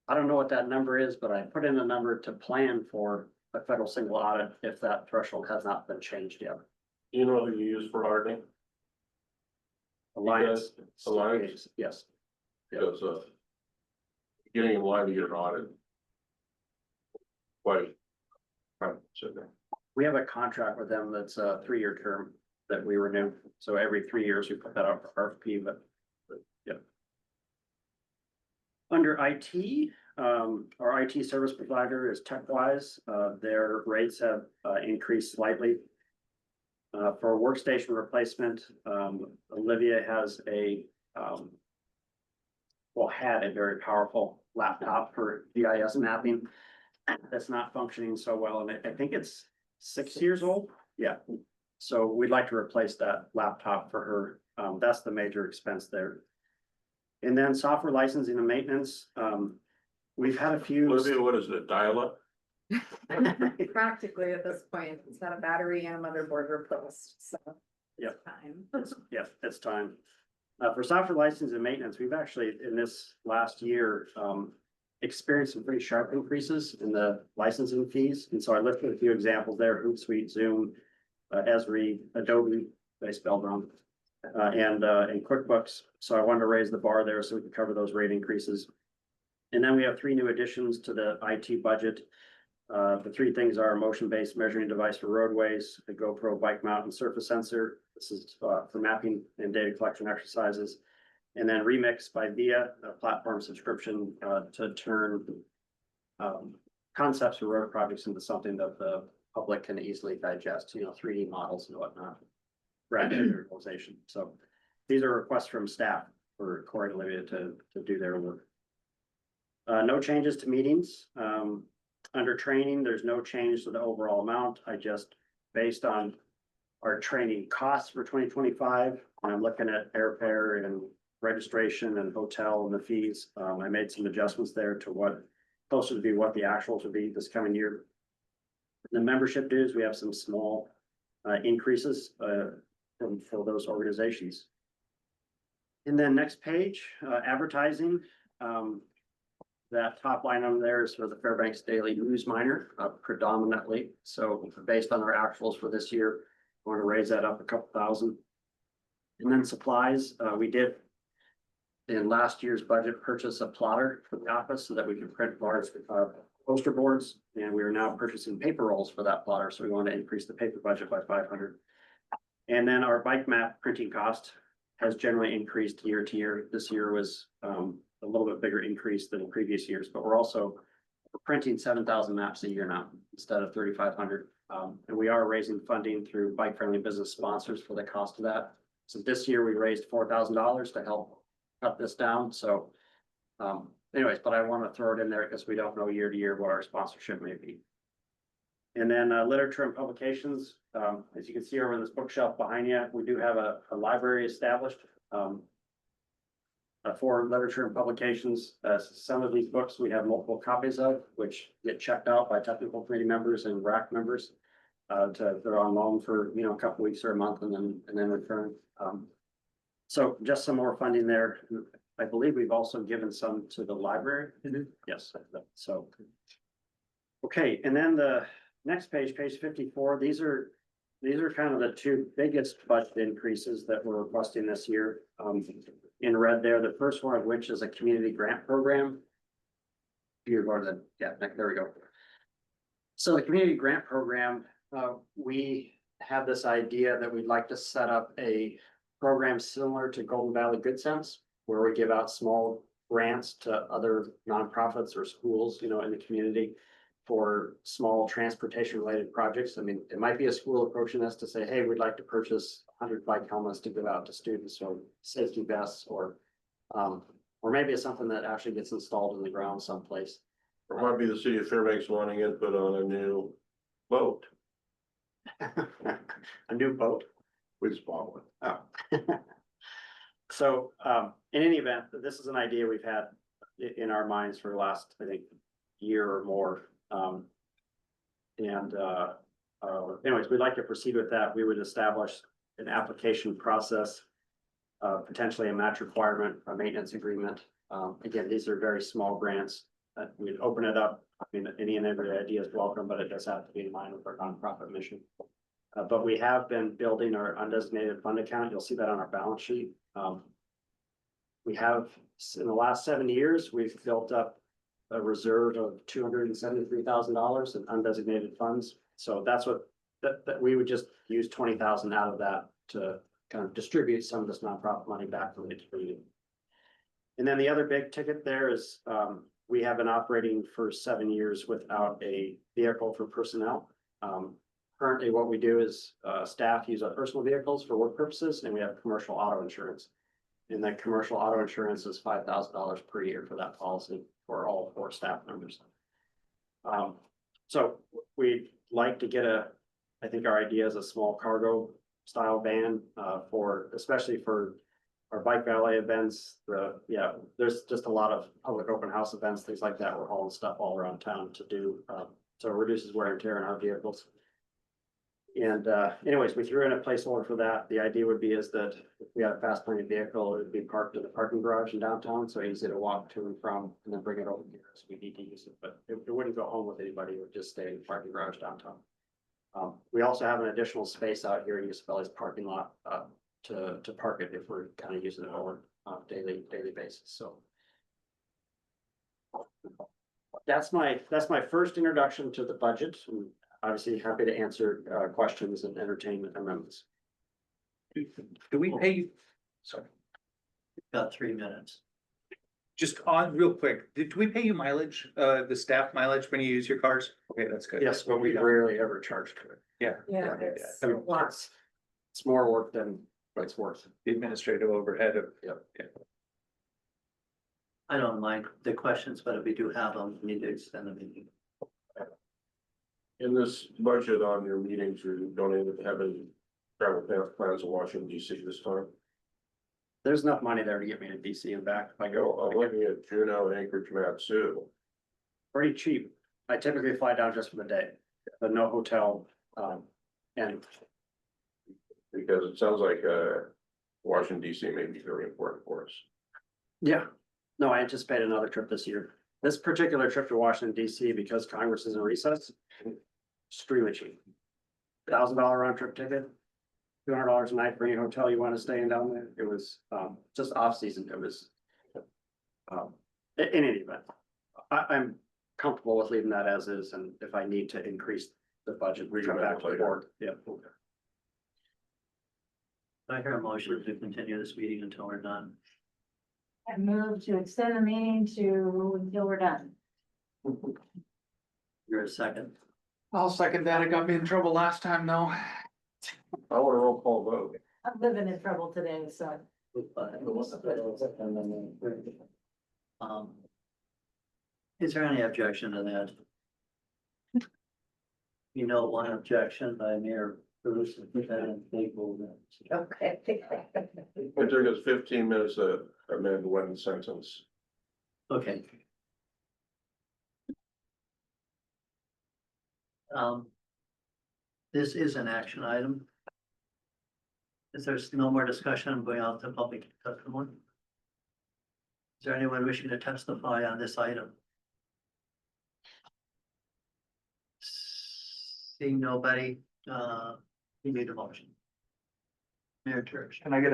I don't know what that number is, but I put in a number to plan for a federal single audit if that threshold has not been changed yet. You know who you use for auditing? Alliance. Alliance? Yes, Because, getting in line to get an audit. Quite. Consider. we have a contract with them that's a 3-year term that we renew. So every 3 years we put that out for RFP, but yeah. Under IT, our IT service provider is TechWise. Their rates have increased slightly. For workstation replacement, Olivia has had a very powerful laptop for GIS mapping that's not functioning so well, and I think it's 6 years old. Yeah, so we'd like to replace that laptop for her. That's the major expense there. And then software licensing and maintenance, we've had a few. Olivia, what is it, dial-up? Practically at this point, it's got a battery and a motherboard replaced, so. Yep. Time. Yeah, it's time. For software license and maintenance, we've actually, in this last year, experienced some pretty sharp increases in the licensing fees. And so I listed a few examples there: Hootsuite, Zoom, Esri, Adobe, they spelled wrong, and QuickBooks. So I wanted to raise the bar there so we can cover those rate increases. And then we have 3 new additions to the IT budget. The 3 things are a motion-based measuring device for roadways, a GoPro bike mount and surface sensor. This is for mapping and data collection exercises. And then Remix by VIA, a platform subscription to turn concepts for road projects into something that the public can easily digest, 3D models and whatnot. Rapid visualization. So these are requests from staff for Corey and Olivia to do their work. No changes to meetings. Under training, there's no change to the overall amount. I just, based on our training costs for 2025, and I'm looking at airfare and registration and hotel and the fees, I made some adjustments there to what closer to be what the actuals would be this coming year. The membership dues, we have some small increases for those organizations. And then next page, advertising. That top line on there is for the Fairbanks Daily News Miner, predominantly. So based on our actuals for this year, I want to raise that up a couple thousand. And then supplies, we did in last year's budget purchase a plotter for the office so that we can print large poster boards. And we are now purchasing paper rolls for that plotter. So we want to increase the paper budget by 500. And then our bike map printing cost has generally increased year to year. This year was a little bit bigger increase than in previous years, but we're printing 7,000 maps a year now instead of 3,500. And we are raising funding through bike friendly business sponsors for the cost of that. So this year we raised $4,000 to help cut this down. So anyways, but I want to throw it in there because we don't know year to year what our sponsorship may be. And then literature and publications, as you can see over in this bookshelf behind you, we do have a library established. For literature and publications, some of these books we have multiple copies of, which get checked out by technical committee members and RAC members. They're on loan for a couple weeks or a month and then return. So just some more funding there. I believe we've also given some to the library. Yes, so. Okay, and then the next page, page 54, these are kind of the 2 biggest budget increases that we're requesting this year. In red there, the first one of which is a community grant program. You're going to there we go. So the community grant program, we have this idea that we'd like to set up a program similar to Golden Valley Good Sense, where we give out small grants to other nonprofits or schools, in the community for small transportation related projects. I mean, it might be a school approaching us to say, hey, we'd like to purchase 100 bike helmets to give out to students, or safety vests, or maybe it's something that actually gets installed in the ground someplace. Or might be the city of Fairbanks wanting input on a new boat. A new boat. We just bought one. Oh. So, in any event, this is an idea we've had in our minds for the last, I think, year or more. Anyways, we'd like to proceed with that. We would establish an application process, potentially a match requirement, a maintenance agreement. Again, these are very small grants. We'd open it up. I mean, any and every idea is welcome, but it does have to be in line with our nonprofit mission. But we have been building our undesignated fund account. You'll see that on our balance sheet. We have, in the last 7 years, we've built up a reserve of $273,000 in undesignated funds. So that's what, that we would just use 20,000 out of that to kind of distribute some of this nonprofit money back to the community. And then the other big ticket there is, we have been operating for 7 years without a vehicle for personnel. Currently, what we do is, staff use our personal vehicles for work purposes, and we have commercial auto insurance. And that commercial auto insurance is $5,000 per year for that policy for all 4 staff members. So we'd like to get I think our idea is a small cargo style van, especially for our bike valet events. There's just a lot of public open house events, things like that. We're hauling stuff all around town to do, so it reduces wear and tear in our vehicles. And anyways, we threw in a placeholder for that. The idea would be is that if we had a fast lane vehicle, it would be parked in the parking garage in downtown, so easy to walk to and from, and then bring it over here if we need to use it. But it wouldn't go home with anybody, it would just stay in the parking garage downtown. We also have an additional space out here in Eustis parking lot to park it if we're kind of using it on a daily basis, so. That's my first introduction to the budget. I'm obviously happy to answer questions and entertain amendments. Do we pay you? Sorry, Got 3 minutes. just on real quick, do we pay you mileage, the staff mileage when you use your cars? Okay, that's good. Yes, but we rarely ever charge for it. Yeah. Yeah, I mean, it's more work than it's worth. The administrative overhead of. Yep. Yeah. I don't mind the questions, but if we do have them, we need to extend the meeting. In this budget on your meetings, you don't even have any travel plans in Washington DC this time. There's enough money there to get me to DC and back if I go. I'm looking at Juneau, Anchorage, Matsu. Pretty cheap. I typically fly down just for the day, but no hotel. And Because it sounds like Washington DC may be very important for us. yeah, no, I anticipate another trip this year. This particular trip to Washington DC, because Congress is in recess, extremely cheap. $1,000 round trip ticket, $200 a night for any hotel you want to stay in down there. It was just off season. It was in any event, I'm comfortable with leaving that as is, and if I need to increase the budget, we come back to the board. Yeah. I hear a motion to continue this meeting until we're done. I move to extend the meeting to until we're done. You're a second. I'll second that. It got me in trouble last time, though. I want a roll call vote. I'm living in trouble today, so. Is there any objection to that? You know, one objection by Mayor Bruce, and put that in table. Okay. It took us 15 minutes to amend one sentence. Okay. This is an action item. If there's no more discussion, I'm going out to public testimony. Is there anyone wishing to testify on this item? Seeing nobody, you need a motion. Mayor Church. Can I get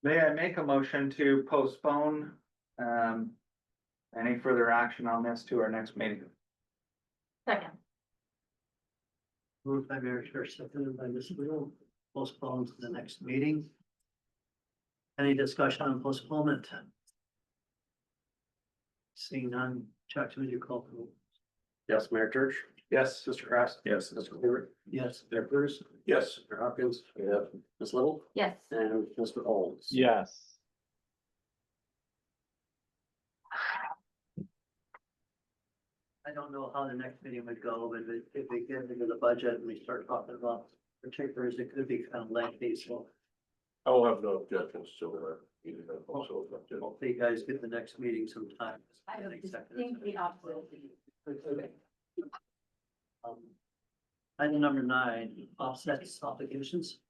may I make a motion to postpone, any further action on this to our next meeting? Second. Moved by Mayor Church, seconded by Ms. Little, postponed to the next meeting. Any discussion on postponement? Seeing none, Chuck, would you call for? Yes, Mayor Church, Yes. Mr. Kraft. Yes. Mr. Cleaver, Yes. Mayor Bruce, Yes. Mr. Hopkins, Ms. Little, Yes. and Mr. Olds. Yes. I don't know how the next meeting would go, but if we get into the budget and we start talking about particulars, it could be kind of lengthy, so I will have no objections to either. Also, hopefully you guys get the next meeting sometime. I have distinctly opposite. Item number 9, offsets obligations.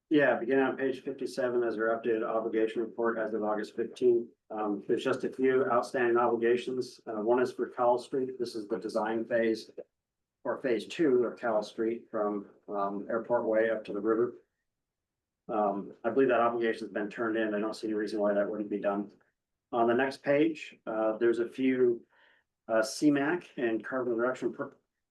Yeah, beginning on page 57 as our updated obligation report as of August 15th. There's just a few outstanding obligations. One is for Cowell Street. This is the design phase or phase 2 of Cowell Street from Airport Way up to the river. I believe that obligation has been turned in. I don't see any reason why that wouldn't be done. On the next page, there's a few CMAQ and carbon reduction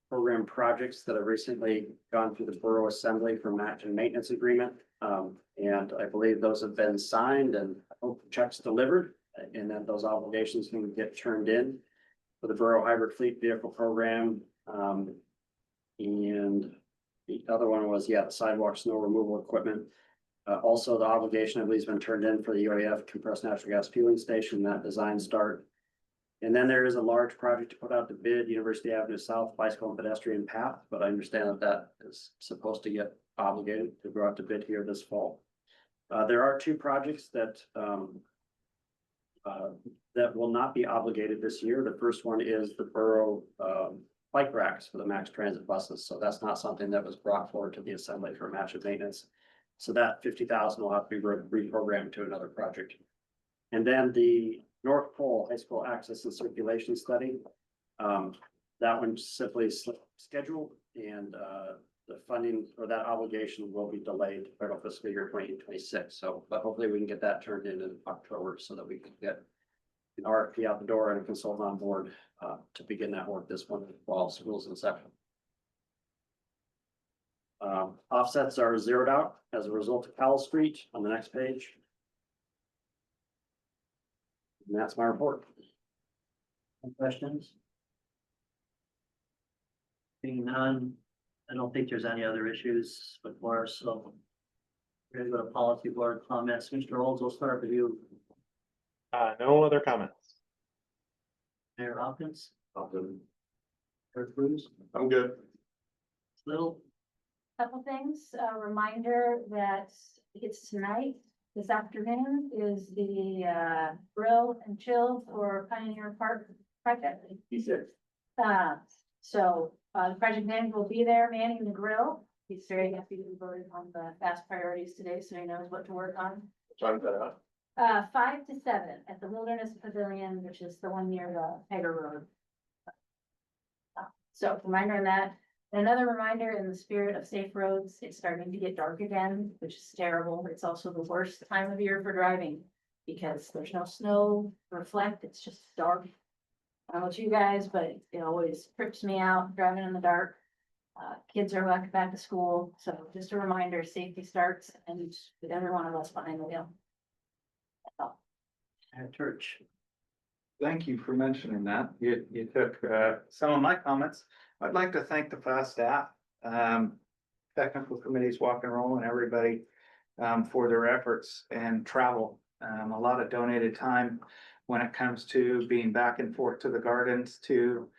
program projects that have recently gone through the Borough Assembly for match and maintenance agreement. And I believe those have been signed and I hope the checks delivered and then those obligations can get turned in for the Borough Hybrid Fleet Vehicle Program. And the other one was, the sidewalk snow removal equipment. Also, the obligation, I believe, has been turned in for the UAF compressed natural gas fueling station, that design start. And then there is a large project to put out to bid, University Avenue South Bicycle and Pedestrian Path, but I understand that that is supposed to get obligated to go out to bid here this fall. There are two projects that that will not be obligated this year. The first one is the borough bike racks for the Max Transit buses. So that's not something that was brought forward to the assembly for match and maintenance. So that 50,000 will have to be reprogrammed to another project. And then the North Pole High School Access and Circulation Study. That one simply scheduled and the funding or that obligation will be delayed to federal fiscal year 2026. So, but hopefully we can get that turned in October so that we can get an RFP out the door and a consultant on board to begin that work this one while school's in session. Offsets are zeroed out as a result of Cowell Street on the next page. And that's my report. Any questions? Being none, I don't think there's any other issues before us, so. We're gonna go to policy board comments. Mr. Olds, we'll start with you. No other comments. Mayor Hopkins. Mayor Cruz. I'm good. Little. Couple things, a reminder that it's tonight, this afternoon is the grill and chill for Pioneer Park project. So the project manager will be there manning the grill. He's very happy to be voted on the fast priorities today, so he knows what to work on. Time's that out. 5 to 7 at the Wilderness Pavilion, which is the one near the Hager Road. So reminder on that. Another reminder, in the spirit of safe roads, it's starting to get dark again, which is terrible. It's also the worst time of year for driving because there's no snow to reflect. It's just dark. I don't know about you guys, but it always trips me out driving in the dark. Kids are back to school, so just a reminder, safety starts and with every one of us behind the wheel. That's all. Mayor Church. Thank you for mentioning that. You took some of my comments. I'd like to thank the FAST staff, technical committees, walk and roll, and everybody for their efforts and travel. A lot of donated time when it comes to being back and forth to the gardens to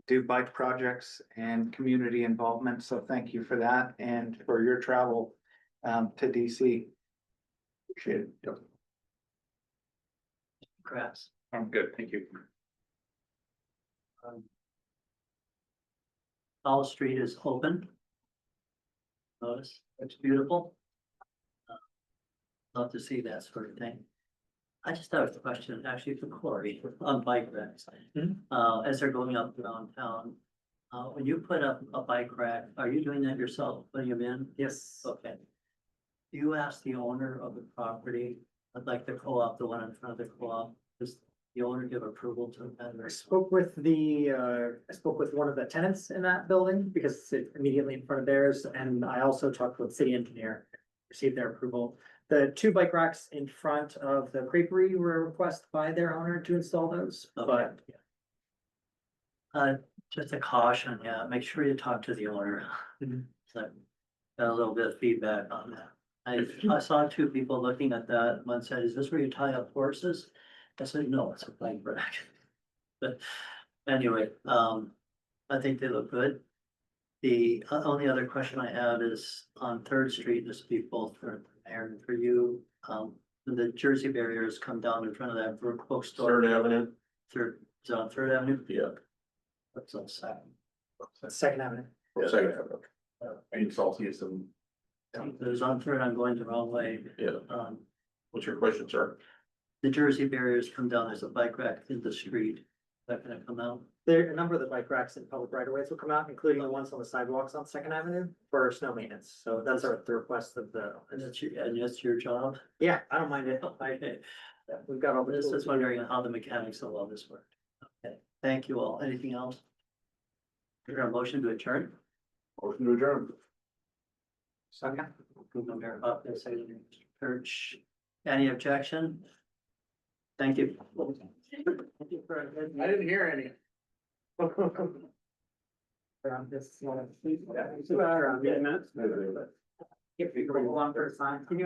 do bike projects and community involvement. So thank you for that and for your travel to DC. Appreciate it. Yep. Kratz. I'm good, thank you. Cowell Street is open. Notice, it's beautiful. Love to see that sort of thing. I just have a question actually for Corey on bike racks. As they're going up downtown, when you put up a bike rack, are you doing that yourself, putting them in? Yes, Okay. Do you ask the owner of the property, like the co-op, the one in front of the co-op, does the owner give approval to that? I spoke with one of the tenants in that building because it's immediately in front of theirs, and I also talked with city engineer, received their approval. The two bike racks in front of the creperie were requested by their owner to install those, but Just a caution, yeah, make sure you talk to the owner. So, got a little bit of feedback on that. I saw two people looking at that, one said, is this where you tie up horses? I said, no, it's a bike rack. But anyway, I think they look good. The only other question I have is on Third Street, this would be both for Aaron, for you. The Jersey barriers come down in front of that bookstore. Third Avenue. Is it on Third Avenue? Yeah. What's on Second? Second Avenue. Second Avenue. And salty some There's on third, I'm going the wrong way. Yeah, Um, what's your question, sir? the Jersey barriers come down, there's a bike rack in the street. Is that gonna come out? There, a number of the bike racks in public right of ways will come out, including the ones on the sidewalks on Second Avenue for snow maintenance. So that's the request of the, And that's your job? yeah, I don't mind it. Okay, We've got all I was this. just wondering how the mechanics of all this worked. Okay, thank you all. Anything else? Is there a motion to adjourn? Motion to adjourn. Second. Moved by Mayor Buckner, seconded by Mr. Perch. Any objection? Thank you. I didn't hear any. Around this, around 8 minutes. If you go on for a sign, can you